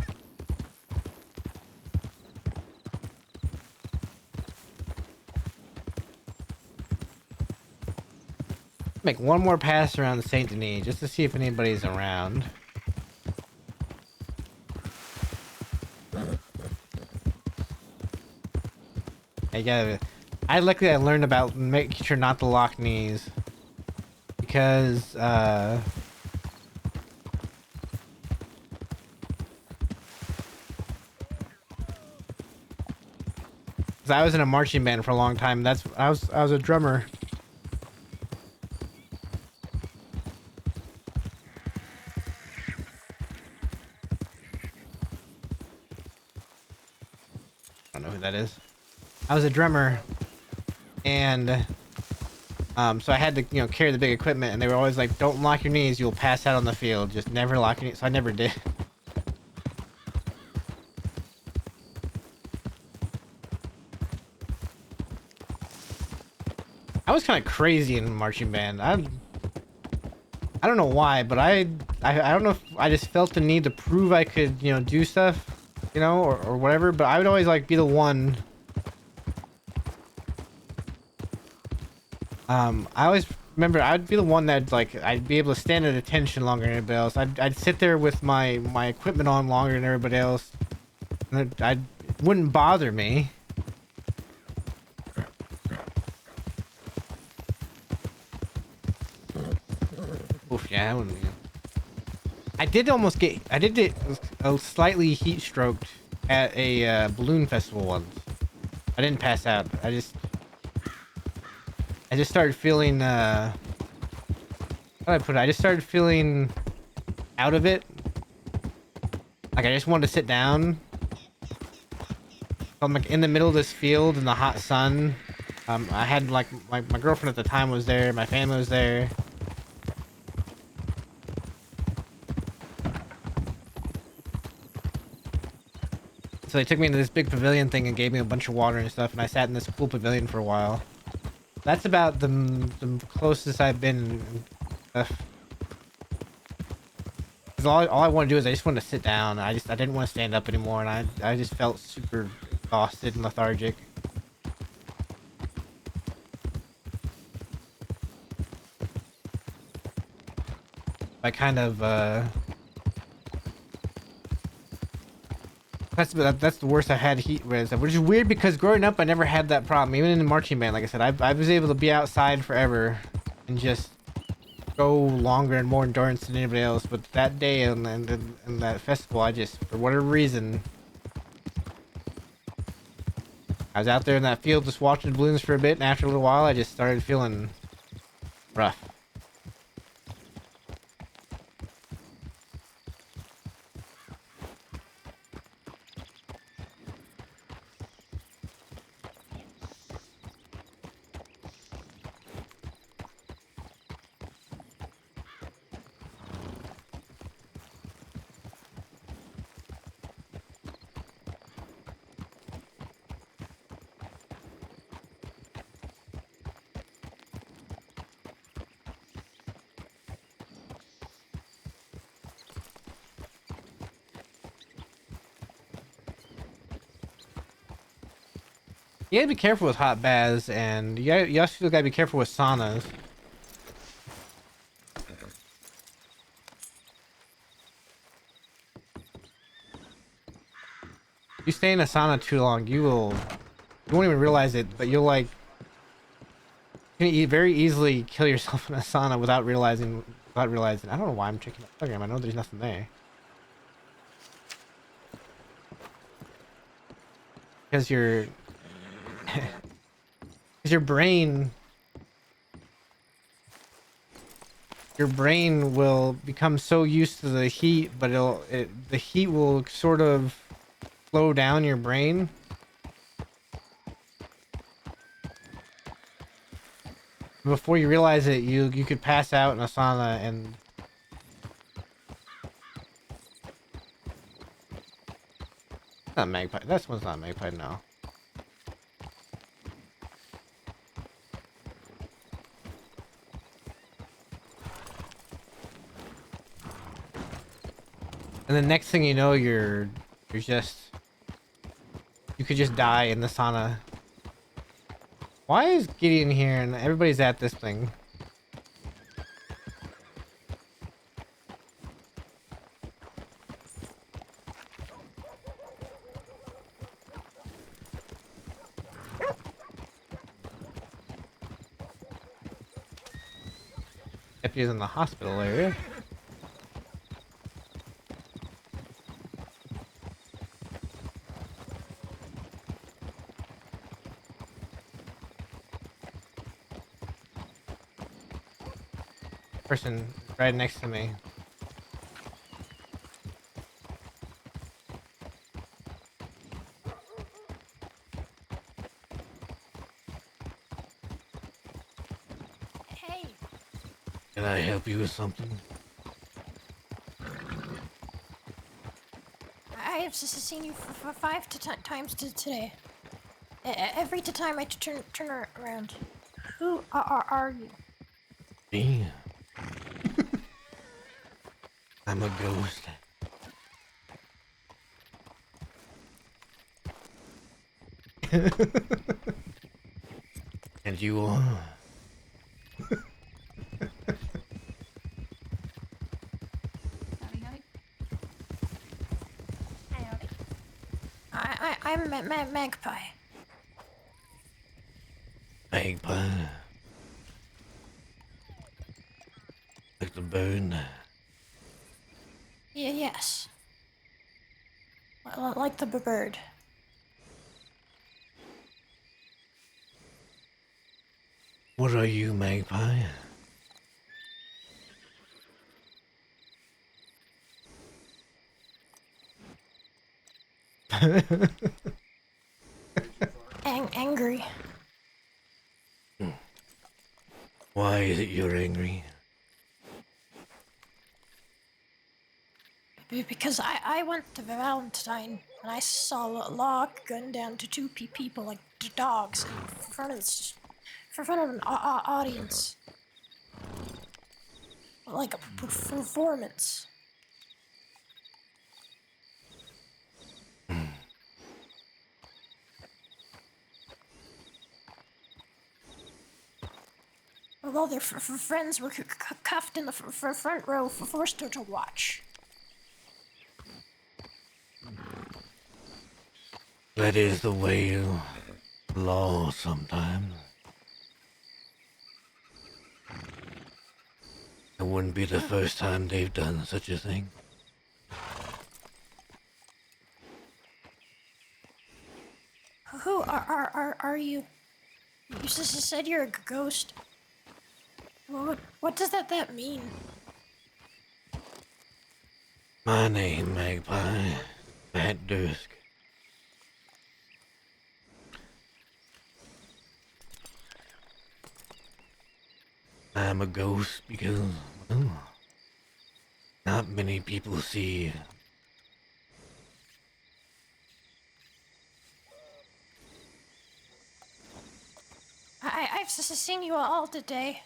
Make one more pass around the Saint Denis just to see if anybody's around. Luckily I learned about making sure not to lock knees because I was in a marching band for a long time. I was a drummer. I don't know who that is. I was a drummer, and so I had to, carry the big equipment, and they were always like, "Don't lock your knees; you'll pass out on the field. Just never lock your knees." So I never did. I was kind of crazy in marching band. I don't know why, but I don't know if I just felt the need to prove I could, do stuff, or whatever. But I would always like be the one. I always remember I'd be the one that I'd be able to stand at attention longer than everybody else. I'd sit there with my equipment on longer than everybody else, and it wouldn't bother me. Oof, yeah, I wouldn't. I did get a slightly heat stroked at a balloon festival once. I didn't pass out. I just started feeling how do I put it? I just started feeling out of it. Like I just wanted to sit down. I'm like in the middle of this field in the hot sun. I had like my girlfriend at the time was there, my family was there. So they took me into this big pavilion thing and gave me a bunch of water and stuff, and I sat in this cool pavilion for a while. That's about the closest I've been. Cause all I want to do is I just want to sit down. I didn't want to stand up anymore, and I just felt super exhausted and lethargic. I kind of that's the worst I had heat with, which is weird because growing up I never had that problem. Even in the marching band, like I said, I was able to be outside forever and just go longer and more endurance than anybody else. But that day and that festival, I just, for whatever reason, I was out there in that field just watching the balloons for a bit, and after a little while I just started feeling rough. You gotta be careful with hot baths, and you also gotta be careful with saunas. If you stay in a sauna too long, you won't even realize it, but you'll you can very easily kill yourself in a sauna without realizing. I don't know why I'm checking the program. I know there's nothing there. Because your brain will become so used to the heat, but the heat will sort of slow down your brain. Before you realize it, you could pass out in a sauna and not magpie. That one's not magpie, no. And the next thing you know, you're just, you could just die in the sauna. Why is Gideon here and everybody's at this thing? Deputy's in the hospital area. Person right next to me.
Hey,
Can I help you with something?
I have seen you for five times today. Every time I turn around. Who are you?
Me? I'm a ghost. And you are?
I'm Magpie.
Magpie. Like the bird.
Yeah, yes. Like the bird.
What are you, Magpie?
Angry.
Why is it you're angry?
Because I went to Valentine and I saw a log gun down to two people like dogs in front of an audience, like a performance. Although their friends were cuffed in the front row, forced to watch.
That is the way of law sometimes. It wouldn't be the first time they've done such a thing.
Who are you? You said you're a ghost. What does that mean?
My name, Magpie. Matt Dusk. I'm a ghost because, well, not many people see.
I've seen you all today.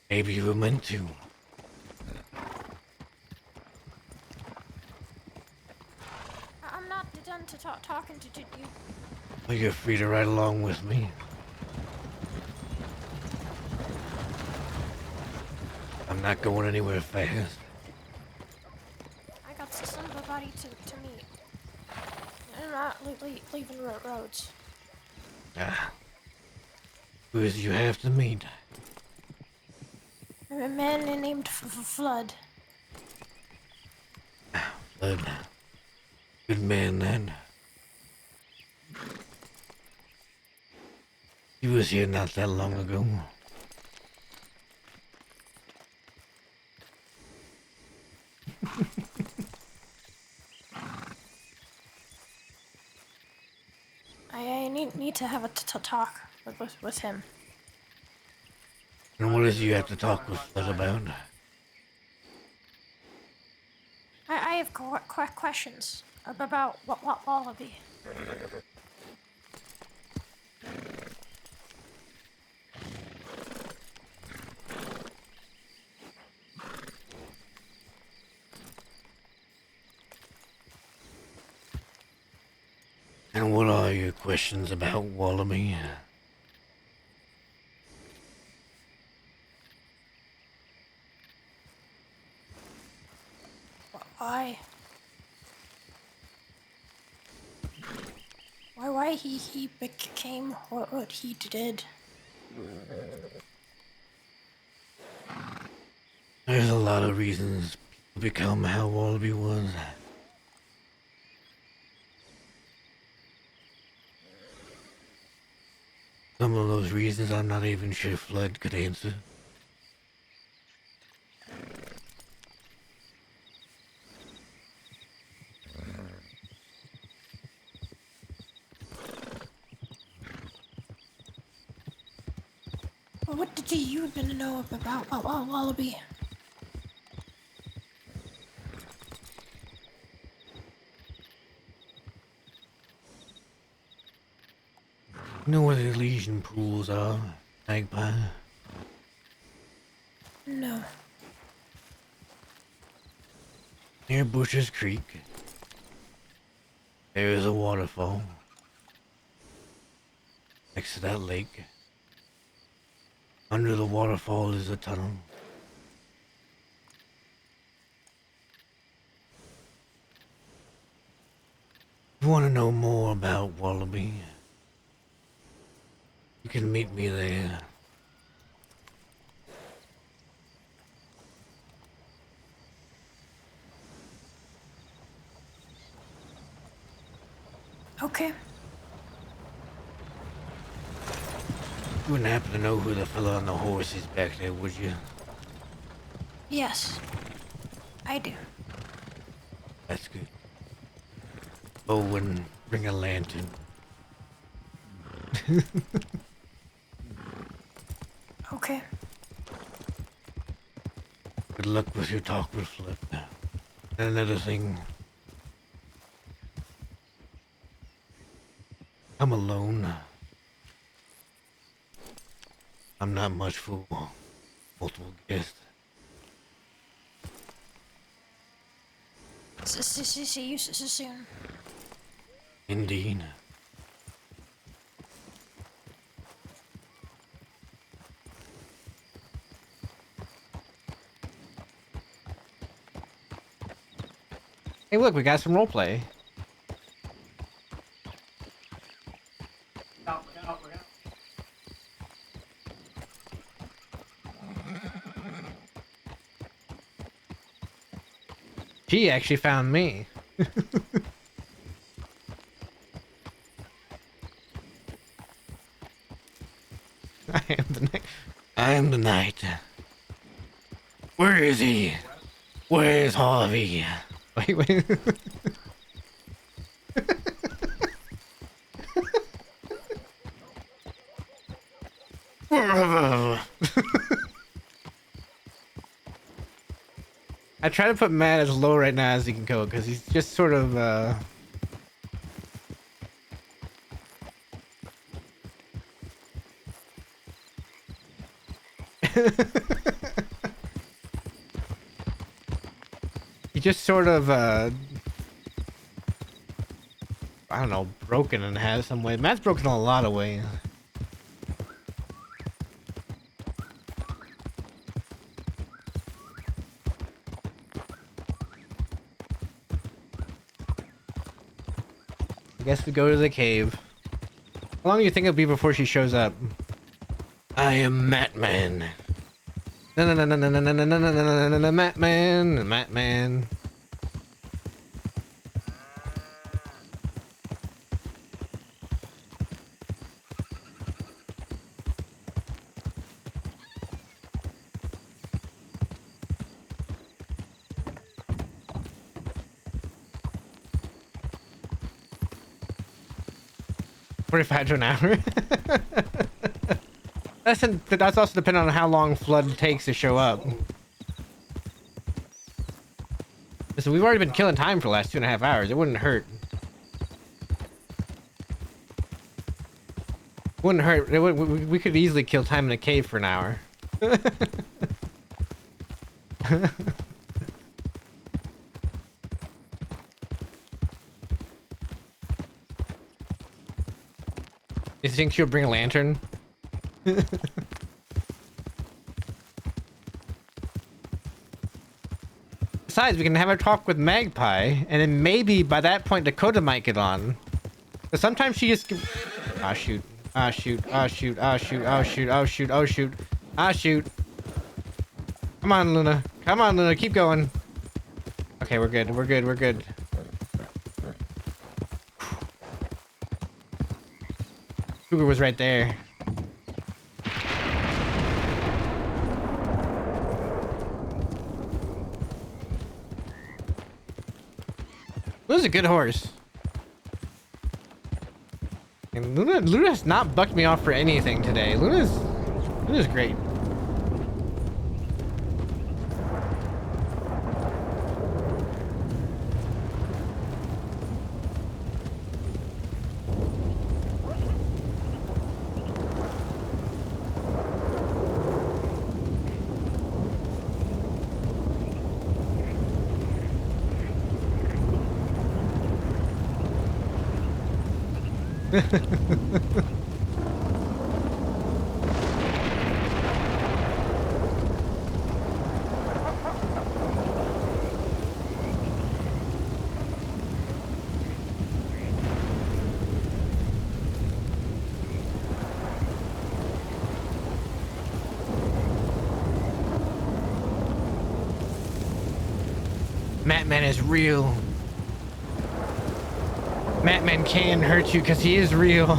Maybe you were meant to.
I'm not done to talking to you.
Well, you're free to ride along with me. I'm not going anywhere fast.
I got somebody to meet. I'm not leaving roads.
Ah. Who is you have to meet?
A man named Flood.
Blood. Good man, then. He was here not that long ago.
I need to have a talk with him.
And what is you have to talk with Flood about?
I have questions about Wallaby.
your questions about Wallaby.
Why? Why he became what he did?
There's a lot of reasons people become how Wallaby was. Some of those reasons I'm not even sure Flood could answer.
Well, what did you even know about Wallaby?
You know where the Elysian pools are, Magpie?
No.
Near Bushes Creek, there is a waterfall. Next to that lake. Under the waterfall is a tunnel. If you want to know more about Wallaby, you can meet me there.
Okay.
You wouldn't happen to know who the fella on the horse is back there, would you?
Yes. I do.
That's good. Oh, and bring a lantern.
Okay.
Good luck with your talk with Flip. And another thing. I'm alone. I'm not much for multiple guests.
See you soon.
Indeed. Hey, look, we got some roleplay. She actually found me. I am the night. I am the night. Where is he? Where's Harvey? Wait. I try to put Matt as low right now as he can go because he's just sort of he just sort of I don't know, broken in has some way. Matt's broken in a lot of ways. I guess we go to the cave. How long do you think it'll be before she shows up? I am Matman. No, Matman. 45 to an hour. That's also depending on how long Flood takes to show up. So we've already been killing time for the last 2.5 hours. It wouldn't hurt. Wouldn't hurt. We could easily kill time in a cave for an hour. You think she'll bring a lantern? Besides, we can have a talk with Magpie, and then maybe by that point Dakota might get on. But sometimes she just... Ah, shoot. Ah, shoot. Ah, shoot. Ah, shoot. Oh, shoot. Oh, shoot. Oh, shoot. Ah, shoot. Come on, Luna. Come on, Luna. Keep going. Okay, we're good. We're good. We're good. Cougar was right there. Luna's a good horse. And Luna has not bucked me off for anything today. Luna's great. Matman is real. Matman can hurt you because he is real.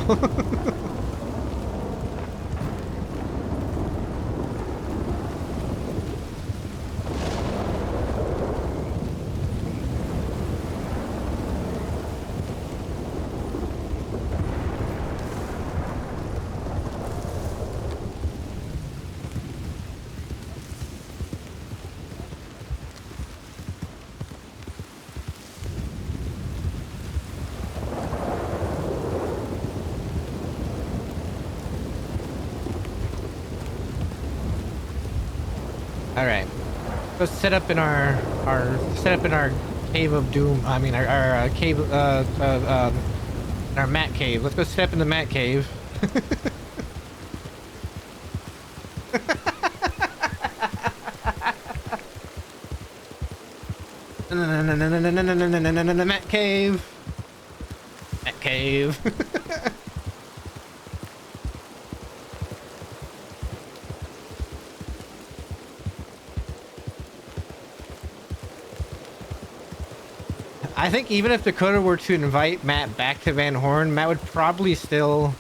All right, let's set up in our cave of doom. I mean our cave our mat cave. Let's go set up in the mat cave. Mat cave. Mat cave. I think even if Dakota were to invite Matt back to Van Horn, Matt would probably still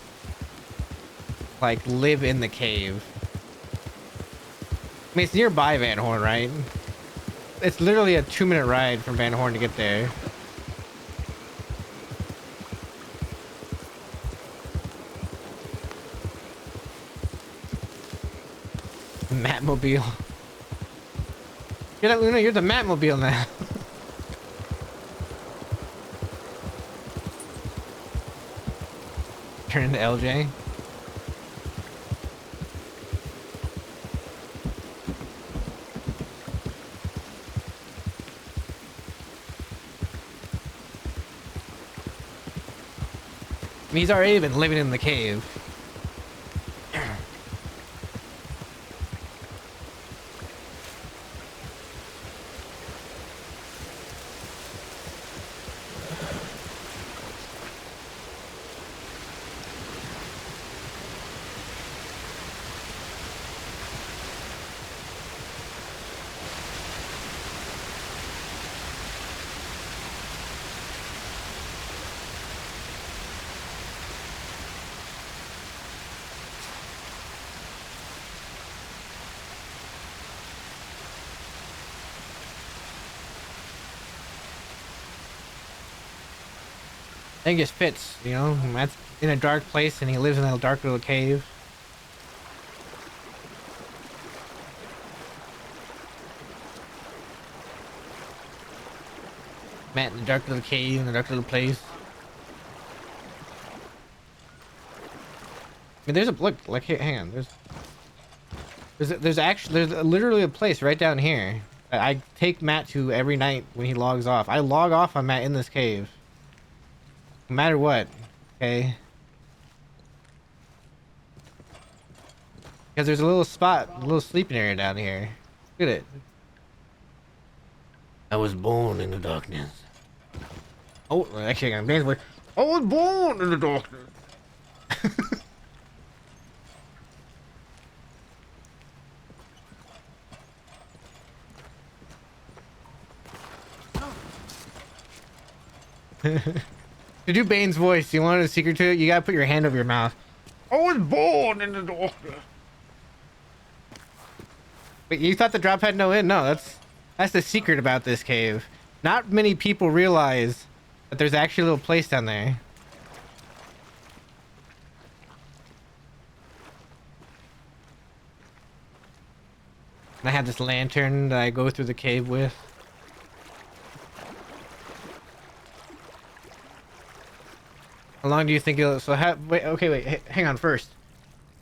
like live in the cave. I mean, it's nearby Van Horn, right? It's literally a 2-minute ride from Van Horn to get there. Mattmobile. You're that Luna, you're the Mattmobile now. Turn into LJ. I mean, he's already been living in the cave. I think it just fits, you know? Matt's in a dark place and he lives in a dark little cave. Matt in a dark little cave in a dark little place. I mean, there's a look. Like, hang on. There's literally a place right down here that I take Matt to every night when he logs off. I log off on Matt in this cave. No matter what, okay? Because there's a little spot, a little sleeping area down here. Look at it. I was born in the darkness. Oh, actually, I got a I was born in the darkness. To do Bane's voice, you want a secret to it? You gotta put your hand over your mouth. I was born in the darkness. Wait, you thought the drop had no end? No, that's the secret about this cave. Not many people realize that there's actually a little place down there. And I have this lantern that I go through the cave with. How long do you think it'll... So, wait, okay, wait, hang on first.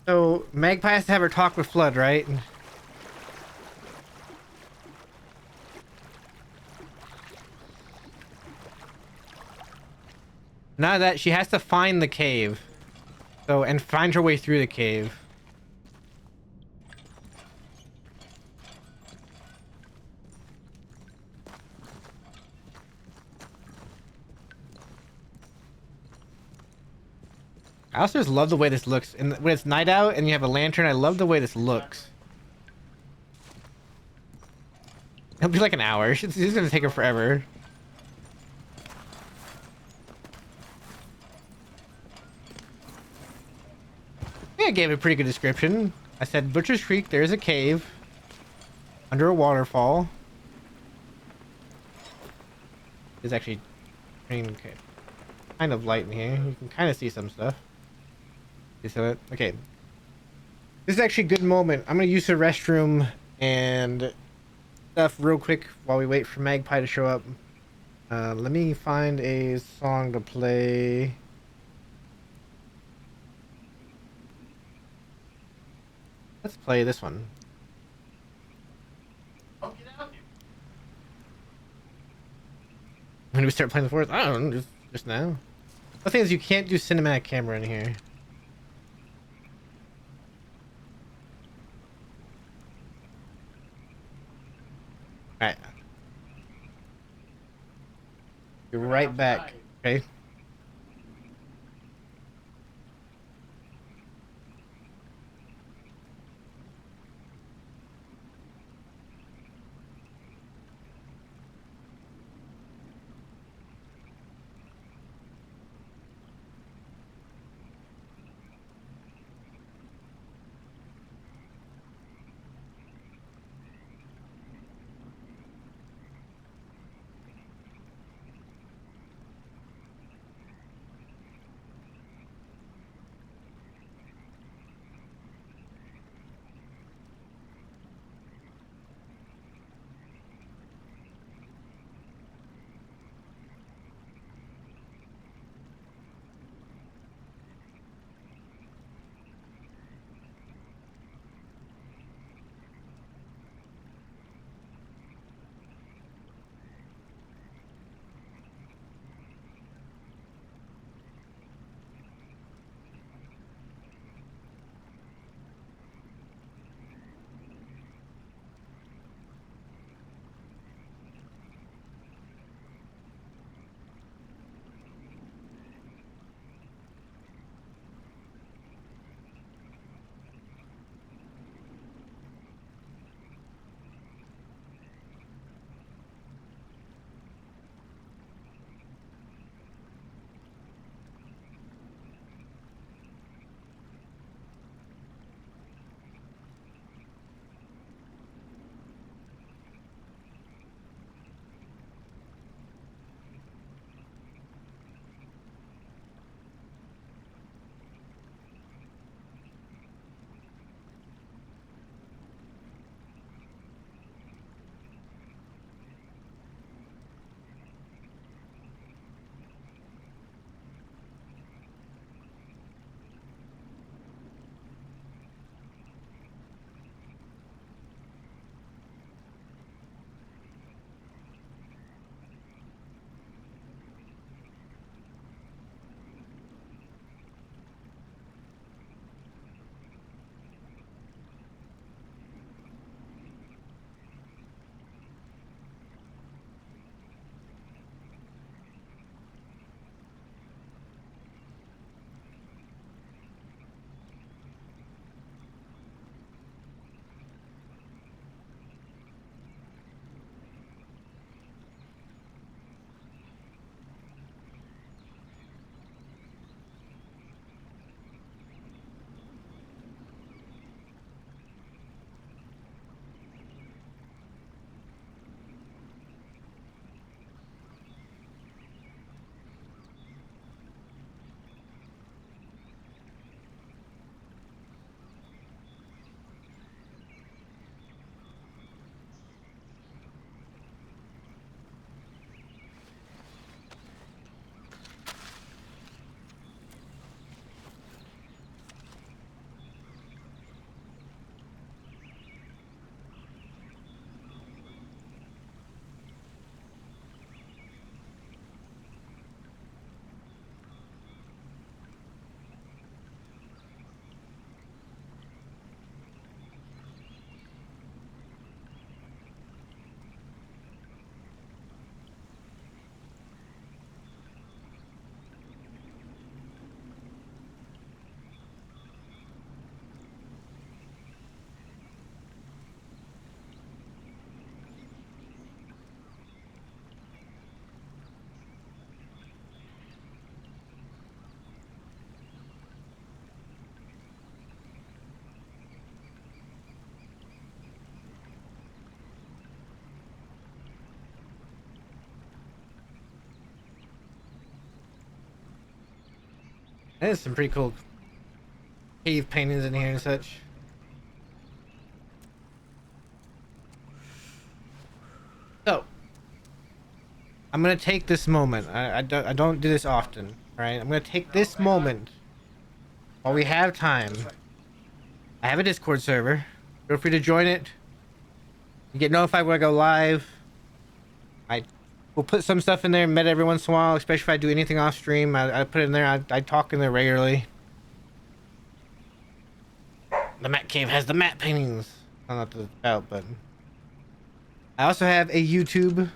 So, Magpie has to have her talk with Flood, right? Now that she has to find the cave. So, and find her way through the cave. I also just love the way this looks. And when it's night out and you have a lantern, I love the way this looks. It'll be like an hour. It's gonna take her forever. I gave it a pretty good description. I said, Butcher's Creek, there's a cave under a waterfall. It's actually kind of light in here. You can kind of see some stuff. Okay. This is actually a good moment. I'm going to use the restroom and stuff real quick while we wait for Magpie to show up. Let me find a song to play. Let's play this one. When do we start playing the forest? I don't know, just now. The thing is, you can't do cinematic camera in here. Alright. You're right back, okay? There's some pretty cool cave paintings in here and such. So, I'm gonna take this moment. I don't do this often, right? I'm gonna take this moment while we have time. I have a Discord server. Feel free to join it. You get notified when I go live. I will put some stuff in there, met every once in a while, especially if I do anything off stream. I put it in there. I talk in there regularly. The Matt Cave has the matte paintings. I don't know what that's about, but I also have a YouTube.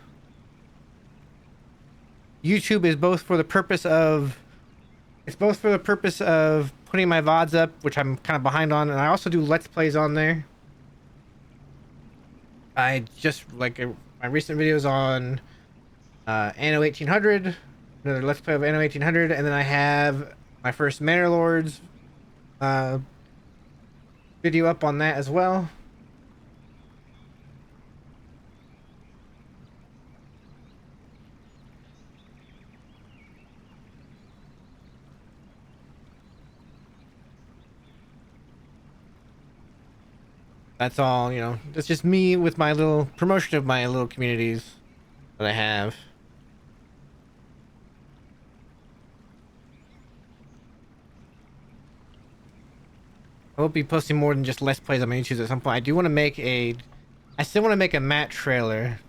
YouTube is both for the purpose of putting my VODs up, which I'm kind of behind on, and I also do Let's Plays on there. I just my recent videos on Anno 1800, another Let's Play of Anno 1800, and then I have my first Manor Lords video up on that as well. That's all, you know, that's just me with my little promotion of my little communities that I have. I will be posting more than just Let's Plays on my YouTube at some point. I do want to make I still want to make a Matt trailer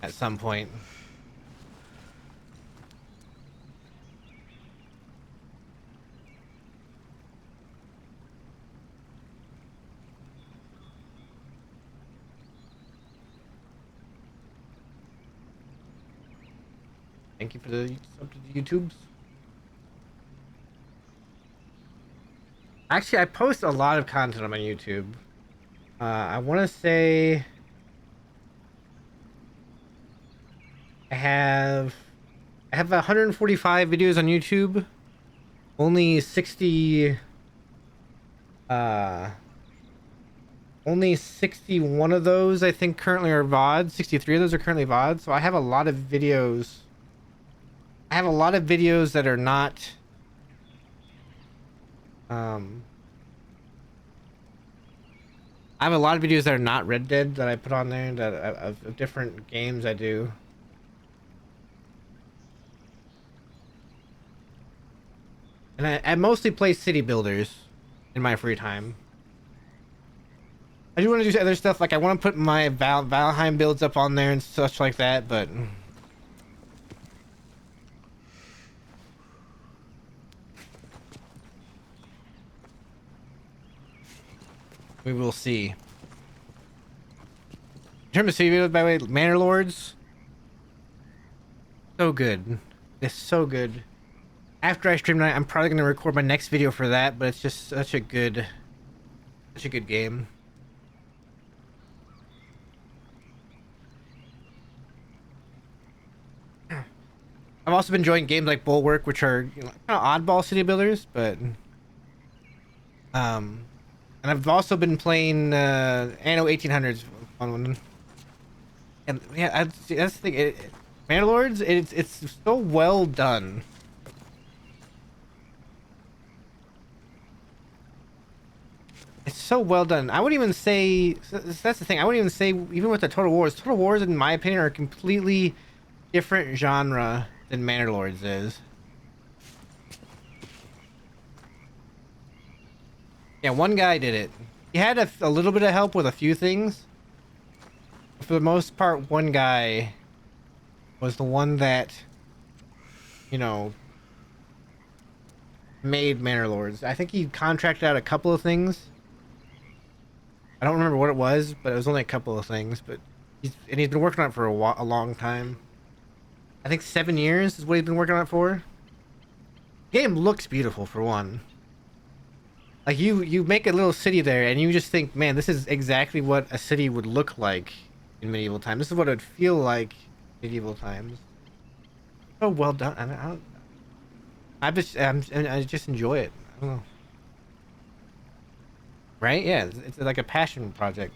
at some point. Thank you for the sub to the YouTubes. Actually, I post a lot of content on my YouTube. I want to say I have 145 videos on YouTube. Only 61 of those I think currently are VODs. 63 of those are currently VODs. So I have a lot of videos. I have a lot of videos that are not I have a lot of videos that are not Red Dead that I put on there that of different games I do. And I mostly play city builders in my free time. I do want to do other stuff, like I want to put my Valheim builds up on there and such like that, but we will see. In terms of city builds, by the way, Manor Lords, so good. It's so good. After I stream tonight, I'm probably gonna record my next video for that, but it's just such a good game. I've also been enjoying games like Bulwark, which are, you know, kind of oddball city builders, but and I've also been playing Anno 1800s on one. And yeah, that's the thing. Manor Lords, it's so well done. It's so well done. I wouldn't even say that's the thing. I wouldn't even say even with the Total Wars. Total Wars, in my opinion, are a completely different genre than Manor Lords is. Yeah, one guy did it. He had a little bit of help with a few things. For the most part, one guy was the one that, you know, made Manor Lords. I think he contracted out a couple of things. I don't remember what it was, but it was only a couple of things. But he's been working on it for a long time. I think 7 years is what he's been working on it for. The game looks beautiful, for one. Like, you make a little city there, and you just think, man, this is exactly what a city would look like in medieval times. This is what it would feel like in medieval times. So well done. I just enjoy it. I don't know. Right? Yeah, it's like a passion project.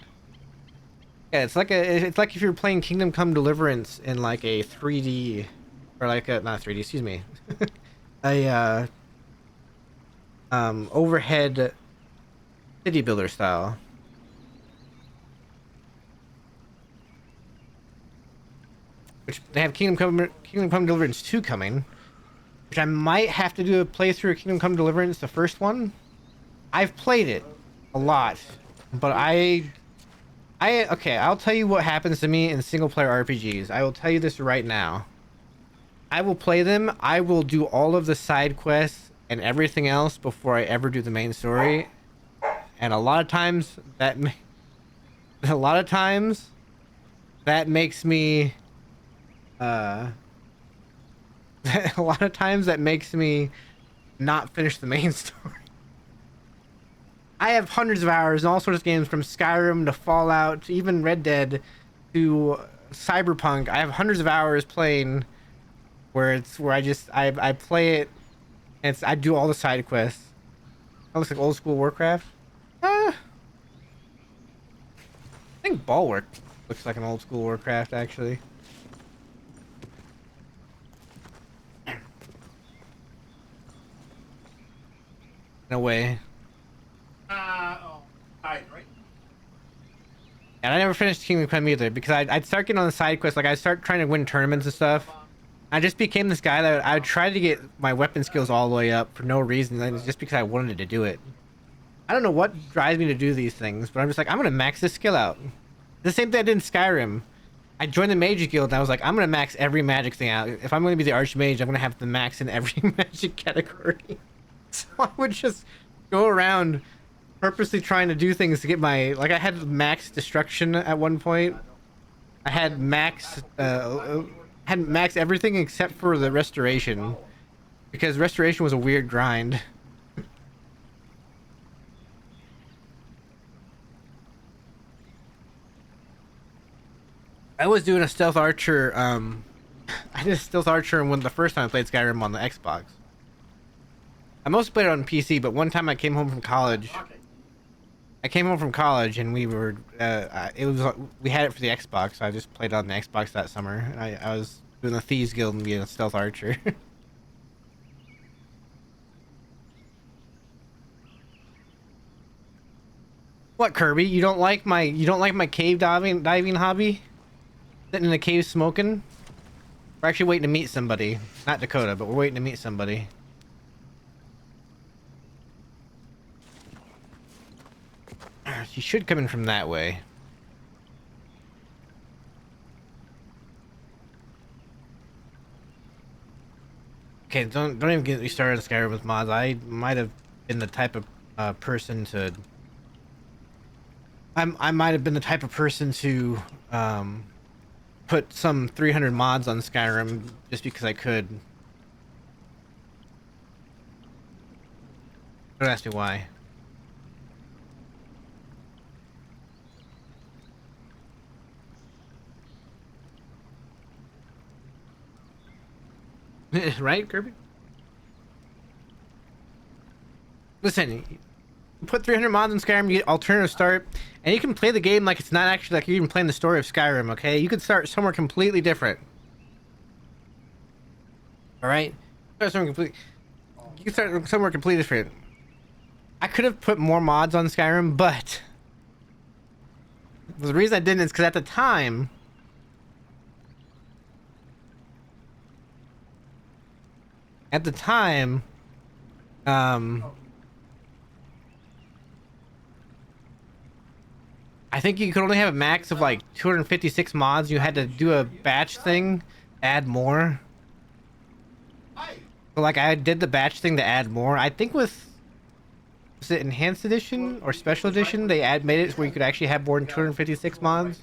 Yeah, it's like if you're playing Kingdom Come Deliverance in like a 3D or like a not 3D, excuse me, a overhead city builder style. Which they have Kingdom Come Deliverance 2 coming, which I might have to do a playthrough of Kingdom Come Deliverance, the first one. I've played it a lot, but okay, I'll tell you what happens to me in single player RPGs. I will tell you this right now. I will play them. I will do all of the side quests and everything else before I ever do the main story. And a lot of times that makes me a lot of times that makes me not finish the main story. I have hundreds of hours in all sorts of games, from Skyrim to Fallout to even Red Dead to Cyberpunk. I have hundreds of hours playing where I play it and I do all the side quests. That looks like old school Warcraft. I think Bulwark looks like an old school Warcraft, actually. In a way. And I never finished Kingdom Come either, because I'd start getting on the side quests, like I'd start trying to win tournaments and stuff. I just became this guy that I would try to get my weapon skills all the way up for no reason, and it's just because I wanted to do it. I don't know what drives me to do these things, but I'm just like, I'm gonna max this skill out. The same thing I did in Skyrim. I joined the Mage Guild, and I was like, I'm gonna max every magic thing out. If I'm gonna be the Archmage, I'm gonna have to max in every magic category. So I would just go around purposely trying to do things to get my, like, I had max destruction at one point. I had max everything except for the restoration, because restoration was a weird grind. I was doing a stealth archer. I did a stealth archer when the first time I played Skyrim on the Xbox. I mostly played it on PC, but one time I came home from college. And we were we had it for the Xbox. So I just played it on the Xbox that summer. And I was doing the Thieves Guild and being a stealth archer. What, Kirby? You don't like my cave diving hobby? Sitting in a cave smoking? We're actually waiting to meet somebody. Not Dakota, but we're waiting to meet somebody. She should come in from that way. Okay, don't even get me started on Skyrim with mods. I might have been the type of person to... I might have been the type of person to put some 300 mods on Skyrim just because I could. Don't ask me why. Right, Kirby? Listen, you put 300 mods in Skyrim, you get alternative start, and you can play the game like it's not actually like you're even playing the story of Skyrim, okay? You could start somewhere completely different. Alright? You can start somewhere completely different. I could have put more mods on Skyrim, but the reason I didn't is because at the time, I think you could only have a max of like 256 mods. You had to do a batch thing, add more. So like I did the batch thing to add more. I think with, was it Enhanced Edition or Special Edition, they made it where you could actually have more than 256 mods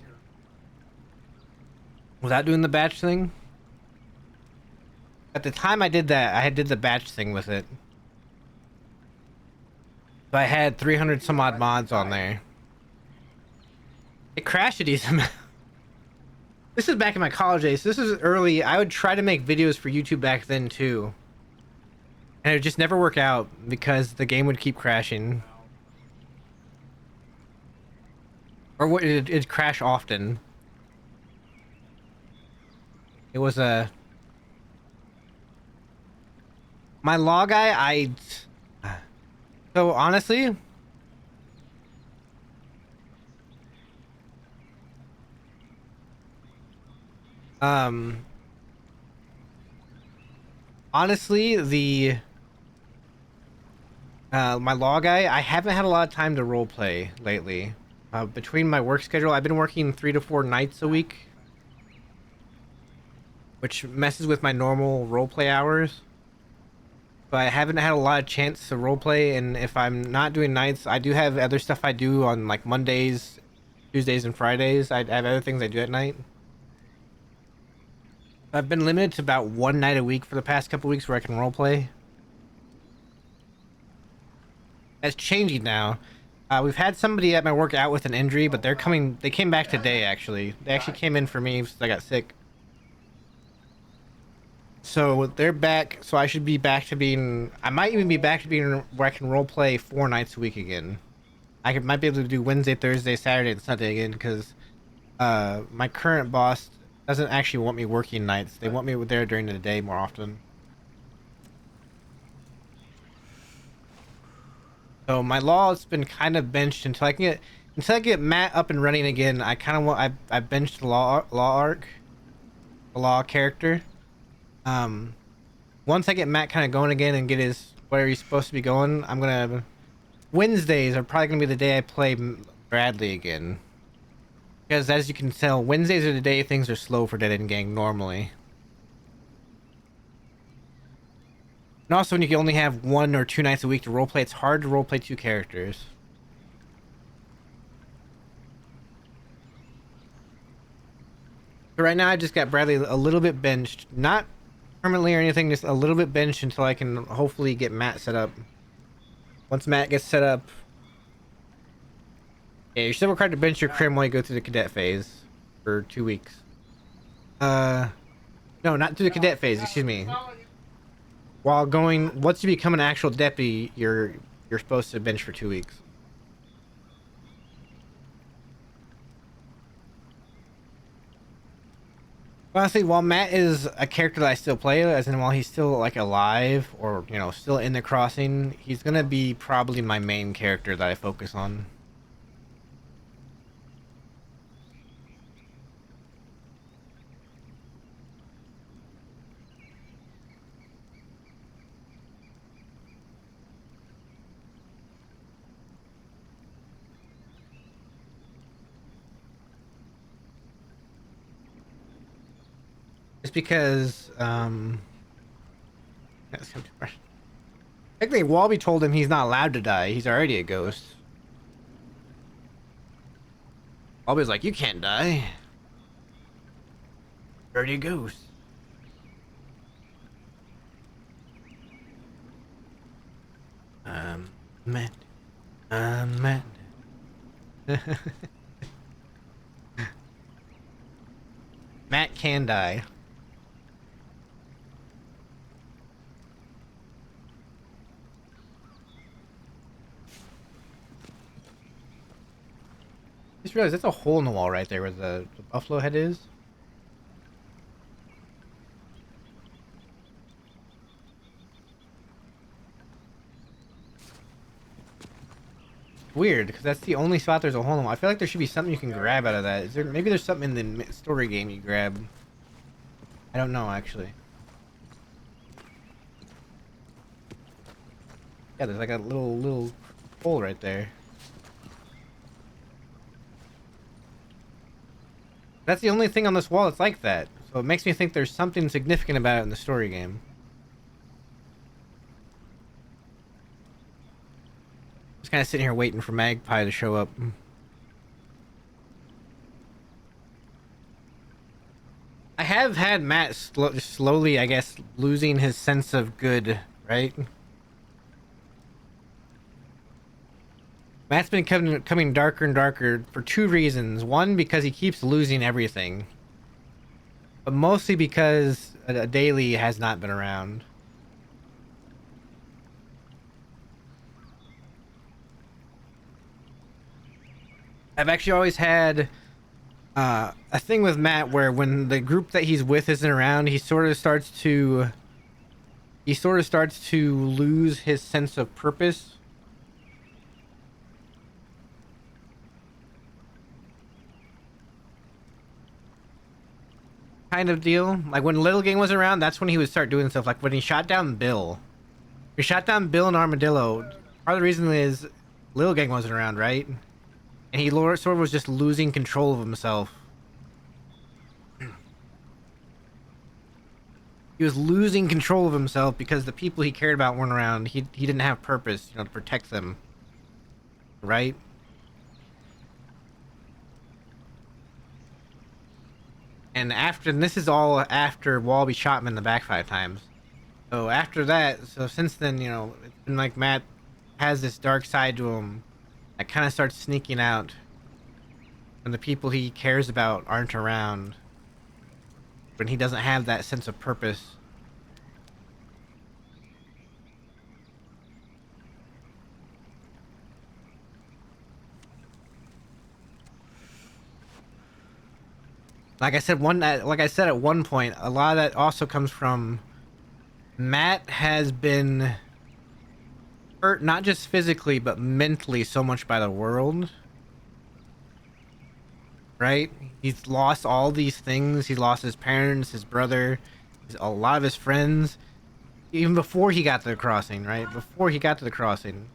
without doing the batch thing. At the time I did that, I did the batch thing with it. So I had 300 some odd mods on there. It crashed a decent amount. This is back in my college days. So this is early. I would try to make videos for YouTube back then too. And it would just never work out because the game would keep crashing. Or it'd crash often. It was a... My law guy, so honestly, um, honestly, my law guy, I haven't had a lot of time to role play lately. Between my work schedule, I've been working 3 to 4 nights a week, which messes with my normal role play hours. So I haven't had a lot of chance to role play, and if I'm not doing nights, I do have other stuff I do on like Mondays, Tuesdays, and Fridays. I have other things I do at night. I've been limited to about 1 night a week for the past couple weeks where I can role play. That's changing now. We've had somebody at my work out with an injury, but they came back today actually. They actually came in for me because I got sick. So they're back, so I should be back to being, I might even be back to being where I can role play 4 nights a week again. Might be able to do Wednesday, Thursday, Saturday, and Sunday again, because my current boss doesn't actually want me working nights. They want me there during the day more often. So my law has been kind of benched until I get Matt up and running again. I kind of want, I benched the law arc, the law character. Once I get Matt kind of going again and get his where he's supposed to be going, Wednesdays are probably gonna be the day I play Bradley again, because as you can tell, Wednesdays are the day things are slow for Dead End Gang normally. And also, when you can only have 1 or 2 nights a week to roleplay, it's hard to roleplay 2 characters. So right now, I just got Bradley a little bit benched, not permanently or anything, just a little bit benched until I can hopefully get Matt set up. Once Matt gets set up, yeah, you're still required to bench your crim while you go through the cadet phase for 2 weeks. No, not through the cadet phase, excuse me. Once you become an actual deputy, you're supposed to bench for 2 weeks. Honestly, while Matt is a character that I still play, as in while he's still like alive or, you know, still in the crossing, he's gonna be probably my main character that I focus on. Just because, technically, Walby told him he's not allowed to die. He's already a ghost. Walby's like, you can't die. You're already a ghost. Matt. Matt. Matt can die. Just realized that's a hole in the wall right there where the buffalo head is. Weird, because that's the only spot there's a hole in the wall. I feel like there should be something you can grab out of that. Maybe there's something in the story game you grab. I don't know, actually. Yeah, there's like a little hole right there. That's the only thing on this wall that's like that. So it makes me think there's something significant about it in the story game. Just kind of sitting here waiting for Magpie to show up. I have had Matt slowly, I guess, losing his sense of good, right? Matt's been coming darker and darker for 2 reasons. One, because he keeps losing everything. But mostly because a daily has not been around. I've actually always had a thing with Matt where when the group that he's with isn't around, he sort of starts to he sort of starts to lose his sense of purpose. Kind of deal. Like when Little Gang was around, that's when he would start doing stuff. Like when he shot down Bill. He shot down Bill and Armadillo. Part of the reason is Little Gang wasn't around, right? And he sort of was just losing control of himself. He was losing control of himself because the people he cared about weren't around. He didn't have purpose, you know, to protect them. Right? And this is all after Walby shot him in the back 5 times. So after that, so since then, you know, it's been like Matt has this dark side to him that kind of starts sneaking out when the people he cares about aren't around. When he doesn't have that sense of purpose. Like I said at one point, a lot of that also comes from Matt has been hurt not just physically but mentally so much by the world. Right? He's lost all these things. He lost his parents, his brother, a lot of his friends. Even before he got to the crossing, right? Before he got to the crossing.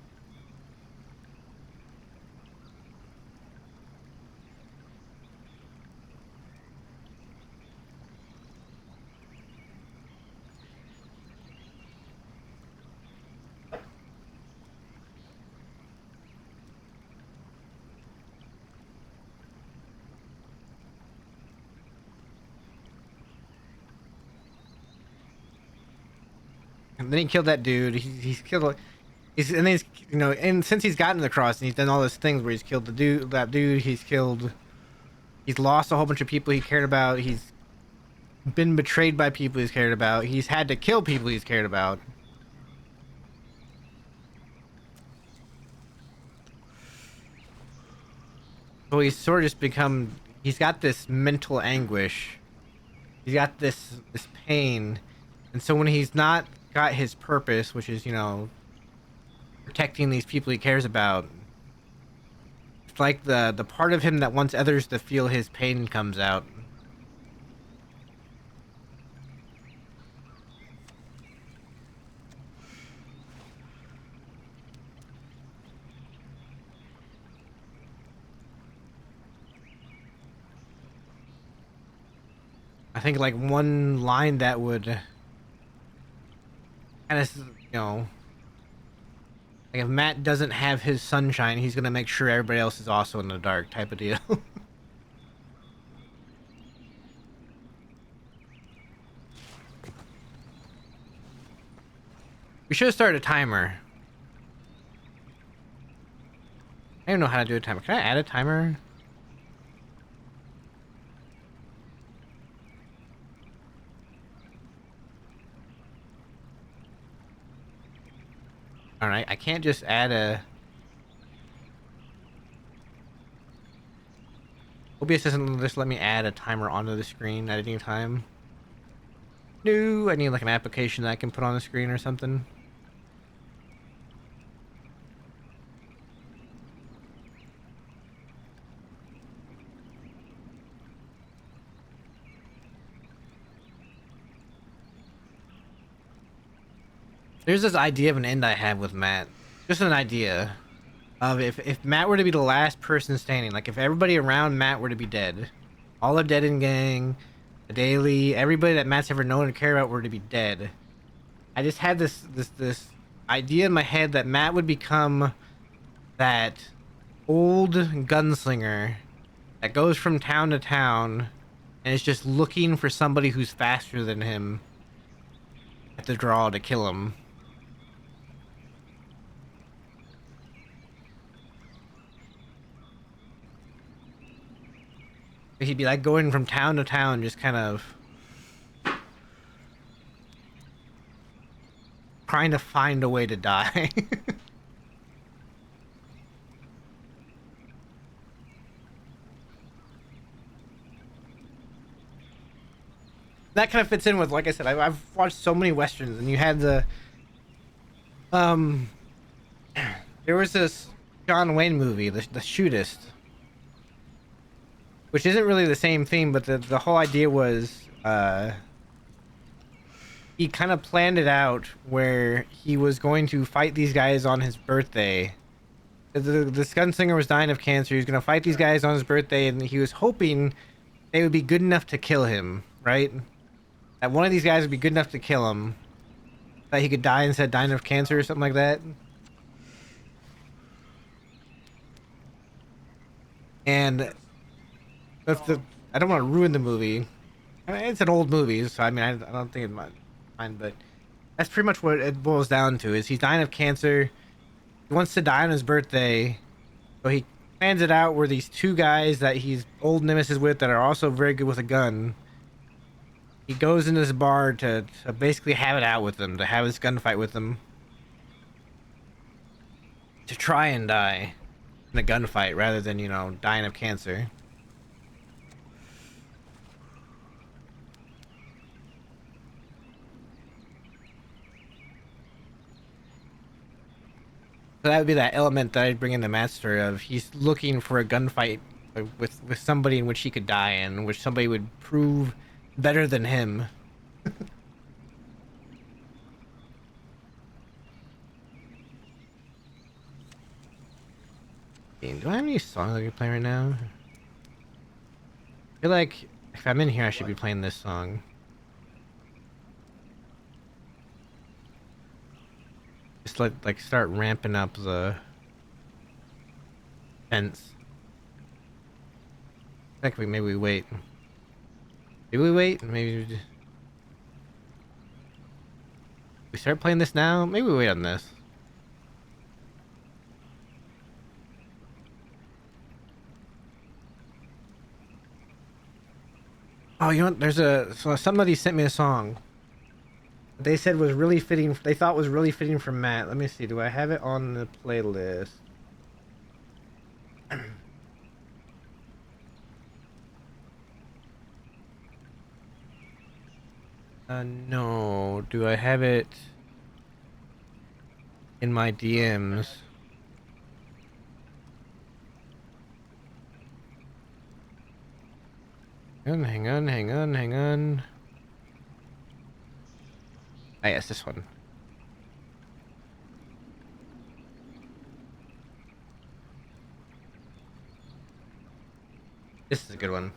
And then he killed that dude. He's killed. He's you know, and since he's gotten the cross, and he's done all those things where he's killed that dude. He's lost a whole bunch of people he cared about. He's been betrayed by people he's cared about. He's had to kill people he's cared about. So he's sort of just become. He's got this mental anguish. He's got this pain, and so when he's not got his purpose, which is, you know, protecting these people he cares about, it's like the part of him that wants others to feel his pain comes out. I think like one line that would kind of, you know, like if Matt doesn't have his sunshine, he's gonna make sure everybody else is also in the dark type of deal. We should have started a timer. I don't know how to do a timer. Can I add a timer? Alright, I can't just add a... OBS doesn't just let me add a timer onto the screen at any time. No, I need like an application that I can put on the screen or something. There's this idea of an end I have with Matt. Just an idea of if Matt were to be the last person standing, like if everybody around Matt were to be dead, all of Dead and Gang, the Daily, everybody that Matt's ever known and cared about were to be dead. I just had this idea in my head that Matt would become that old gunslinger that goes from town to town and is just looking for somebody who's faster than him at the draw to kill him. He'd be like going from town to town, just kind of trying to find a way to die. that kind of fits in with, like I said, I've watched so many westerns, and you had the um, there was this John Wayne movie, the Shootist, which isn't really the same thing, but the whole idea was he kind of planned it out where he was going to fight these guys on his birthday. This gunslinger was dying of cancer. He was going to fight these guys on his birthday, and he was hoping they would be good enough to kill him, right? That one of these guys would be good enough to kill him, that he could die instead of dying of cancer or something like that. And I don't want to ruin the movie. I mean, it's an old movie, so I mean, I don't think it might mind, but that's pretty much what it boils down to. Is he's dying of cancer. He wants to die on his birthday, so he plans it out where these two guys that he's old nemesis with that are also very good with a gun. He goes into this bar to basically have it out with them, to have this gunfight with them, to try and die in a gunfight rather than, you know, dying of cancer. So that would be that element that I'd bring in the master of. He's looking for a gunfight with somebody in which he could die in, which somebody would prove better than him. Do I have any songs I can play right now? I feel like if I'm in here, I should be playing this song. Just like start ramping up the tense. I think maybe we wait. Maybe we wait. Maybe we start playing this now. Maybe we wait on this. Oh, you know what? So somebody sent me a song. They said was really fitting. They thought was really fitting for Matt. Let me see. Do I have it on the playlist? No. Do I have it in my DMs? Hang on. Ah, yes, this one. This is a good one.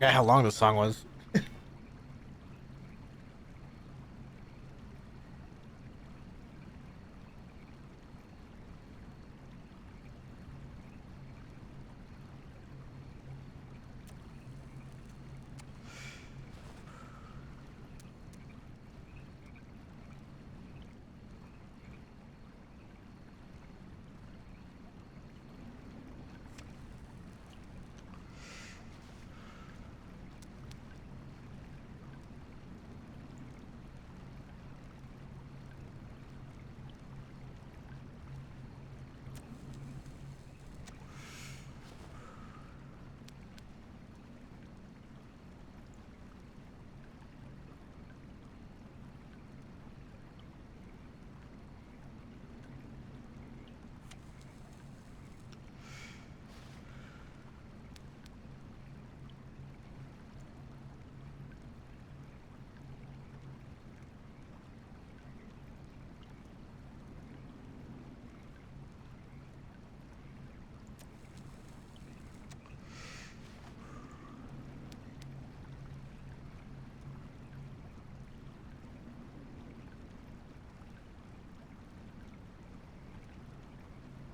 forgot how long the song was.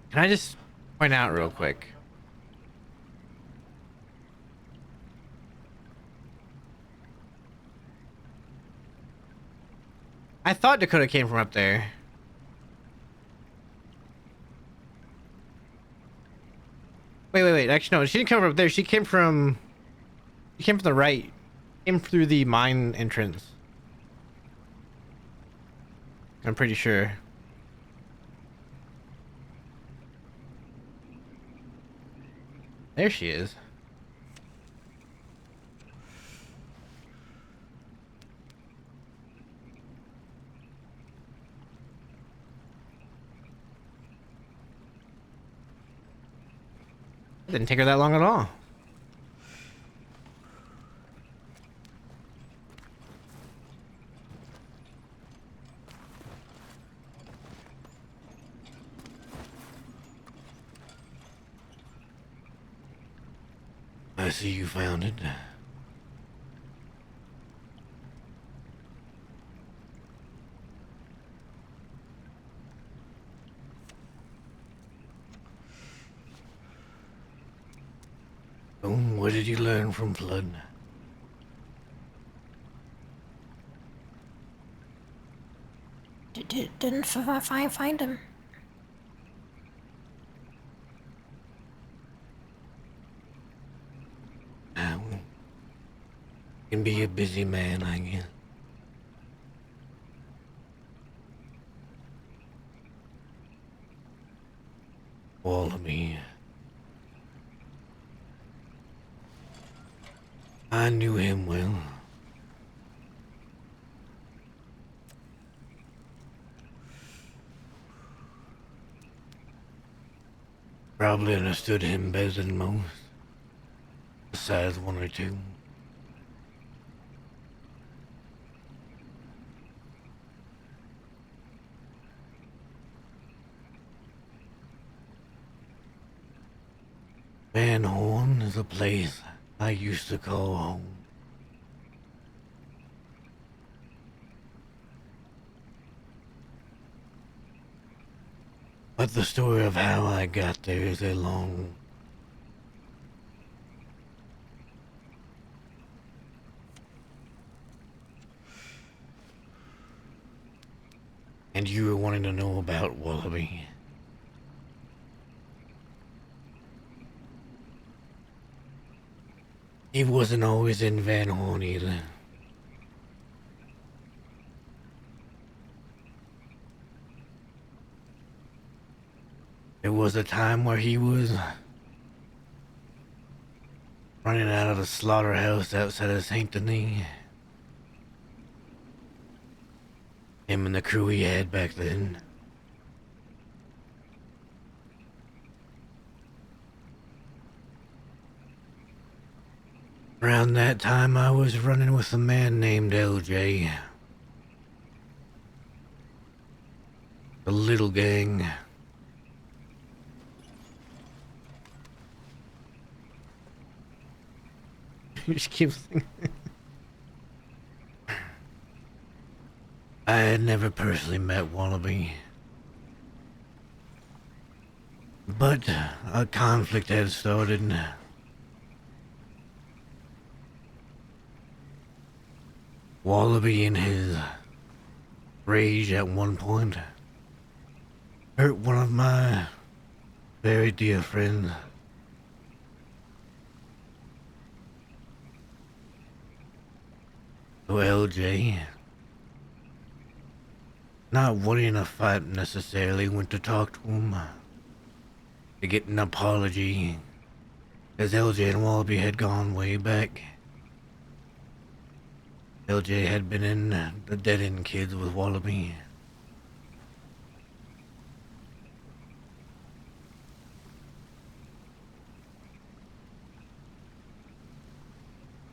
Can I just point out real quick? I thought Dakota came from up there. Wait. Actually, no, she didn't come from up there. She came from the right. Came through the mine entrance. I'm pretty sure. There she is. It didn't take her that long at all. I see you found it. Oh, what did you learn from Flood?
Didn't find him.
Can be a busy man, I guess. Wallaby. I knew him well. Probably understood him better than most. Besides one or two. Van Horn is a place I used to call home. But the story of how I got there is a long... And you were wanting to know about Wallaby. He wasn't always in Van Horn either. There was a time where he was running out of the slaughterhouse outside of Saint Denis. Him and the crew he had back then. Around that time I was running with a man named LJ. The little gang. You just keep singing. I had never personally met Wallaby, but a conflict had started. Wallaby, in his rage at one point, hurt one of my very dear friends. So LJ, not wanting a fight necessarily, went to talk to him to get an apology, as LJ and Wallaby had gone way back. LJ had been in the Dead End Kids with Wallaby.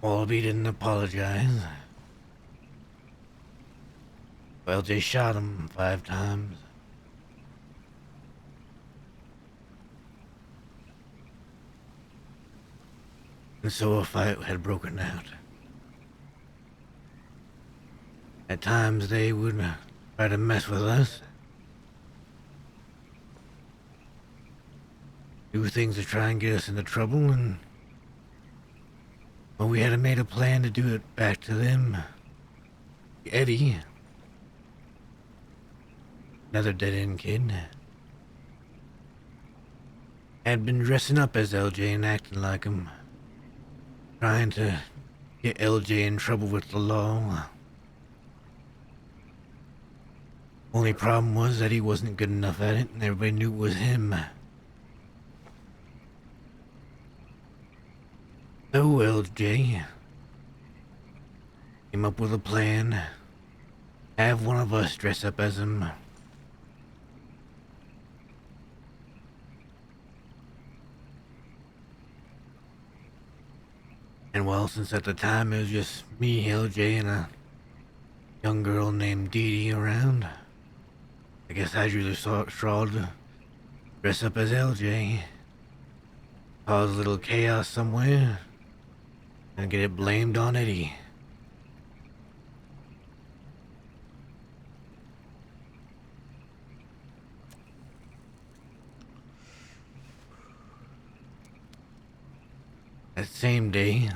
Wallaby didn't apologize. LJ shot him 5 times. And so a fight had broken out. At times they would try to mess with us. Do things to try and get us into trouble, and well, we had made a plan to do it back to them. Eddie, another dead-end kid, had been dressing up as LJ and acting like him, trying to get LJ in trouble with the law. Only problem was that he wasn't good enough at it, and everybody knew it was him. So LJ came up with a plan. Have one of us dress up as him. And well, since at the time it was just me, LJ, and a young girl named Dee Dee around, I guess I drew the straw to dress up as LJ, cause a little chaos somewhere, and get it blamed on Eddie. That same day,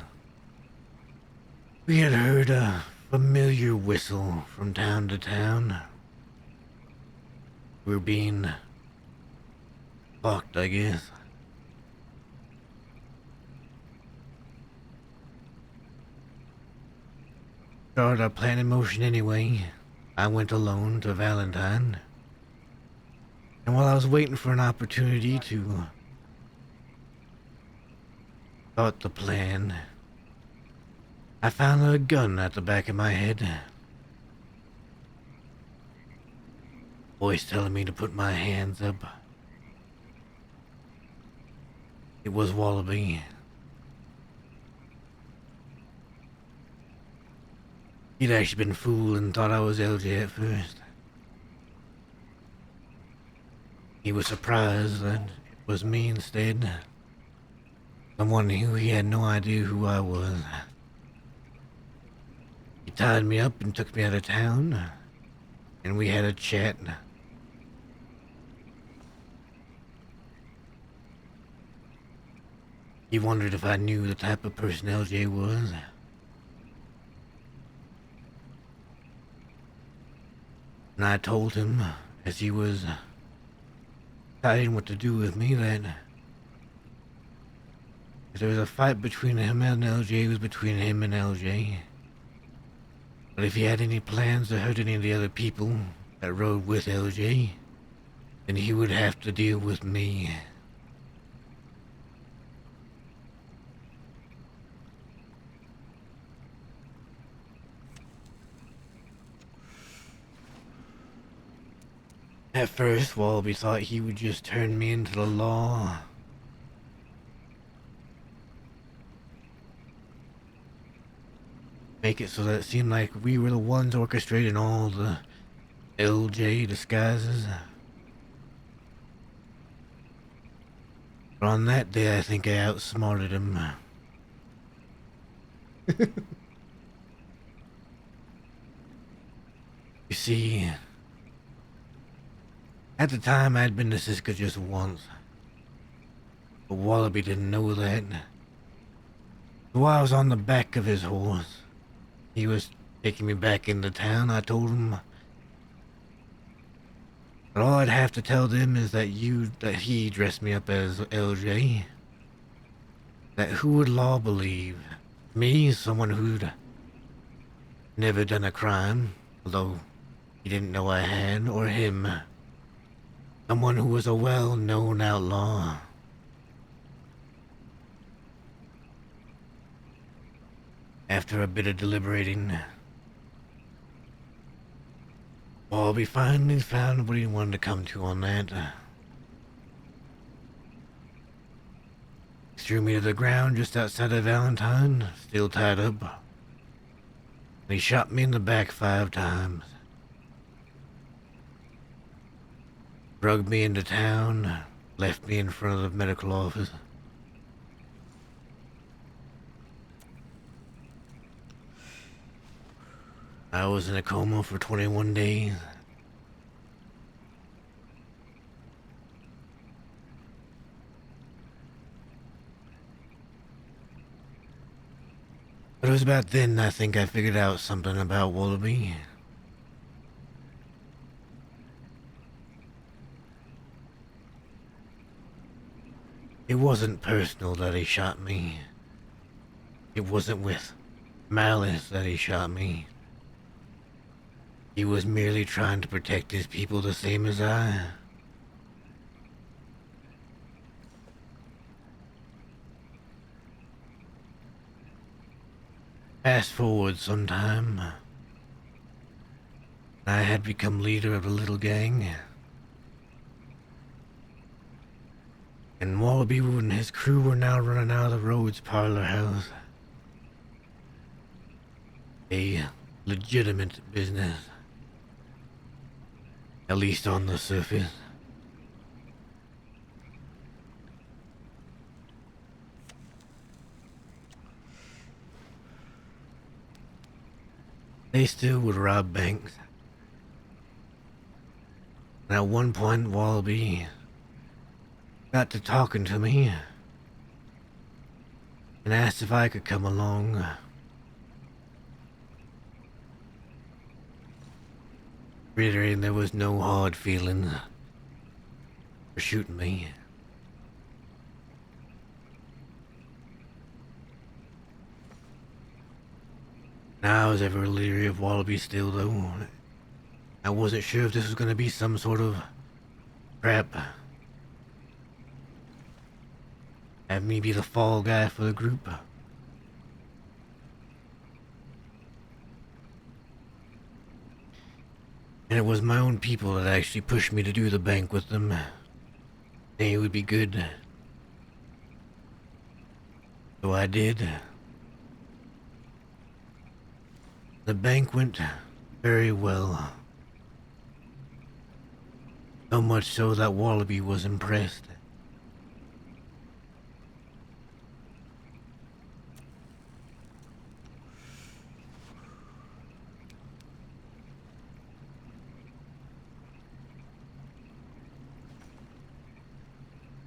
we had heard a familiar whistle from town to town. We were being fucked, I guess. Started our plan in motion anyway. I went alone to Valentine. And while I was waiting for an opportunity to start the plan, I found a gun at the back of my head. Voice telling me to put my hands up. It was Wallaby. He'd actually been fooled and thought I was LJ at first. He was surprised that it was me instead. Someone who he had no idea who I was. He tied me up and took me out of town, and we had a chat. He wondered if I knew the type of person LJ was. And I told him, as he was deciding what to do with me, that if there was a fight between him and LJ, it was between him and LJ. But if he had any plans to hurt any of the other people that rode with LJ, then he would have to deal with me. At first, Wallaby thought he would just turn me into the law. Make it so that it seemed like we were the ones orchestrating all the LJ disguises. But on that day, I think I outsmarted him. You see, at the time I'd been to Sitka just once, but Wallaby didn't know that. So while I was on the back of his horse, he was taking me back into town. I told him that all I'd have to tell them is that he dressed me up as LJ. That who would law believe? Me, someone who'd never done a crime, although he didn't know I had, or him, someone who was a well-known outlaw. After a bit of deliberating, Wallaby finally found what he wanted to come to on that. He threw me to the ground just outside of Valentine, still tied up. And he shot me in the back 5 times. Drugged me into town, left me in front of the medical office. I was in a coma for 21 days. But it was about then I think I figured out something about Wallaby. It wasn't personal that he shot me. It wasn't with malice that he shot me. He was merely trying to protect his people the same as I. Fast forward some time. I had become leader of the little gang. And Wallaby and his crew were now running out of the Rhodes Parlor House. A legitimate business. At least on the surface. They still would rob banks. And at one point, Wallaby got to talking to me and asked if I could come along. Reiterating there was no hard feelings for shooting me. Now I was ever leery of Wallaby still, though. I wasn't sure if this was going to be some sort of trap. Have me be the fall guy for the group. And it was my own people that actually pushed me to do the bank with them. They would be good. So I did. The bank went very well. So much so that Wallaby was impressed.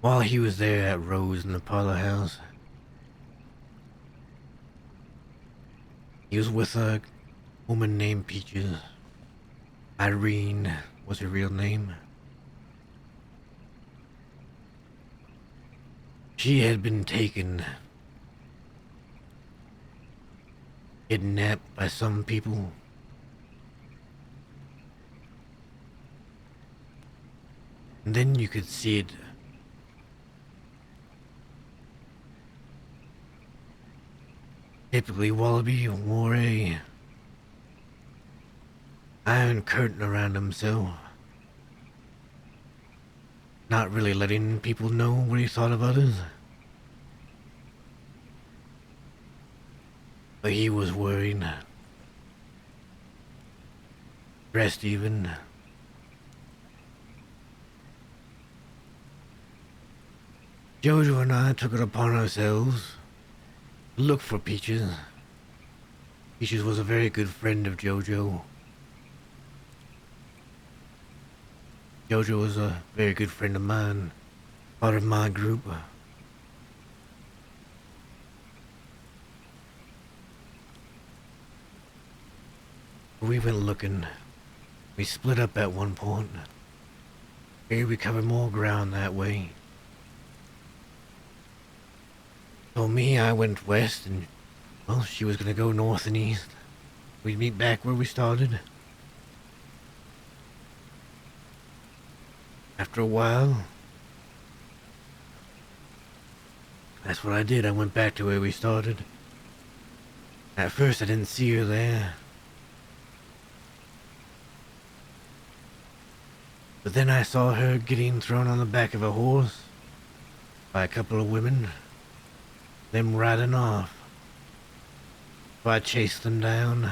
While he was there at Rose in the parlor house, he was with a woman named Peaches. Irene was her real name. She had been taken, kidnapped by some people. And then you could see it. Typically, Wallaby wore a iron curtain around himself, not really letting people know what he thought of others. But he was worried, dressed even. Jojo and I took it upon ourselves to look for Peaches Peaches was a very good friend of Jojo. Jojo was a very good friend of mine, part of my group. We went looking. We split up at one point. Maybe we covered more ground that way. So me, I went west, and well, she was gonna go north and east. We'd meet back where we started. After a while, that's what I did. I went back to where we started. At first, I didn't see her there. But then I saw her getting thrown on the back of a horse by a couple of women, them riding off. So I chased them down.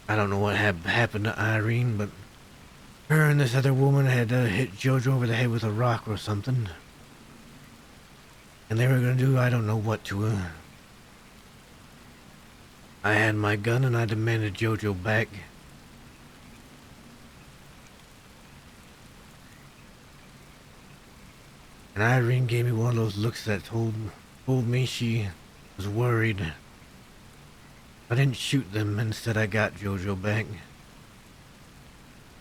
I don't know what happened to Irene, but her and this other woman had hit Jojo over the head with a rock or something. And they were gonna do I don't know what to her. I had my gun and I demanded Jojo back. And Irene gave me one of those looks that told me she was worried. I didn't shoot them, instead I got Jojo back.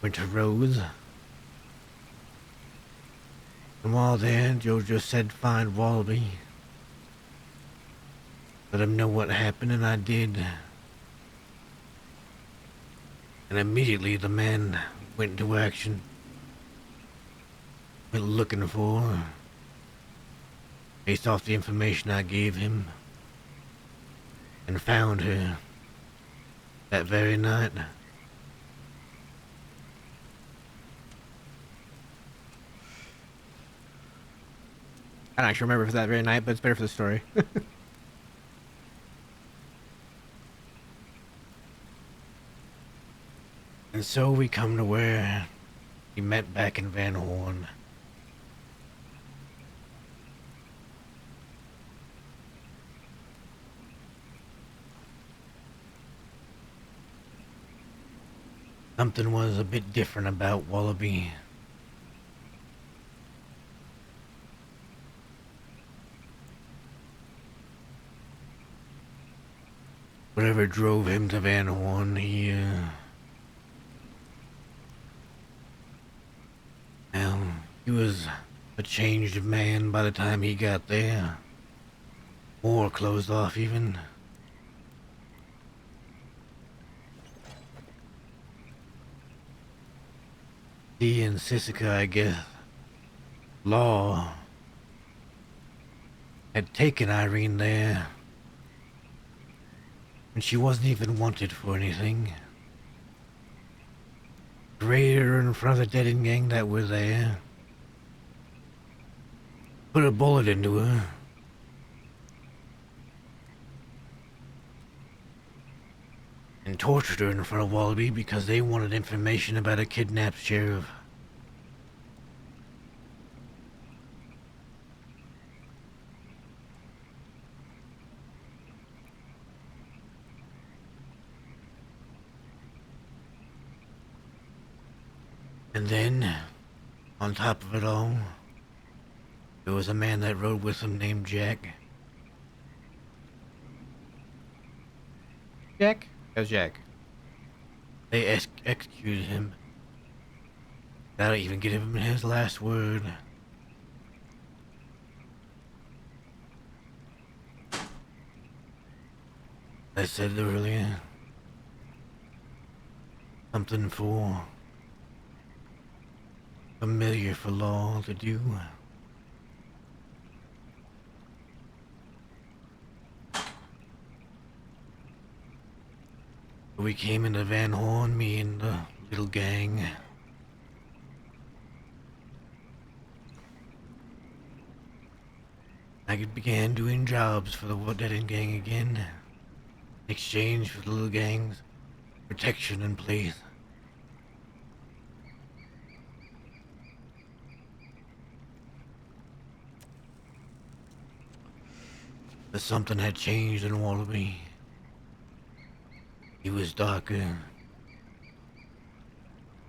Went to Rose. And while there, Jojo said find Wallaby. Let him know what happened, and I did. And immediately the man went into action. Went looking for her. Based off the information I gave him. And found her. That very night.
I don't actually remember for that very night, but it's better for the story.
And so we come to where we met back in Van Horn. Something was a bit different about Wallaby. Whatever drove him to Van Horn, he was a changed man by the time he got there. More closed off even. He and Sissica, I guess, Law, had taken Irene there. And she wasn't even wanted for anything. Paraded her in front of the dead-end gang that were there. Put a bullet into her. And tortured her in front of Wallaby because they wanted information about a kidnapped sheriff. And then, on top of it all, there was a man that rode with him named Jack.
Jack? How's Jack?
They executed him. Without even giving him his last word. I said earlier, something for familiar for Law to do. We came into Van Horn, me and the little gang. I began doing jobs for the dead-end gang again, in exchange for the little gang's protection and place.
But something had changed in Wallaby. He was darker,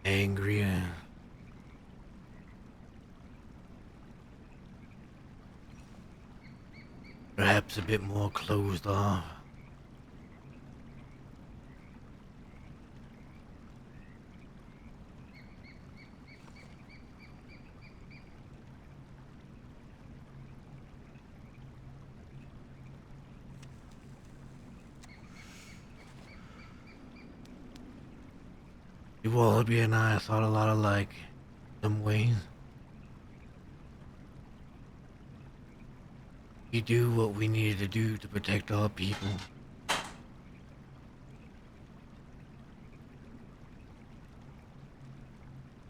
angrier. Perhaps a bit more closed off. Wallaby and I thought a lot alike in some ways. We do what we needed to do to protect our people.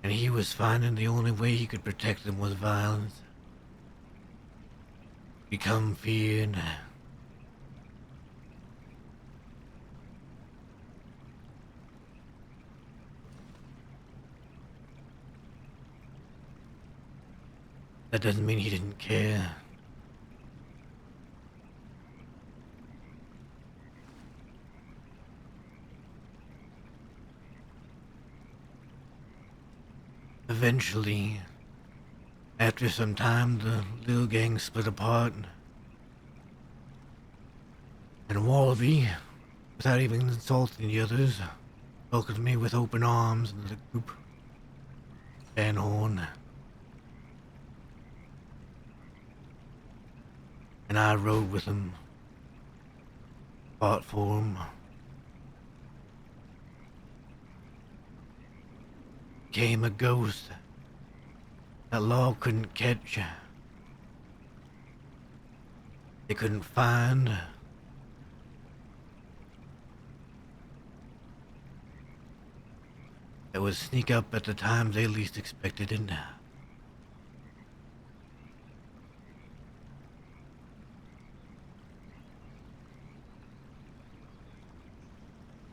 And he was finding the only way he could protect them was violence. Become feared. That doesn't mean he didn't care. Eventually, after some time, the little gang split apart. And Wallaby, without even insulting the others, welcomed me with open arms into the group. Van Horn. And I rode with him. Fought for him. Became a ghost that law couldn't catch. They couldn't find. That would sneak up at the times they least expected it.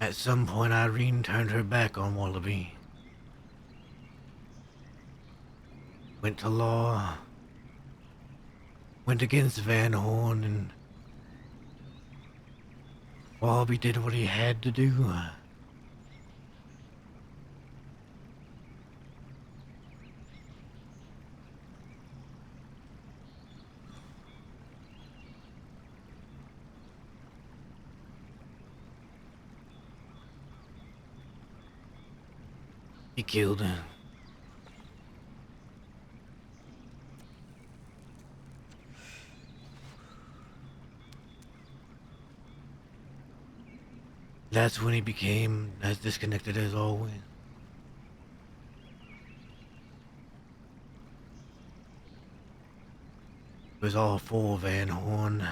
At some point, Irene turned her back on Wallaby. Went to law. Went against Van Horn, and Wallaby did what he had to do. He killed her. That's when he became as disconnected as always. It was all for Van Horn.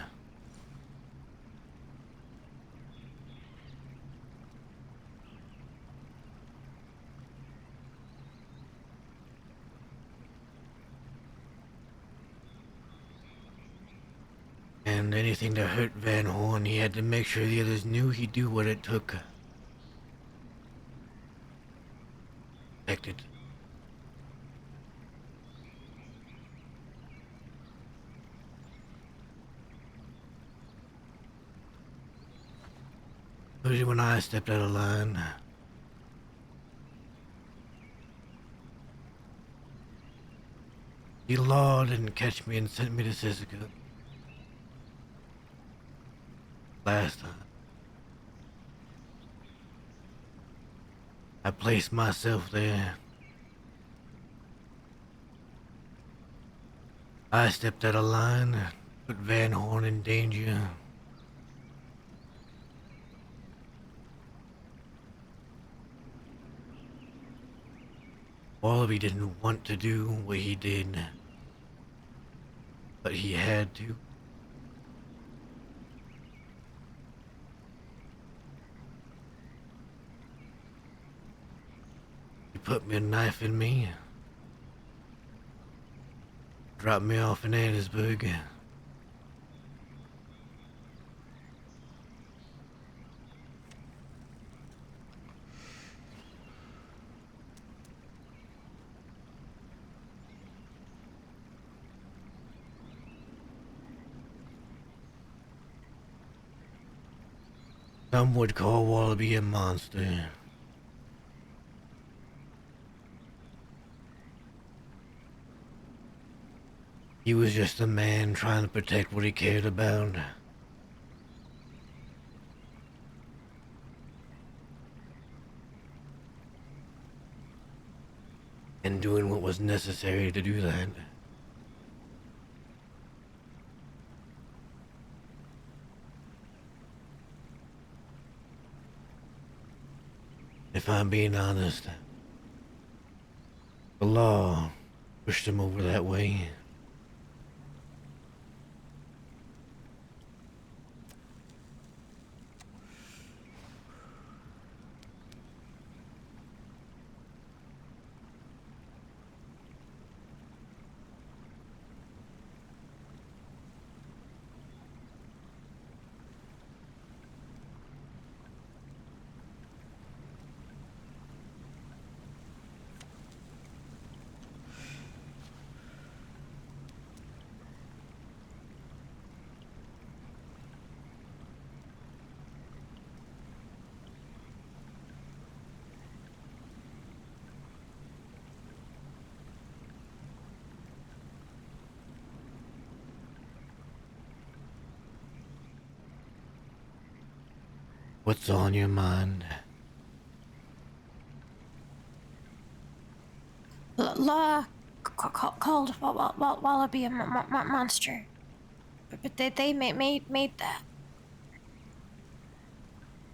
And anything that hurt Van Horn, he had to make sure the others knew he'd do what it took. Protect it. Especially when I stepped out of line. The law didn't catch me and sent me to Sissica. Last time. I placed myself there. I stepped out of line, put Van Horn in danger. Wallaby didn't want to do what he did, but he had to. He put me a knife in me, dropped me off in Annesburg. Some would call Wallaby a monster. He was just a man trying to protect what he cared about. And doing what was necessary to do that. If I'm being honest, the law pushed him over that way. What's on your mind?
Law called Wallaby a monster. But they made that.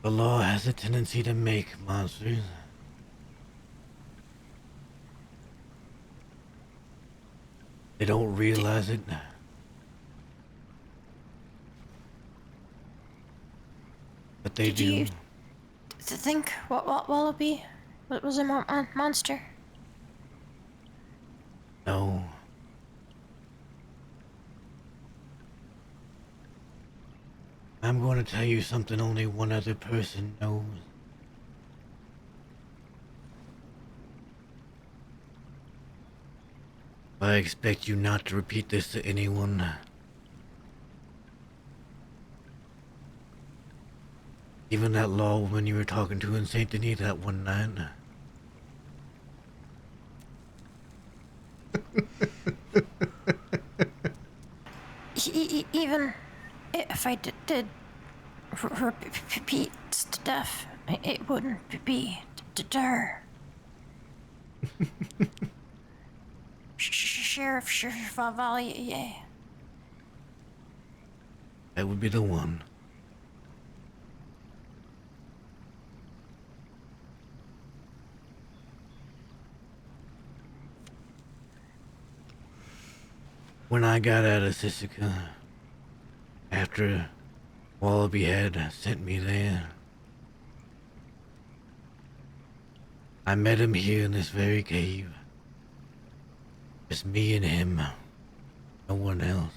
The law has a tendency to make monsters. They don't realize it. But they
Do
do.
you think Wallaby was a monster?
No. I'm going to tell you something only one other person knows. I expect you not to repeat this to anyone. Even that law woman you were talking to in St. Denis that one night.
Even if I did repeat stuff, it wouldn't be to her. Sheriff Valier.
That would be the one. When I got out of Sisika, after Wallaby had sent me there, I met him here in this very cave. Just me and him. No one else.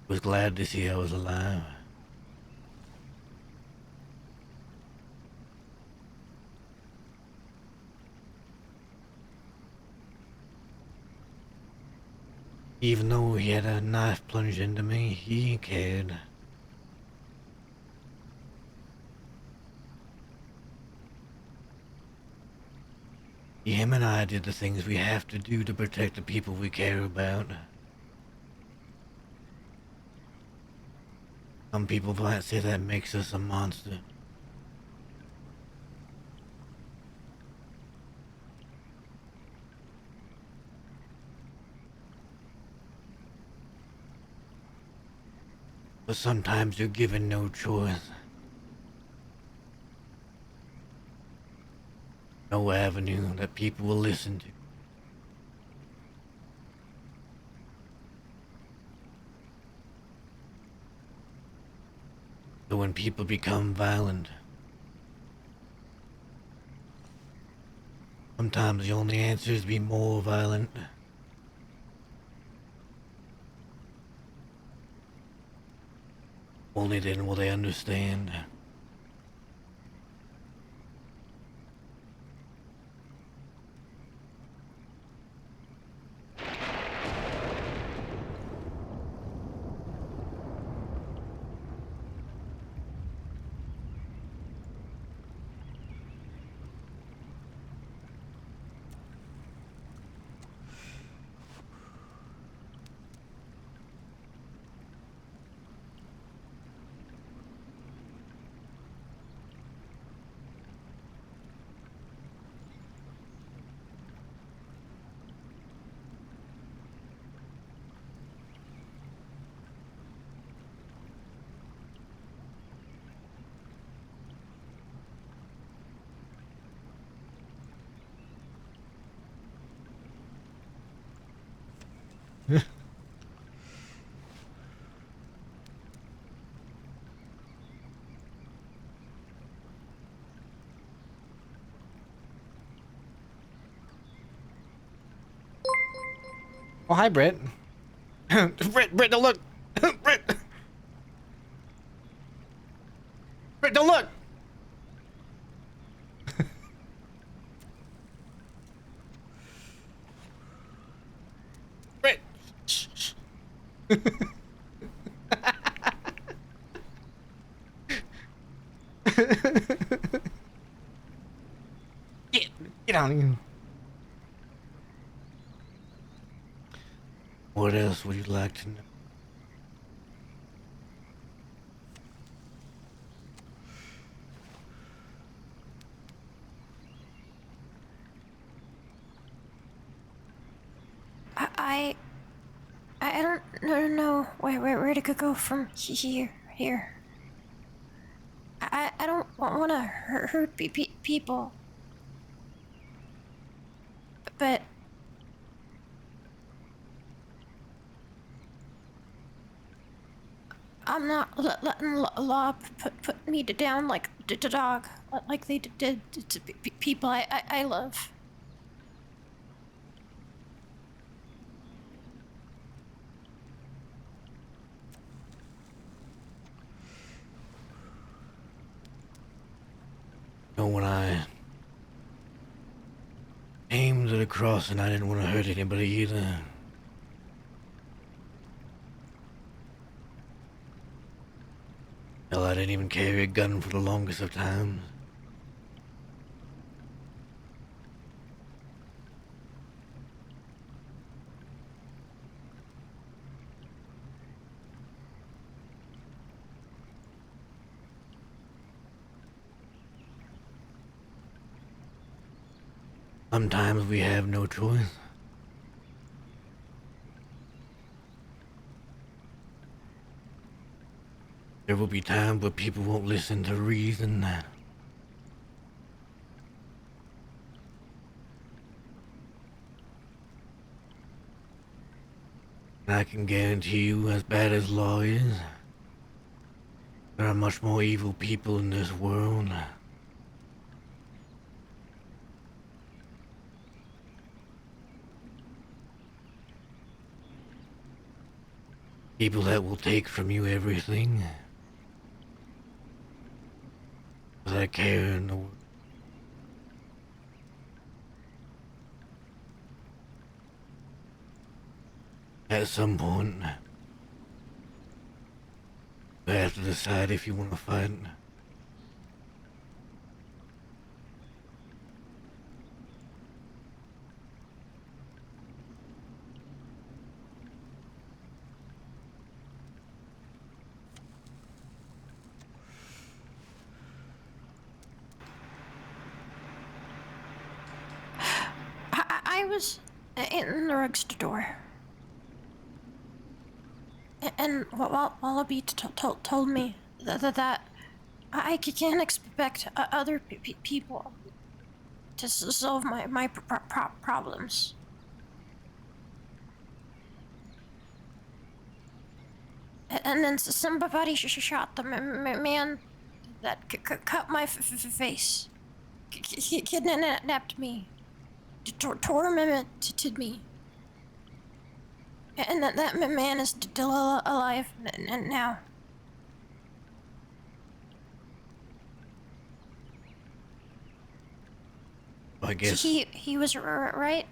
Was glad to see I was alive. Even though he had a knife plunged into me, he cared. Him and I did the things we have to do to protect the people we care about. Some people might say that makes us a monster. But sometimes you're given no choice. No avenue that people will listen to. So when people become violent, sometimes the only answer is to be more violent. Only then will they understand.
Oh, hi, Brett. Brett, don't look. Brett. Brett, don't look. Brett. Shh, shh. Get, get on you.
What else would you like to know?
I don't know where to go from here. I don't want to hurt people, but I'm not letting law put me down like the dog, like they did to people I love.
You know, when I aimed at a crossing, I didn't want to hurt anybody either. Hell, I didn't even carry a gun for the longest of times. Sometimes we have no choice. There will be times where people won't listen to reason. And I can guarantee you, as bad as law is, there are much more evil people in this world. People that will take from you everything. Without care in the world. At some point, you have to decide if you want to fight.
I was in the drugstore, and Wallaby told me that I can't expect other people to solve my problems. And then somebody shot the man that cut my face, kidnapped me, tormented me. And that man is still alive and now.
I guess
He was right.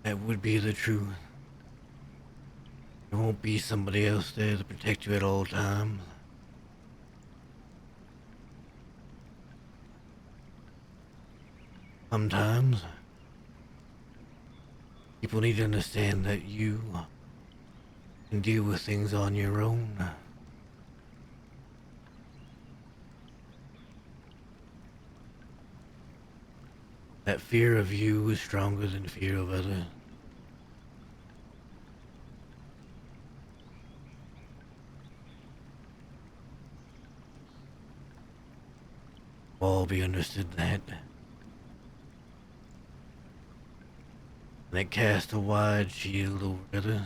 that would be the truth. There won't be somebody else there to protect you at all times. Sometimes, people need to understand that you can deal with things on your own. That fear of you is stronger than fear of others. All be understood that. and it cast a wide shield over it.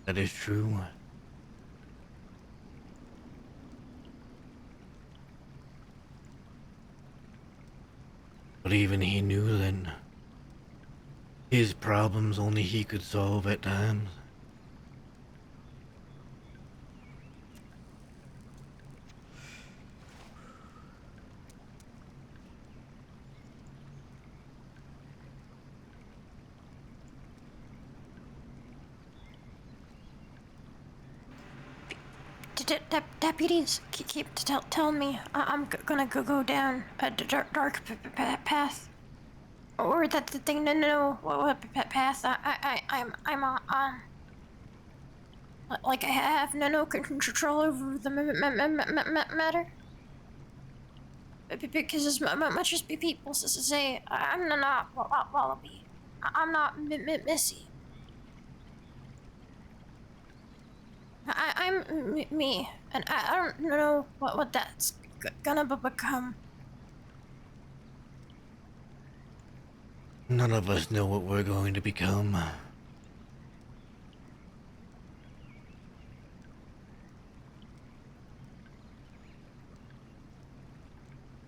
That is true. But even he knew that his problems only he could solve at times.
Deputies keep telling me I'm gonna go down a dark path, or that they know what path I'm on. Like I have no control over the matter. Because as much as people say I'm not Wallaby, I'm not Missy. I'm me, and I don't know what that's gonna become.
None of us know what we're going to become.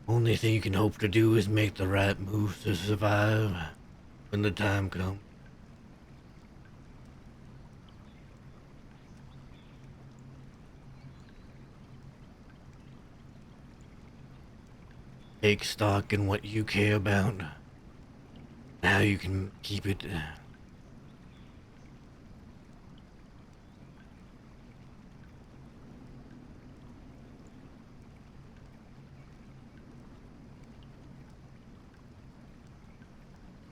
Only thing you can hope to do is make the right moves to survive when the time comes. Take stock in what you care about, and how you can keep it.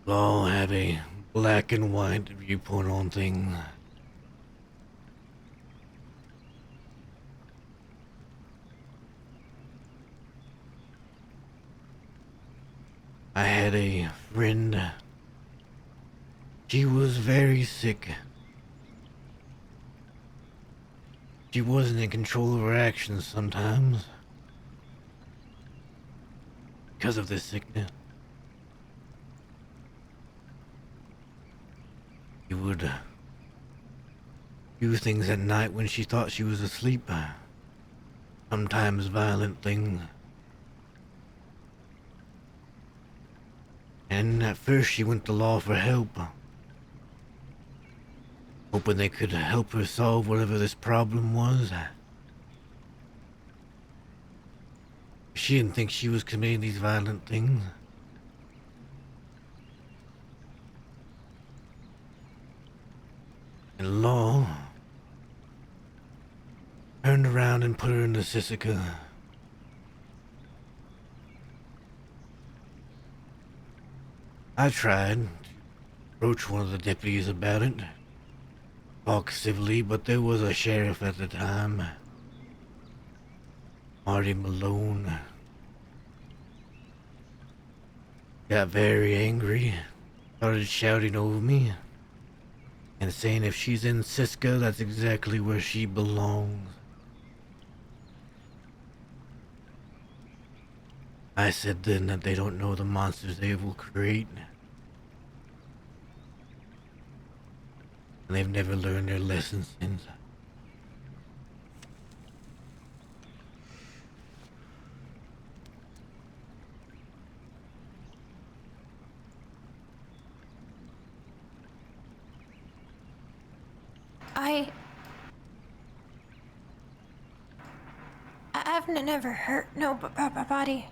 We'll all have a black and white viewpoint on things. I had a friend. She was very sick. She wasn't in control of her actions sometimes because of this sickness. She would do things at night when she thought she was asleep. Sometimes violent things. And at first she went to law for help, hoping they could help her solve whatever this problem was. She didn't think she was committing these violent things. And law turned around and put her in the Sissica. I tried to approach one of the deputies about it, talk civilly, but there was a sheriff at the time, Marty Malone. Got very angry, started shouting over me, and saying if she's in Siska, that's exactly where she belongs. I said then that they don't know the monsters they will create. And they've never learned their lessons since.
I've never hurt nobody.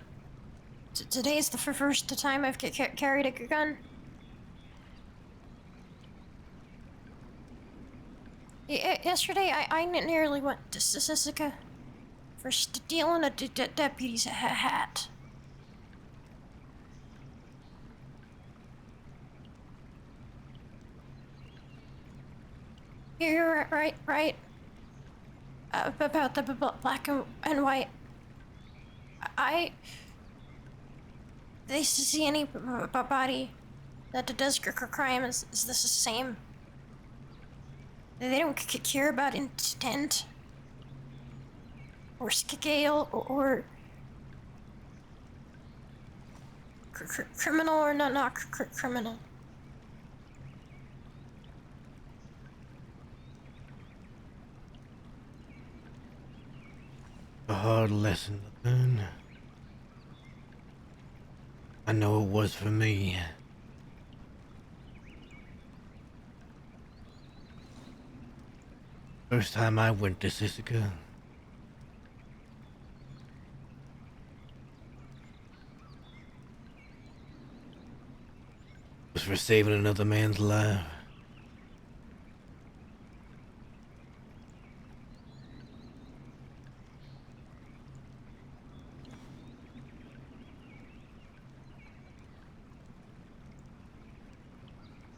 Today's the first time I've carried a gun. Yesterday, I nearly went to Sissica for stealing a deputy's hat. You're right. About the black and white. They see any body that does crime is the same. They don't care about intent or scale or criminal or not criminal.
hard lesson to learn. I know it was for me. First time I went to Sisika, was for saving another man's life.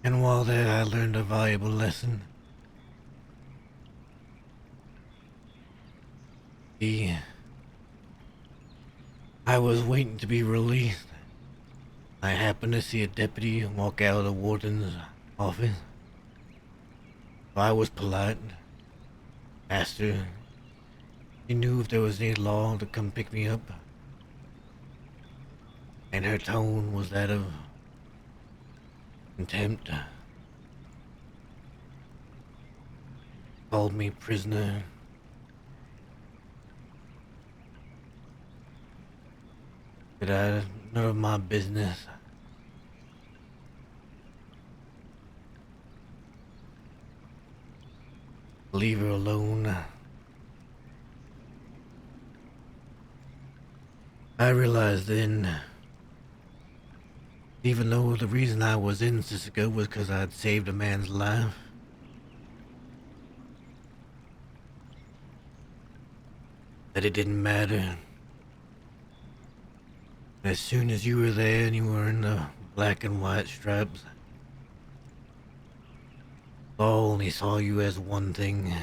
And while there, I learned a valuable lesson. I was waiting to be released. I happened to see a deputy walk out of the warden's office. So I was polite. Asked her if she knew if there was any law to come pick me up. And her tone was that of contempt. Called me prisoner. But none of my business. Leave her alone. I realized then, even though the reason I was in Sisika was because I'd saved a man's life, that it didn't matter. As soon as you were there and you were in the black and white stripes, law only saw you as one thing.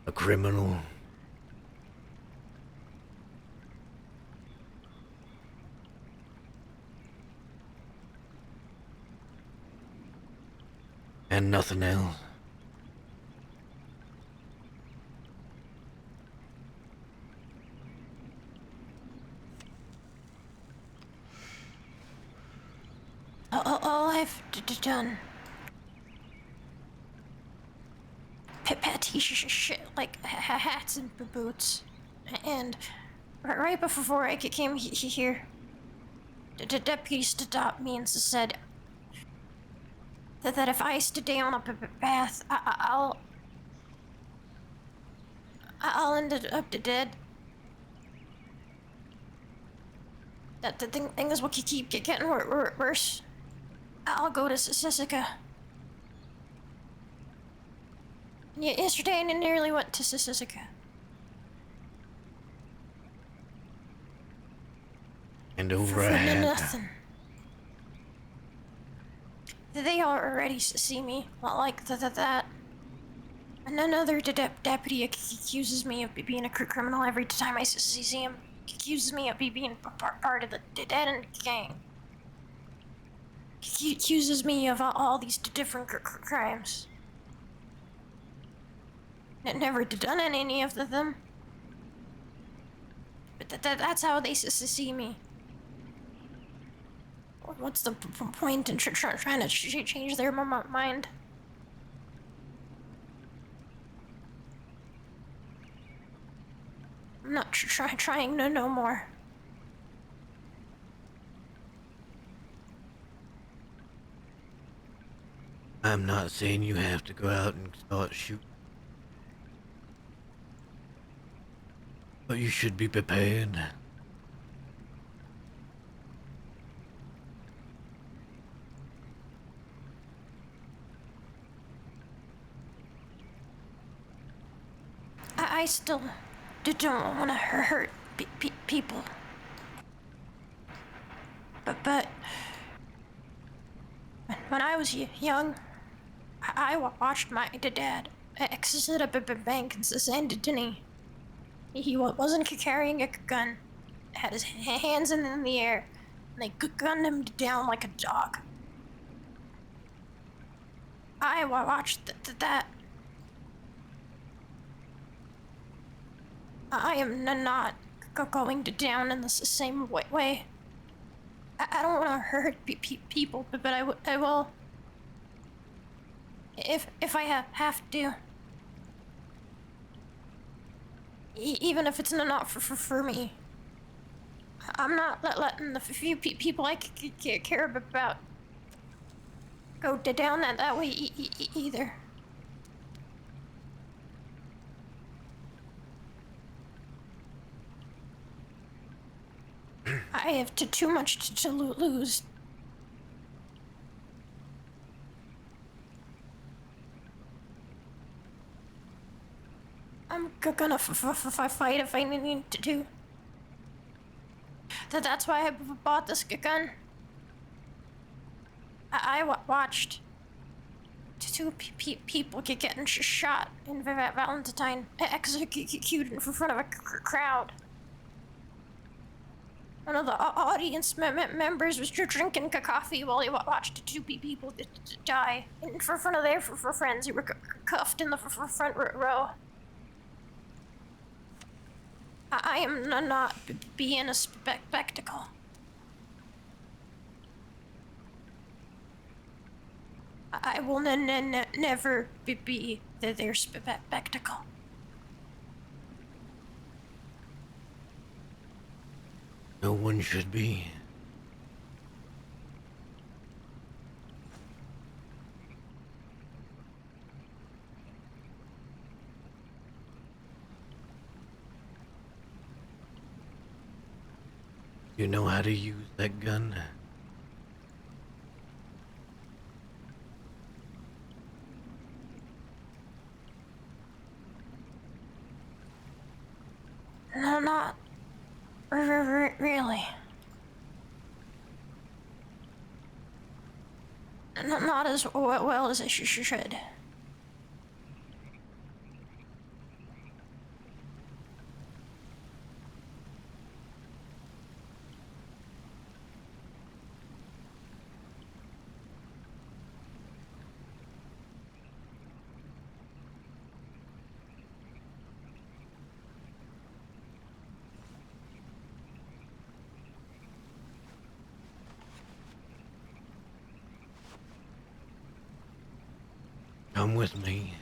A criminal. And nothing else.
All I've done, petty shit like hats and boots, and right before I came here, the deputy stopped me and said that if I stay on a path, I'll end up dead. That the things will keep getting worse. I'll go to Sisika. Yesterday I nearly went to Sisika.
And over I had
nothing. They already see me like that. And another deputy accuses me of being a criminal every time I see him. Accuses me of being part of the dead end gang. He accuses me of all these different crimes. I never done any of them. But that's how they see me. What's the point in trying to change their mind? I'm not trying no more.
I'm not saying you have to go out and start shooting. But you should be prepared.
I still don't want to hurt people. But when I was young, I watched my dad exit a bank in San Antonio. He wasn't carrying a gun, had his hands in the air, and they gunned him down like a dog. I watched that. I am not going down in the same way. I don't want to hurt people, but I will. If I have to. even if it's not for me. I'm not letting the few people I care about go down that way either. I have too much to lose. I'm gonna fight if I need to. That's why I bought this gun. I watched two people getting shot in Valentine, executed in front of a crowd. One of the audience members was drinking coffee while he watched two people die in front of their friends who were cuffed in the front row. I am not being a spectacle. I will never be their spectacle.
No one should be. You know how to use that gun?
No, not really. Not as well as I should.
Come with me.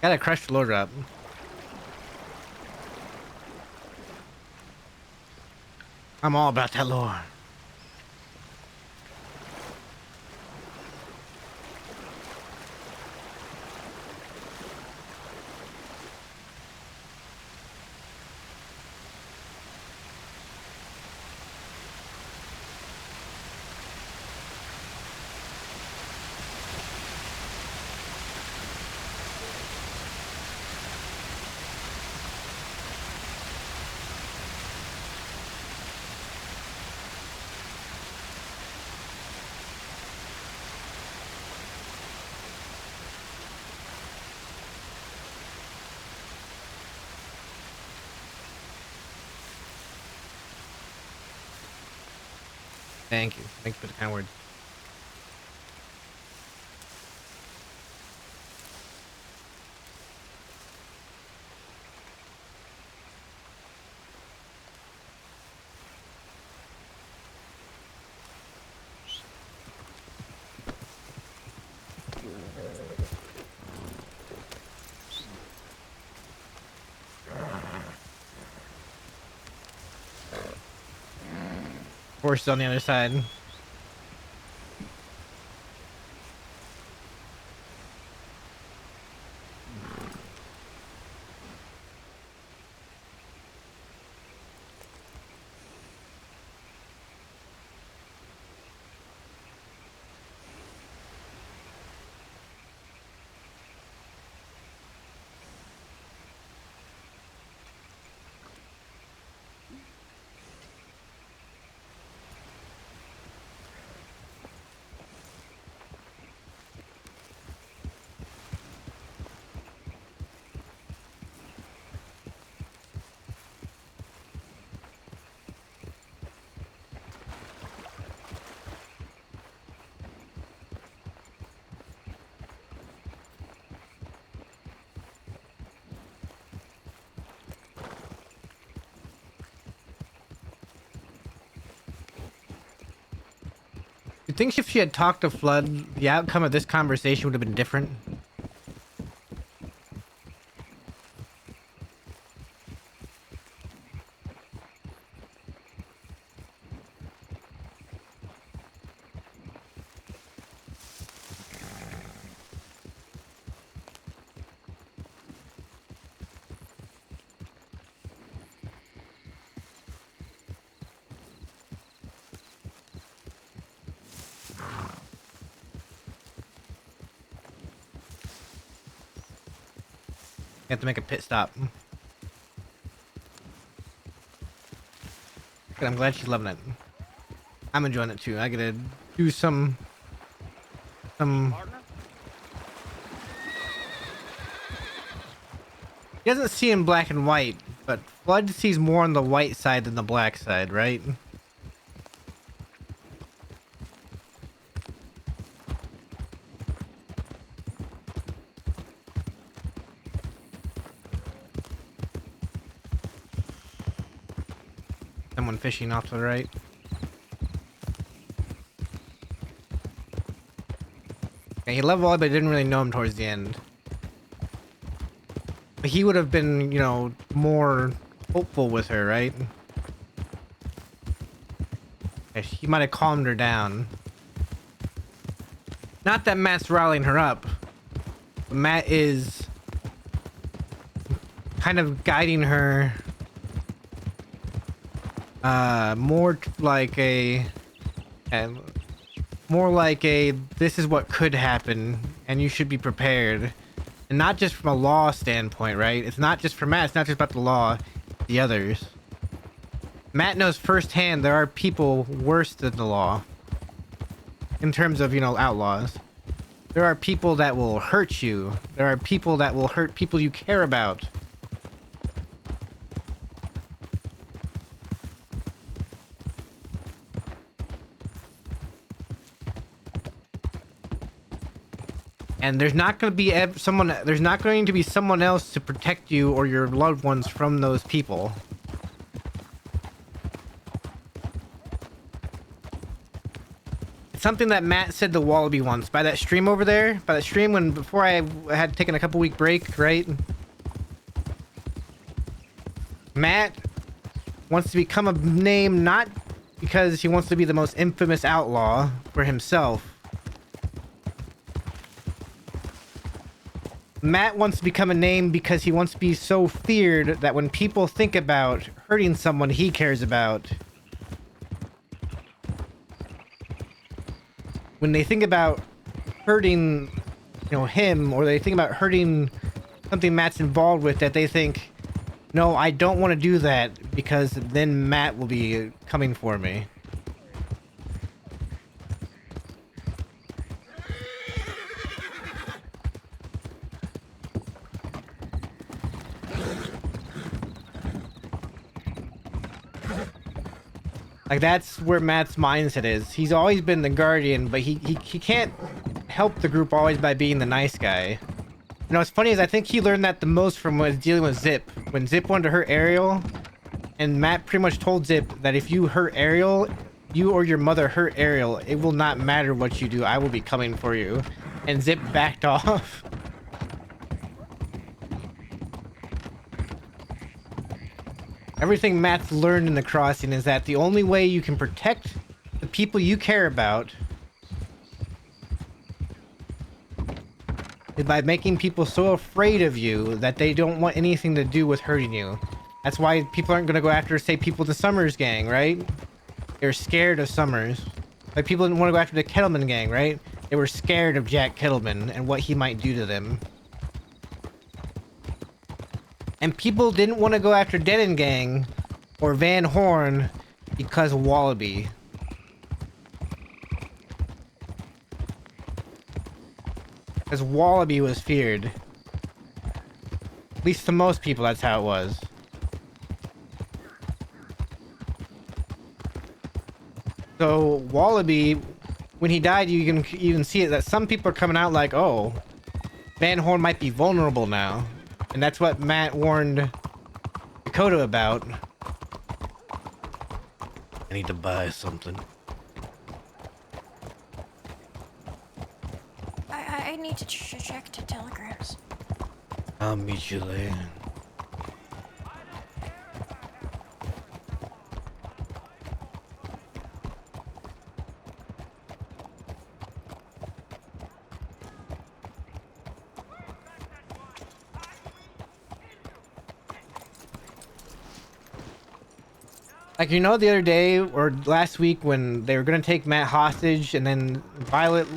Gotta crush the loader up. I'm all about that lore. Thank you. Thanks for the kind words. Horse on the other side. think if she had talked to Flood, the outcome of this conversation would have been different? You have to make a pit stop. Good, I'm glad she's loving it. I'm enjoying it too. I gotta do some.
Partner?
He doesn't see in black and white, but Flood sees more on the white side than the black side, right? Someone fishing off to the right. Yeah, he loved Wally, but didn't really know him towards the end. But he would have been, you know, more hopeful with her, right? Yeah, he might have calmed her down. Not that Matt's rallying her up, but Matt is kind of guiding her more like a this is what could happen and you should be prepared, and not just from a law standpoint, right? It's not just for Matt, it's not just about the law, the others. Matt knows firsthand there are people worse than the law in terms of, you know, outlaws. There are people that will hurt you. There are people that will hurt people you care about. And there's not going to be there's not going to be someone else to protect you or your loved ones from those people. It's something that Matt said to Wallaby once, by that stream over there, by that stream when before I had taken a couple week break, right? Matt wants to become a name not because he wants to be the most infamous outlaw for himself. Matt wants to become a name because he wants to be so feared that when people think about hurting someone he cares about, when they think about hurting, you know, him, or they think about hurting something Matt's involved with, that they think, no, I don't want to do that because then Matt will be coming for me. Like, that's where Matt's mindset is. He's always been the guardian, but he can't help the group always by being the nice guy. You know, what's funny is I think he learned that the most from was dealing with Zip. When Zip wanted to hurt Ariel, and Matt pretty much told Zip that if you hurt Ariel, you or your mother hurt Ariel, it will not matter what you do, I will be coming for you. And Zip backed off. Everything Matt's learned in the crossing is that the only way you can protect the people you care about is by making people so afraid of you that they don't want anything to do with hurting you. That's why people aren't going to go after, say, people in the Summers gang, right? They're scared of Summers. Like, people didn't want to go after the Kettleman gang, right? They were scared of Jack Kettleman and what he might do to them. And people didn't want to go after Denon Gang or Van Horn because of Wallaby. Because Wallaby was feared. At least to most people, that's how it was. So Wallaby, when he died, you can see it that some people are coming out like, oh, Van Horn might be vulnerable now. And that's what Matt warned Dakota about.
I need to buy something.
need to check the telegrams.
I'll meet you there.
Like, you know, the other day or last week when they were gonna take Matt hostage, and then Violet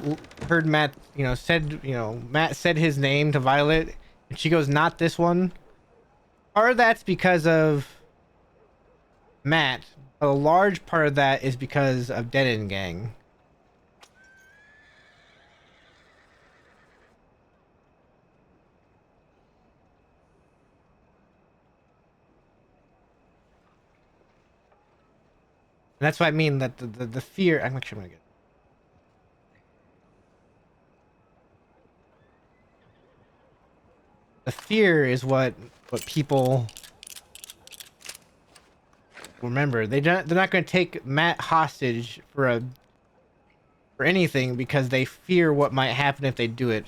heard Matt, Matt said his name to Violet, and she goes, "Not this one." Part of that's because of Matt, but a large part of that is because of Dead End Gang. And that's what I mean, that the fear. I'm actually gonna get. The fear is what people remember. They're not gonna take Matt hostage for anything because they fear what might happen if they do it.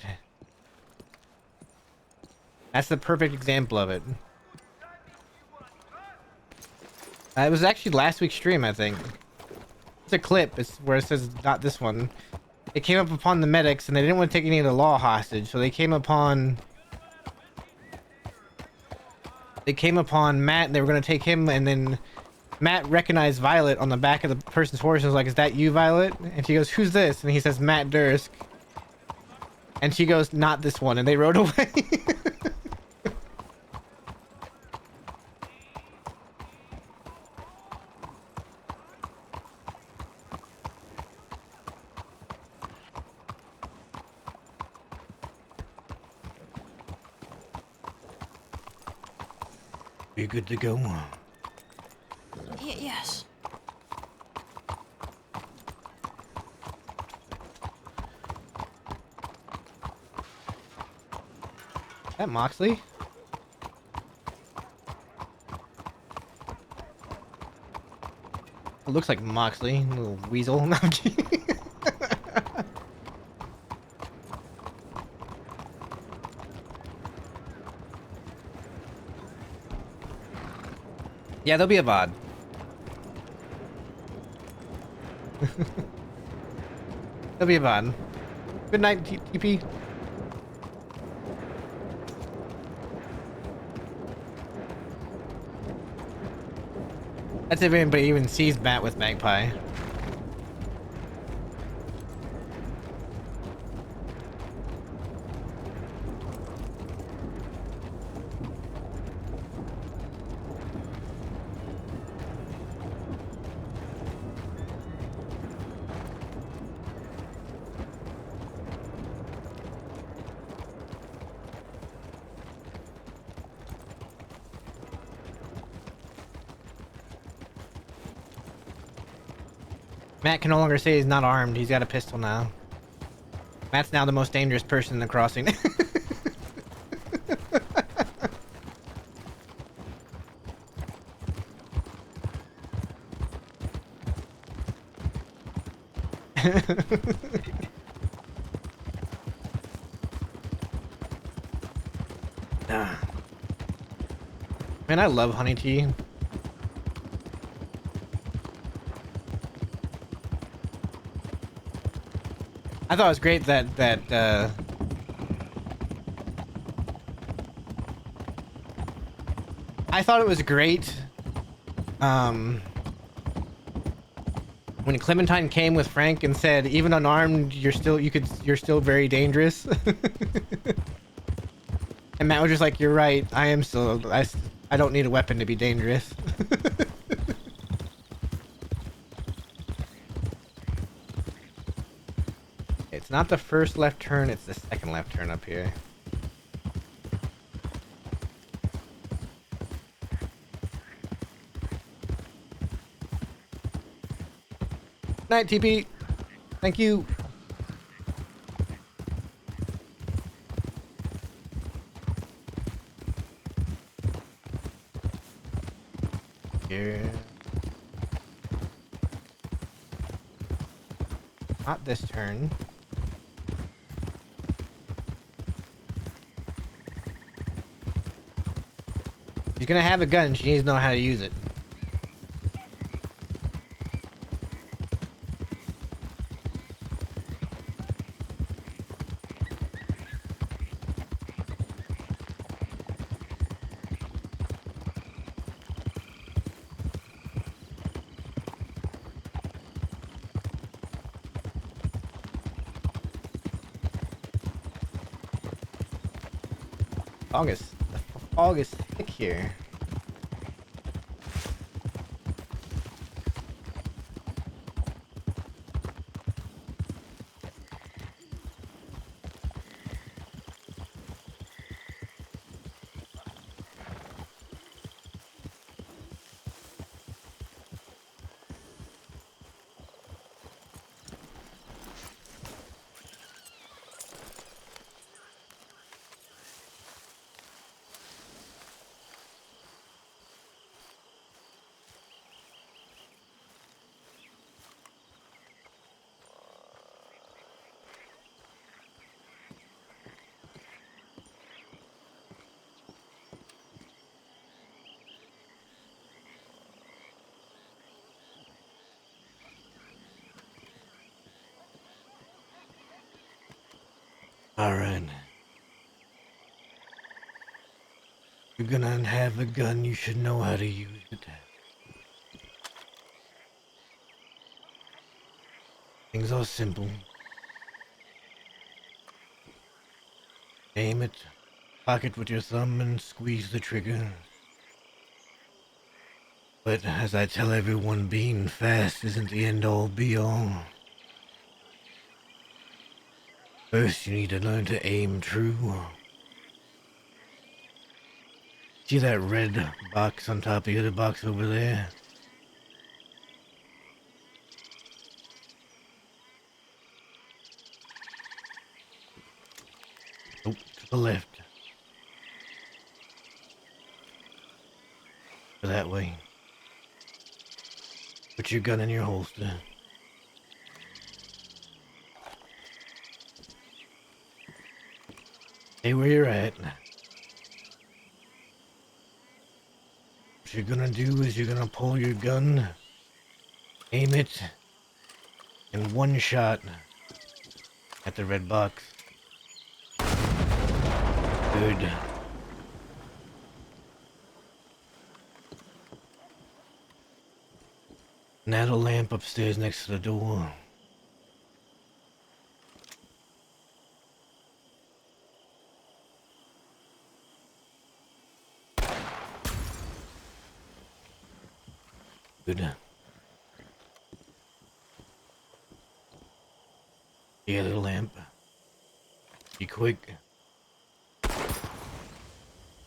That's the perfect example of it. It was actually last week's stream, I think. It's a clip. It's where it says not this one. They came up upon the medics and they didn't want to take any of the law hostage, so they came upon Matt and they were going to take him, and then Matt recognized Violet on the back of the person's horse and was like, "Is that you, Violet?" And she goes, "Who's this?" And he says, "Matt Dursk." And she goes, "Not this one," and they rode away.
You good to go?
Yes.
Is that Moxley? It looks like Moxley, little weasel. No, I'm kidding. Yeah, there'll be a VOD. There'll be a VOD. Good night, TP. That's if anybody even sees Matt with Magpie. Matt can no longer say he's not armed. He's got a pistol now. Matt's now the most dangerous person in the crossing. Man, I love honey tea. I thought it was great that I thought it was great when Clementine came with Frank and said, even unarmed, you're still very dangerous. And Matt was just like, "You're right. I don't need a weapon to be dangerous." It's not the first left turn, it's the second left turn up here. Night, TP. Thank you. Here. Not this turn. You're gonna have a gun. She needs to know how to use it. The fog is thick here.
All right. You're gonna have a gun, you should know how to use it. Things are simple. Aim it, lock it with your thumb, and squeeze the trigger. But as I tell everyone, being fast isn't the end-all be-all. First, you need to learn to aim true. See that red box on top of the other box over there? Nope, to the left. That way. Put your gun in your holster. Stay where you're at. What you're gonna do is you're gonna pull your gun, aim it, in one shot at the red box. Good. Now the lamp upstairs next to the door. Good. The other lamp. Be quick.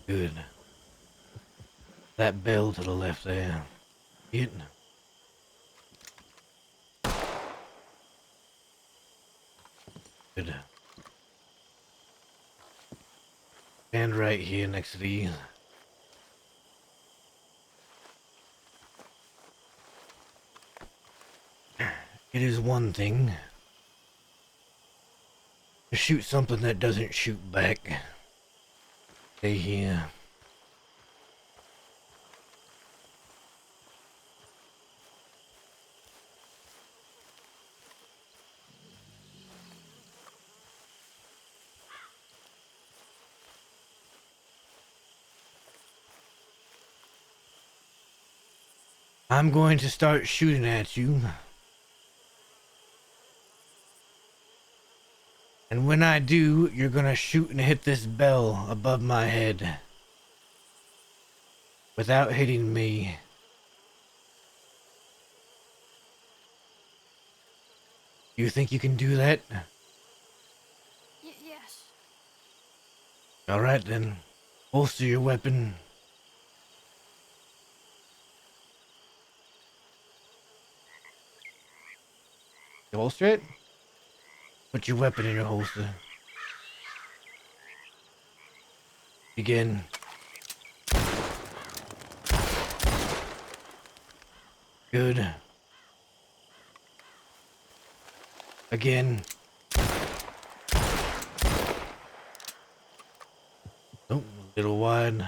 Good. That bell to the left there. See it? Good. Stand right here next to these. It is one thing to shoot something that doesn't shoot back. Stay here. I'm going to start shooting at you. And when I do, you're gonna shoot and hit this bell above my head. Without hitting me. You think you can do that?
Yes.
Alright then. Holster your weapon.
You holster it?
Put your weapon in your holster. Begin. Good. Again. Oh, a little wide.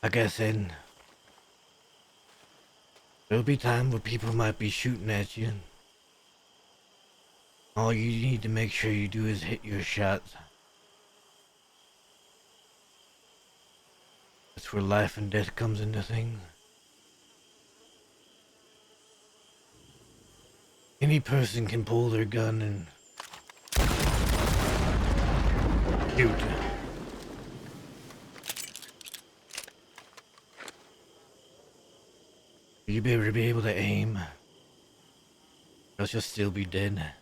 like I said, there'll be time where people might be shooting at you. All you need to make sure you do is hit your shots. That's where life and death comes into things. Any person can pull their gun and shoot. You better be able to aim, or else you'll still be dead.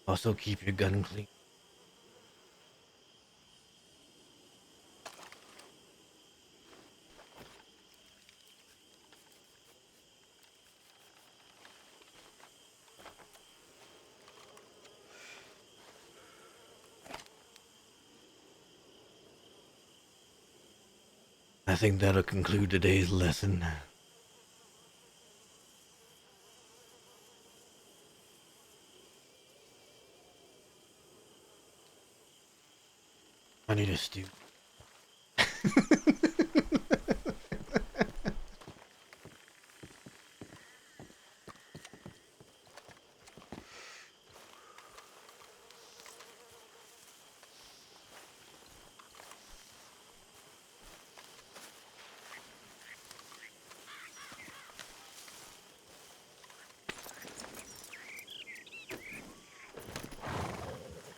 Also keep your gun clean. I think that'll conclude today's lesson. I need a stew.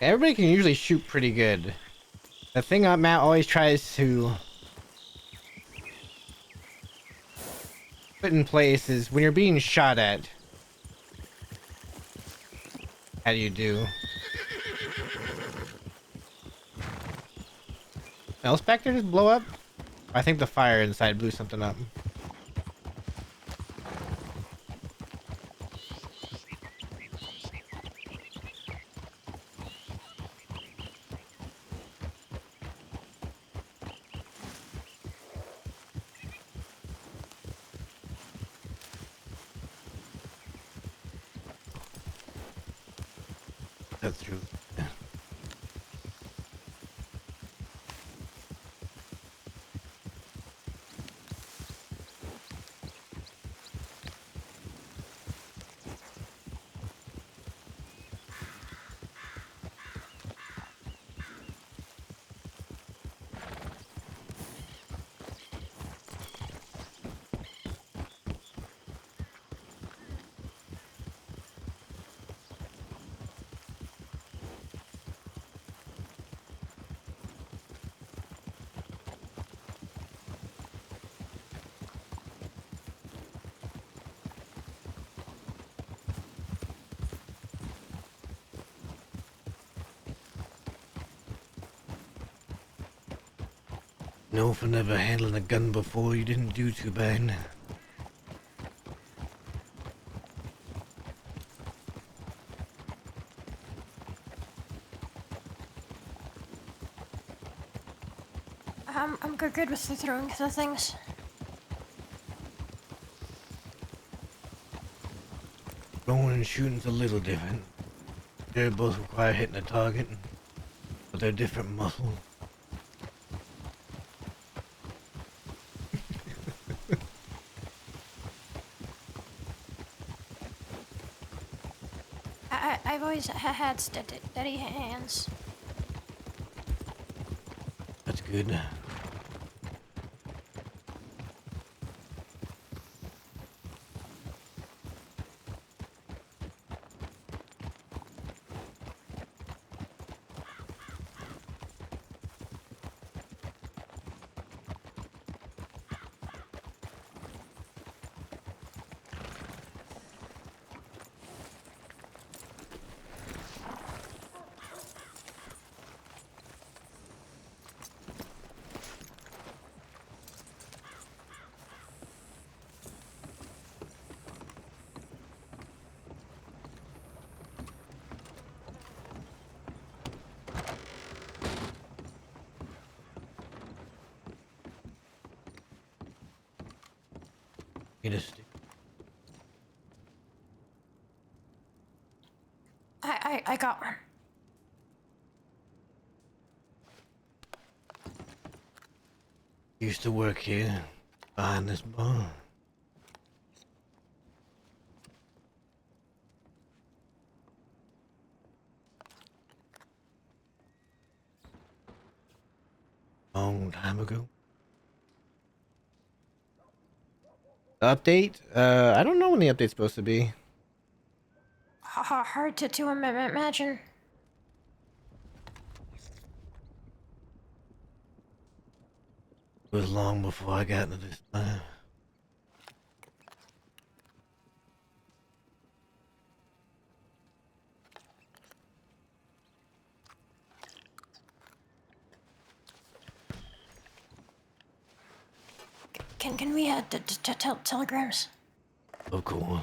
Everybody can usually shoot pretty good. The thing Matt always tries to put in place is when you're being shot at. How do you do? Else back there just blow up? I think the fire inside blew something up.
That's true. No, for never handling a gun before, you didn't do too bad.
I'm good with the throwing the things.
Throwing and shooting's a little different. They both require hitting a target, but they're different muscles.
I've always had steady hands.
That's good. Need a stick.
I got one.
Used to work here, behind this bar. Long time ago. Update? I don't know when the update's supposed to be.
Hard to imagine.
It was long before I got into this life.
Can we telegrams?
Of course.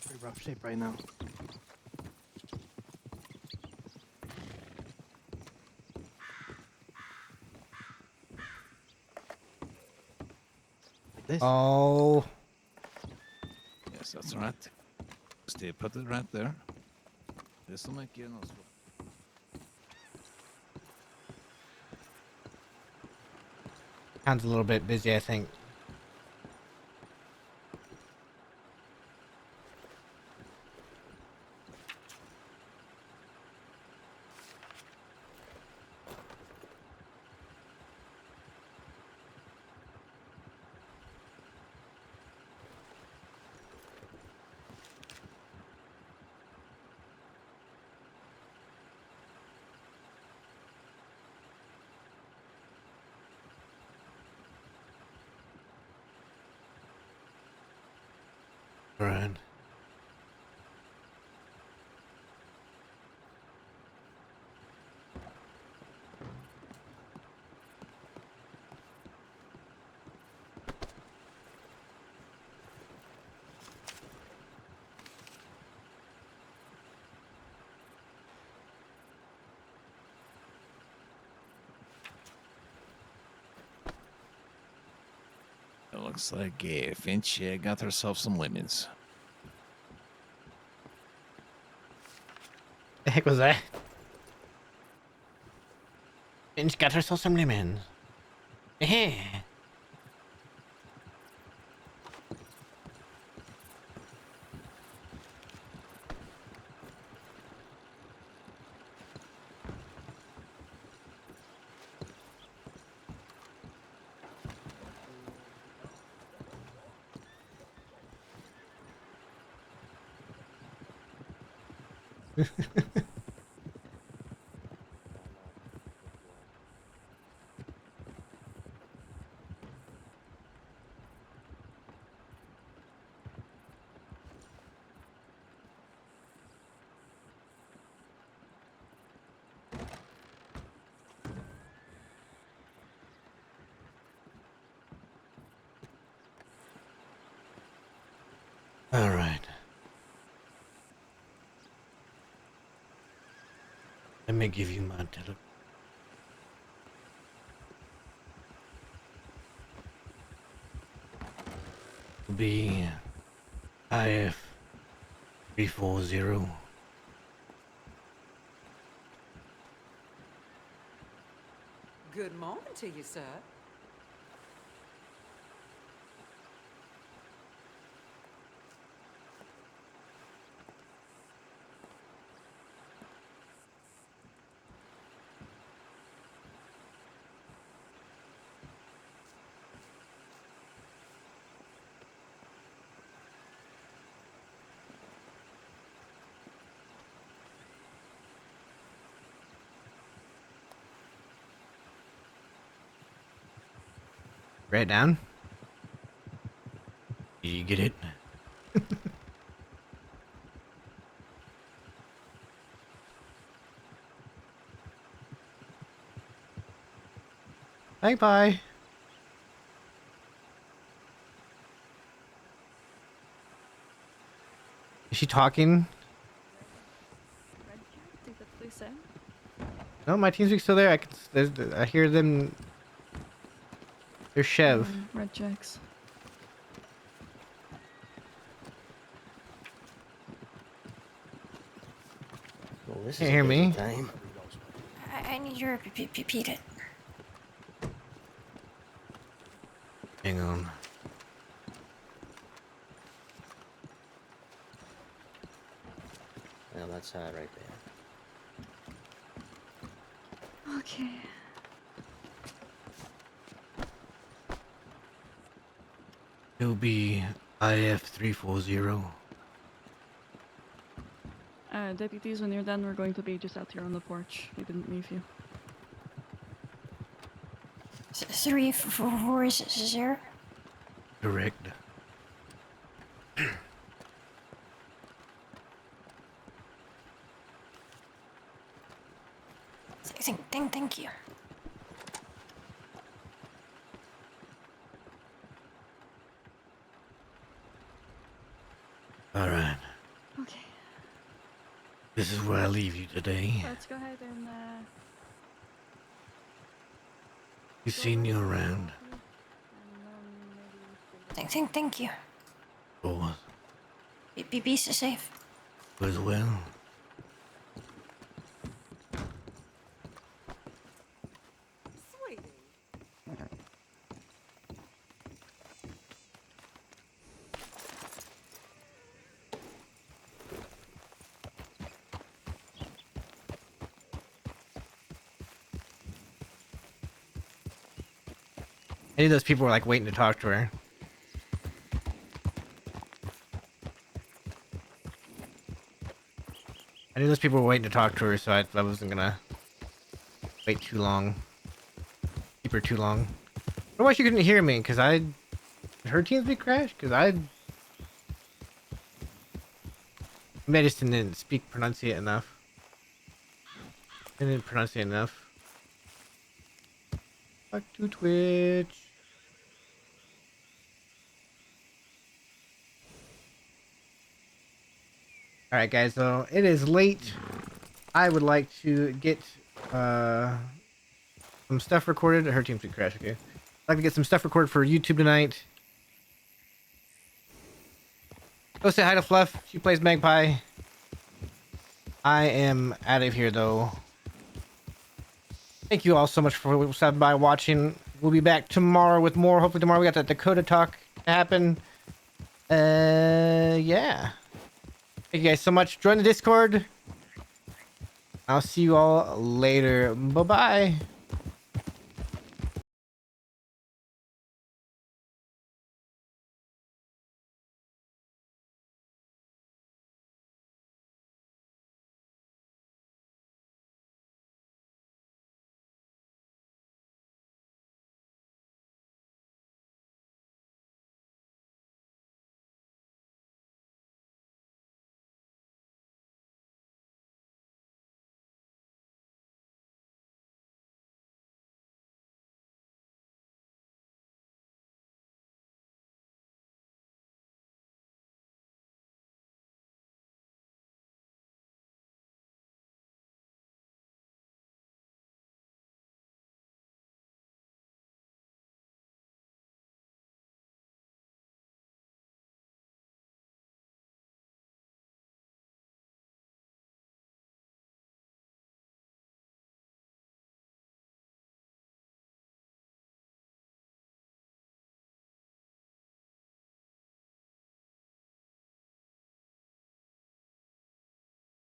Pretty rough shape right now. Like this.
Oh,
Yes, that's right. Stay put it right there. This will make you know.
sounds a little bit busy, I think.
Right.
It looks like Finch got herself some lemons.
The heck was that? And she got herself some lemons. Yeah.
All right. Let me give you my telephone. It'll be IF 340.
Good morning to you, sir.
Write it down.
You get it?
Bye. Is she talking?
Red Cat, take that place in.
No, my TeamSpeak's still there. I hear them. They're Chev.
Red Jacks.
Well, this
Can't
is a
hear
busy
me.
time.
I need you to repeat it.
Hang on.
Well, that's right there.
Okay.
It'll be IF 340.
Deputies, when you're done, we're going to be just out here on the porch. We didn't leave you.
340.
Correct.
Thank you.
All right.
Okay.
This is where I leave you today.
Let's go ahead and
You seen you around.
Thank you.
Or
Be safe.
as well.
Sweetie.
I knew those people were like waiting to talk to her. I knew those people were waiting to talk to her, so I wasn't gonna wait too long. Keep her too long. I don't know why she couldn't hear me, because did her TeamSpeak crash? Because maybe I just didn't pronunciate enough. I didn't pronunciate enough. Back to Twitch. Alright guys, so it is late. I would like to get some stuff recorded. Her TeamSpeak crash, okay. I'd like to get some stuff recorded for YouTube tonight. Go say hi to Fluff. She plays Magpie. I am out of here though. Thank you all so much for stopping by watching. We'll be back tomorrow with more. Hopefully tomorrow we got that Dakota talk to happen. Yeah. Thank you guys so much. Join the Discord. I'll see you all later. Bye-bye.